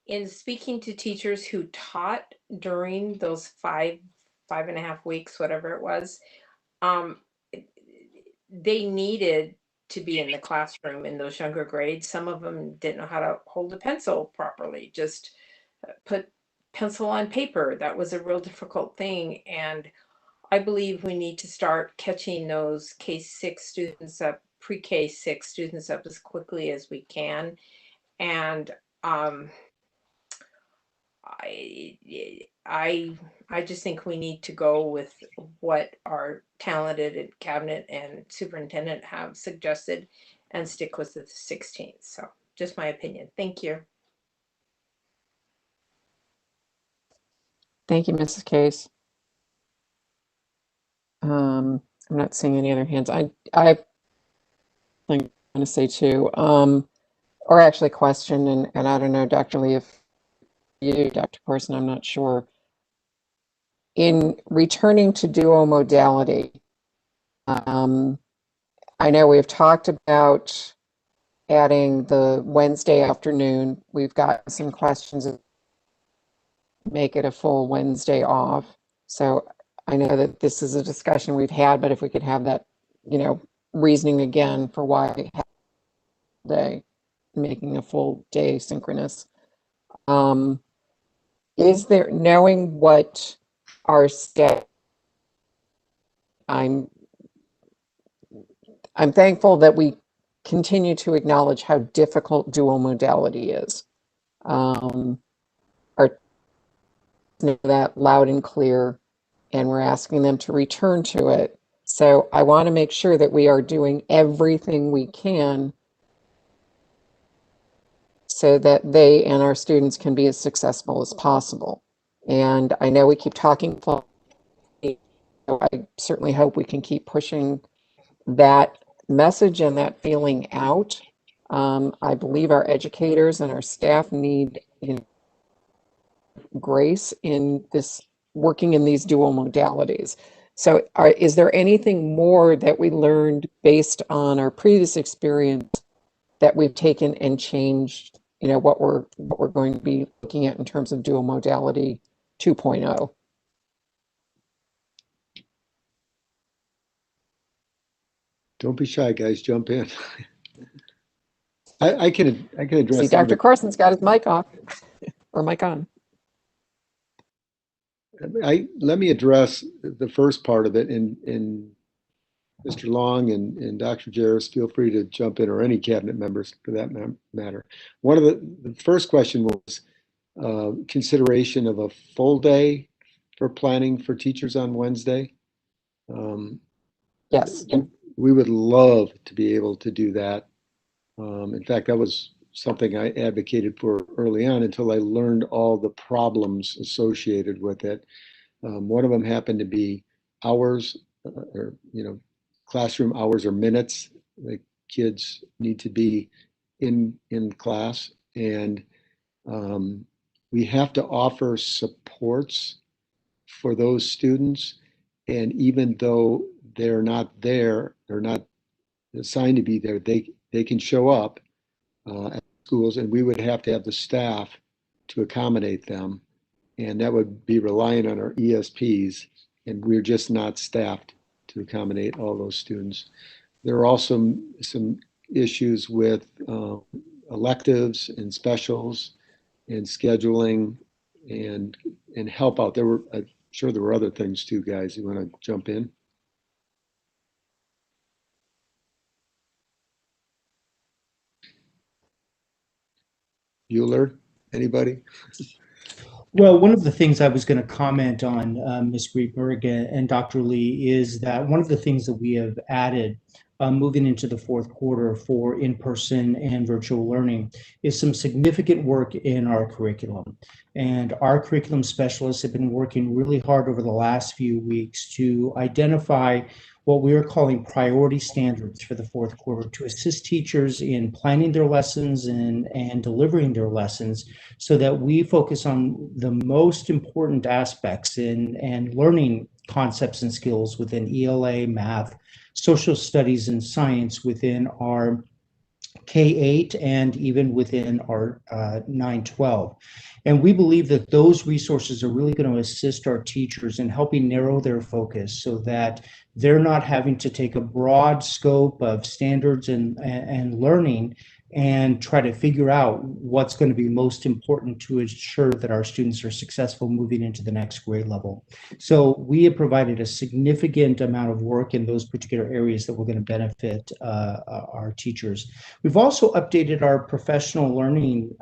In speaking to teachers who taught during those five and a half weeks, whatever it was, they needed to be in the classroom in those younger grades. Some of them didn't know how to hold a pencil properly, just put pencil on paper. That was a real difficult thing. And I believe we need to start catching those K-6 students up, pre-K-6 students up as quickly as we can. And I just think we need to go with what our talented cabinet and superintendent have suggested and stick with the 16th. So just my opinion. Thank you. Thank you, Mrs. Case. I'm not seeing any other hands. I think I'm going to say too, or actually question, and I don't know, Dr. Lee, if you, Dr. Corson, I'm not sure. In returning to dual modality, I know we've talked about adding the Wednesday afternoon. We've got some questions of make it a full Wednesday off. So I know that this is a discussion we've had, but if we could have that, reasoning again for why day, making a full day synchronous. Is there, knowing what our schedule, I'm thankful that we continue to acknowledge how difficult dual modality is. Our know that loud and clear, and we're asking them to return to it. So I want to make sure that we are doing everything we can so that they and our students can be as successful as possible. And I know we keep talking, I certainly hope we can keep pushing that message and that feeling out. I believe our educators and our staff need grace in this, working in these dual modalities. So is there anything more that we learned based on our previous experience that we've taken and changed, what we're going to be looking at in terms of dual modality 2.0? Don't be shy, guys. Jump in. I can address. See, Dr. Carson's got his mic off or mic on. Let me address the first part of it, and Mr. Long and Dr. Jarris, feel free to jump in, or any cabinet members for that matter. One of the first question was consideration of a full day for planning for teachers on Wednesday. Yes. We would love to be able to do that. In fact, that was something I advocated for early on until I learned all the problems associated with it. One of them happened to be hours, or classroom hours or minutes. The kids need to be in class, and we have to offer supports for those students. And even though they're not there, they're not assigned to be there, they can show up at schools, and we would have to have the staff to accommodate them. And that would be relying on our ESPs, and we're just not staffed to accommodate all those students. There are also some issues with electives and specials and scheduling and help out. I'm sure there were other things too, guys. You want to jump in? Bueller, anybody? Well, one of the things I was going to comment on, Ms. Greenberg and Dr. Lee, is that one of the things that we have added moving into the fourth quarter for in-person and virtual learning is some significant work in our curriculum. And our curriculum specialists have been working really hard over the last few weeks to identify what we are calling priority standards for the fourth quarter to assist teachers in planning their lessons and delivering their lessons, so that we focus on the most important aspects and learning concepts and skills within ELA, math, social studies, and science within our K-8 and even within our 9-12. And we believe that those resources are really going to assist our teachers in helping narrow their focus so that they're not having to take a broad scope of standards and learning and try to figure out what's going to be most important to ensure that our students are successful moving into the next grade level. So we have provided a significant amount of work in those particular areas that we're going to benefit our teachers. We've also updated our professional learning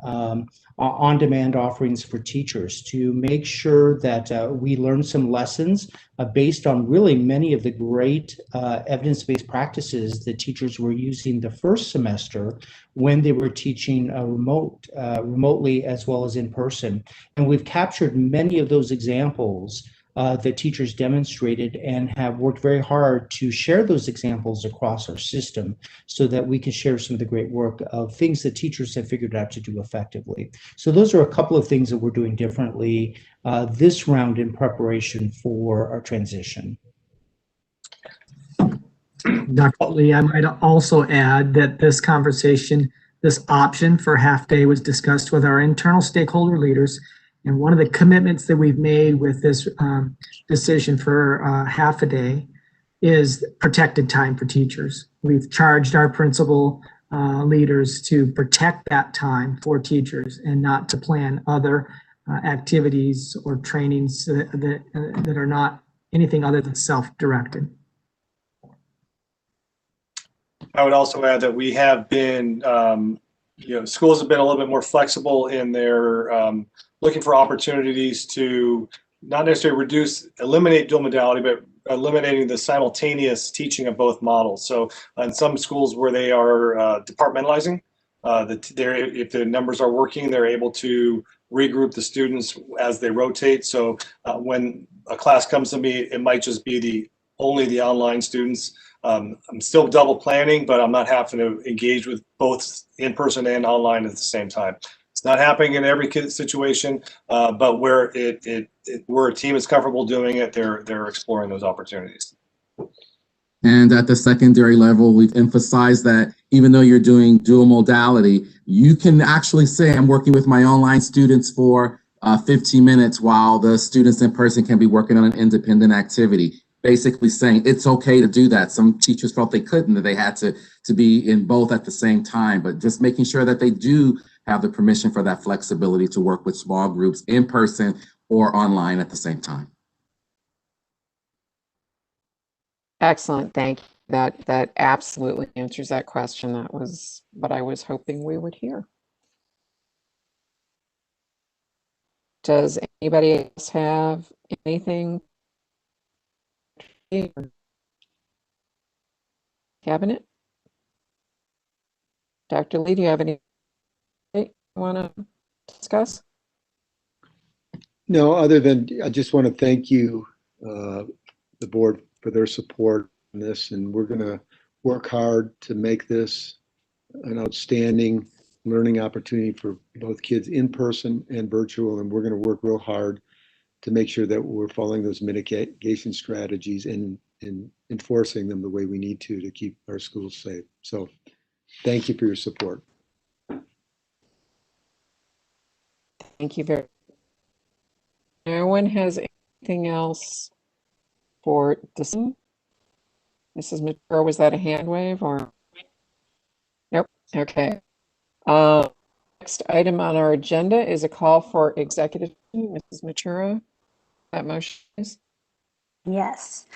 on-demand offerings for teachers to make sure that we learn some lessons based on really many of the great evidence-based practices that teachers were using the first semester when they were teaching remotely as well as in person. And we've captured many of those examples that teachers demonstrated and have worked very hard to share those examples across our system so that we can share some of the great work of things that teachers have figured out to do effectively. So those are a couple of things that we're doing differently this round in preparation for our transition. Dr. Lee, I might also add that this conversation, this option for half day was discussed with our internal stakeholder leaders. And one of the commitments that we've made with this decision for half a day is protected time for teachers. We've charged our principal leaders to protect that time for teachers and not to plan other activities or trainings that are not anything other than self-directed. I would also add that we have been, schools have been a little bit more flexible in their looking for opportunities to not necessarily eliminate dual modality, but eliminating the simultaneous teaching of both models. So in some schools where they are departmentalizing, if the numbers are working, they're able to regroup the students as they rotate. So when a class comes to me, it might just be only the online students. I'm still double planning, but I'm not having to engage with both in-person and online at the same time. It's not happening in every situation, but where where a team is comfortable doing it, they're exploring those opportunities. And at the secondary level, we've emphasized that even though you're doing dual modality, you can actually say, I'm working with my online students for 15 minutes while the students in person can be working on an independent activity. Basically saying it's okay to do that. Some teachers felt they couldn't, that they had to be in both at the same time, but just making sure that they do have the permission for that flexibility to work with small groups in person or online at the same time. Excellent, thank you. That absolutely answers that question. That was what I was hoping we would hear. Does anybody else have anything? Cabinet? Dr. Lee, do you have any you want to discuss? No, other than I just want to thank you, the board, for their support in this, and we're going to work hard to make this an outstanding learning opportunity for both kids in person and virtual, and we're going to work real hard to make sure that we're following those mitigation strategies and enforcing them the way we need to keep our schools safe. So thank you for your support. Thank you very much. No one has anything else for this? Mrs. Mature, was that a hand wave or? Nope. Okay. Next item on our agenda is a call for executive. Mrs. Matura, that motion is? Yes.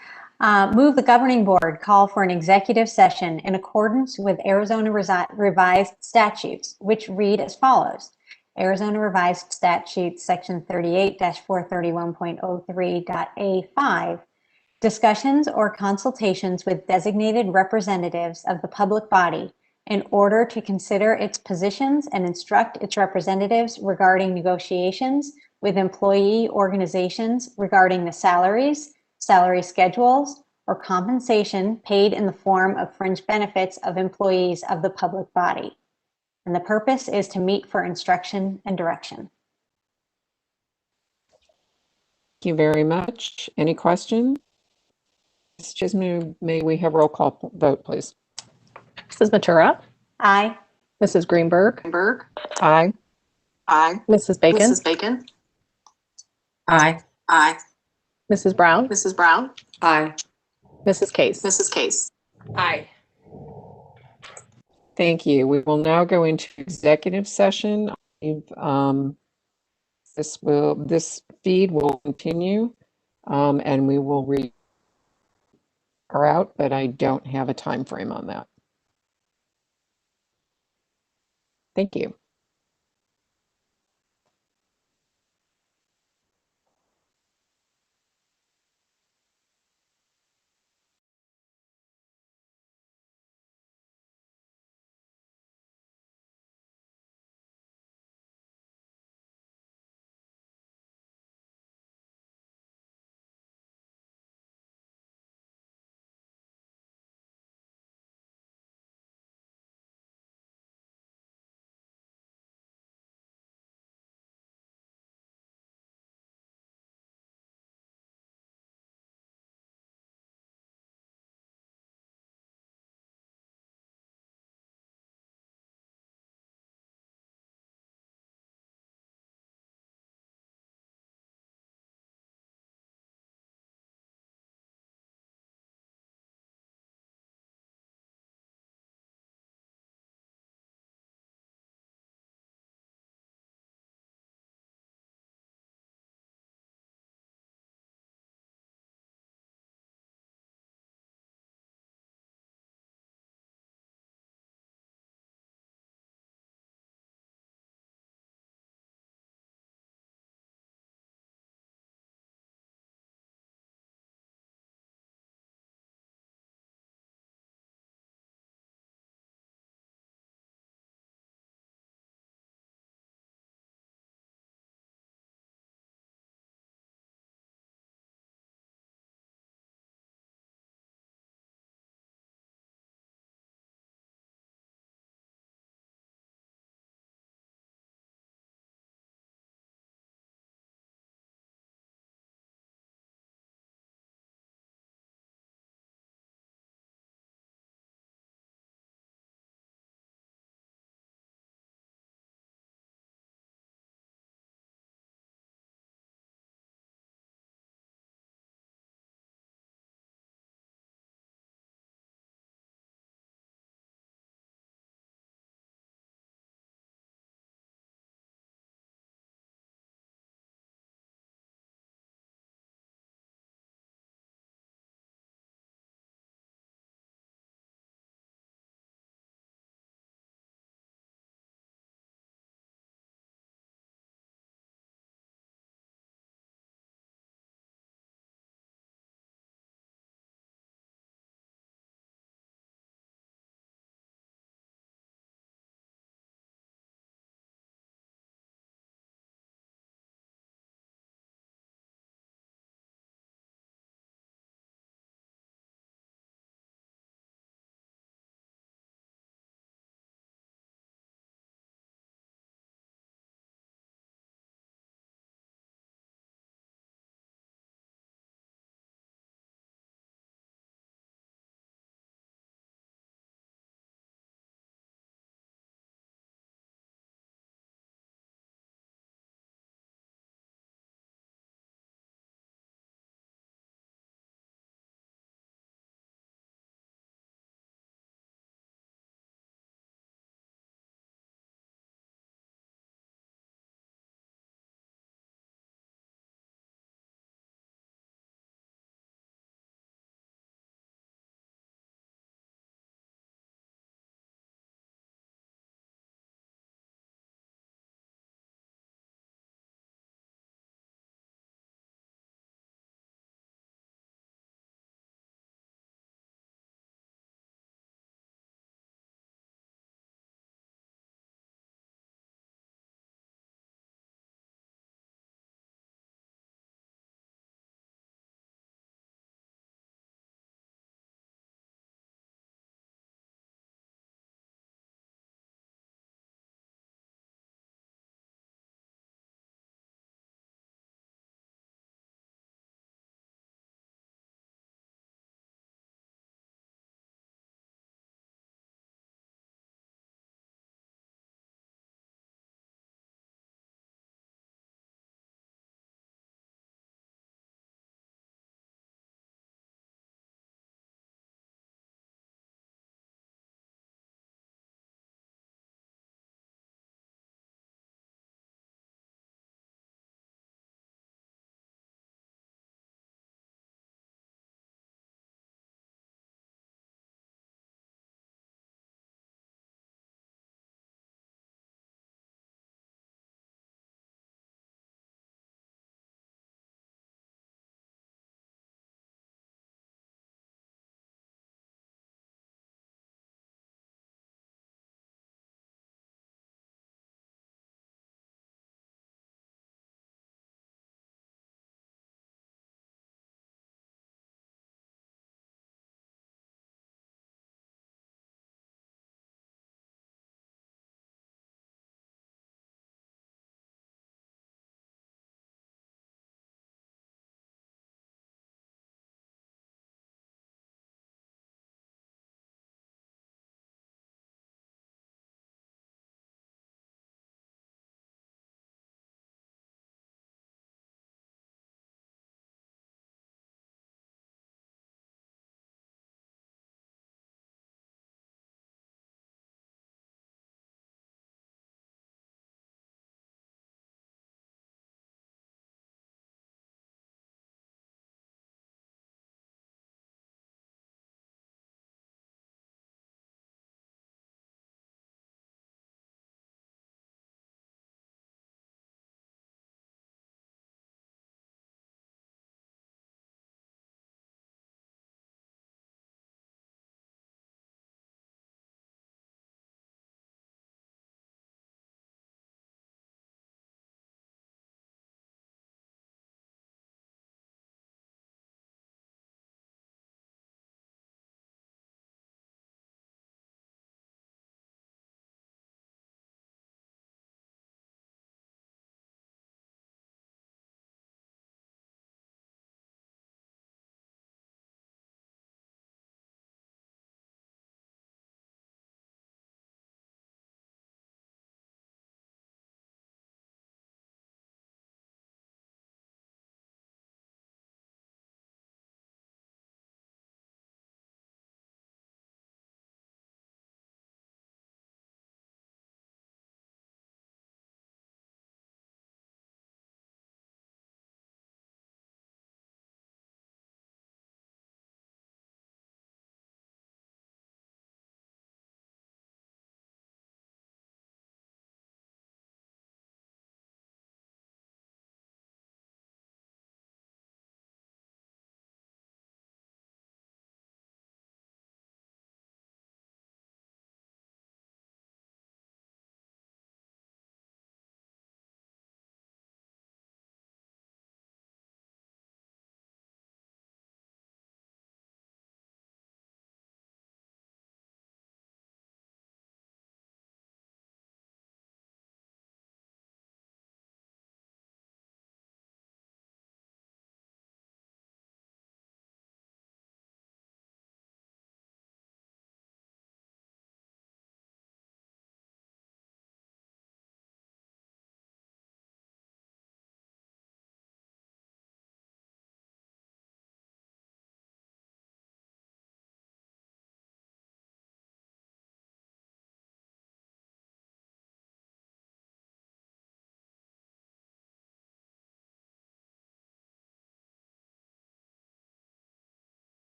Move the governing board call for an executive session in accordance with Arizona revised statutes, which read as follows. Arizona revised statutes section 38-431.03.A5. Discussions or consultations with designated representatives of the public body in order to consider its positions and instruct its representatives regarding negotiations with employee organizations regarding the salaries, salary schedules, or compensation paid in the form of fringe benefits of employees of the public body. And the purpose is to meet for instruction and direction. Thank you very much. Any questions? Ms. Chisholm, may we have roll call vote, please? Mrs. Matura? Aye. Mrs. Greenberg, Greenberg. Aye. Aye. Mrs. Bacon, Mrs. Bacon. Aye. Aye. Mrs. Brown, Mrs. Brown. Aye. Mrs. Case. Mrs. Case. Aye. Thank you. We will now go into executive session. This feed will continue, and we will read her out, but I don't have a time frame on that. Thank you.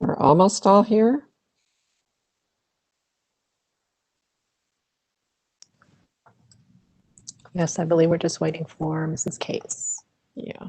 We're almost all here. Yes, I believe we're just waiting for Mrs. Case. Yeah.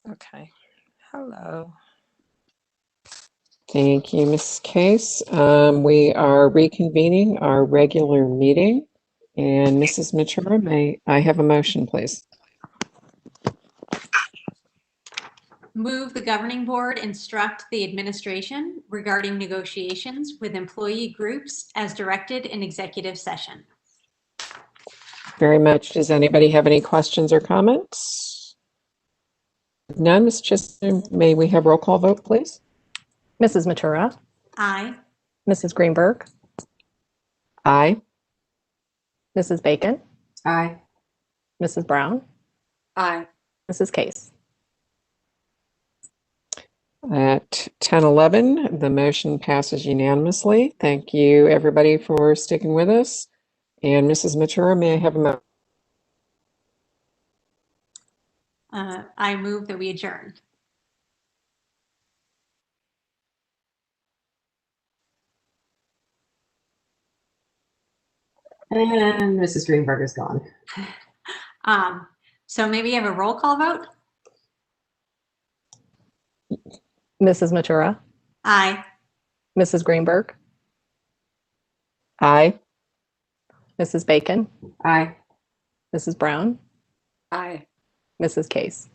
Okay. Hello. Thank you, Ms. Case. We are reconvening our regular meeting. And Mrs. Matura, may I have a motion, please? Move the governing board instruct the administration regarding negotiations with employee groups as directed in executive session. Very much. Does anybody have any questions or comments? None. Ms. Chisholm, may we have roll call vote, please? Mrs. Matura, Aye. Mrs. Greenberg, Aye. Mrs. Bacon, Aye. Mrs. Brown, Aye. Mrs. Case. At 10:11, the motion passes unanimously. Thank you, everybody, for sticking with us. And Mrs. Matura, may I have a motion? I move that we adjourn. And Mrs. Greenberg is gone. So maybe you have a roll call vote? Mrs. Matura, Aye. Mrs. Greenberg, Aye. Mrs. Bacon, Aye. Mrs. Brown, Aye. Mrs. Case.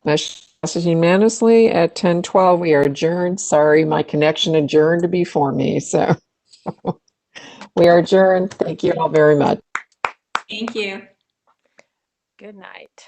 Motion passes unanimously. At 10:12, we are adjourned. Sorry, my connection adjourned before me, so we are adjourned. Thank you all very much. Thank you. Good night.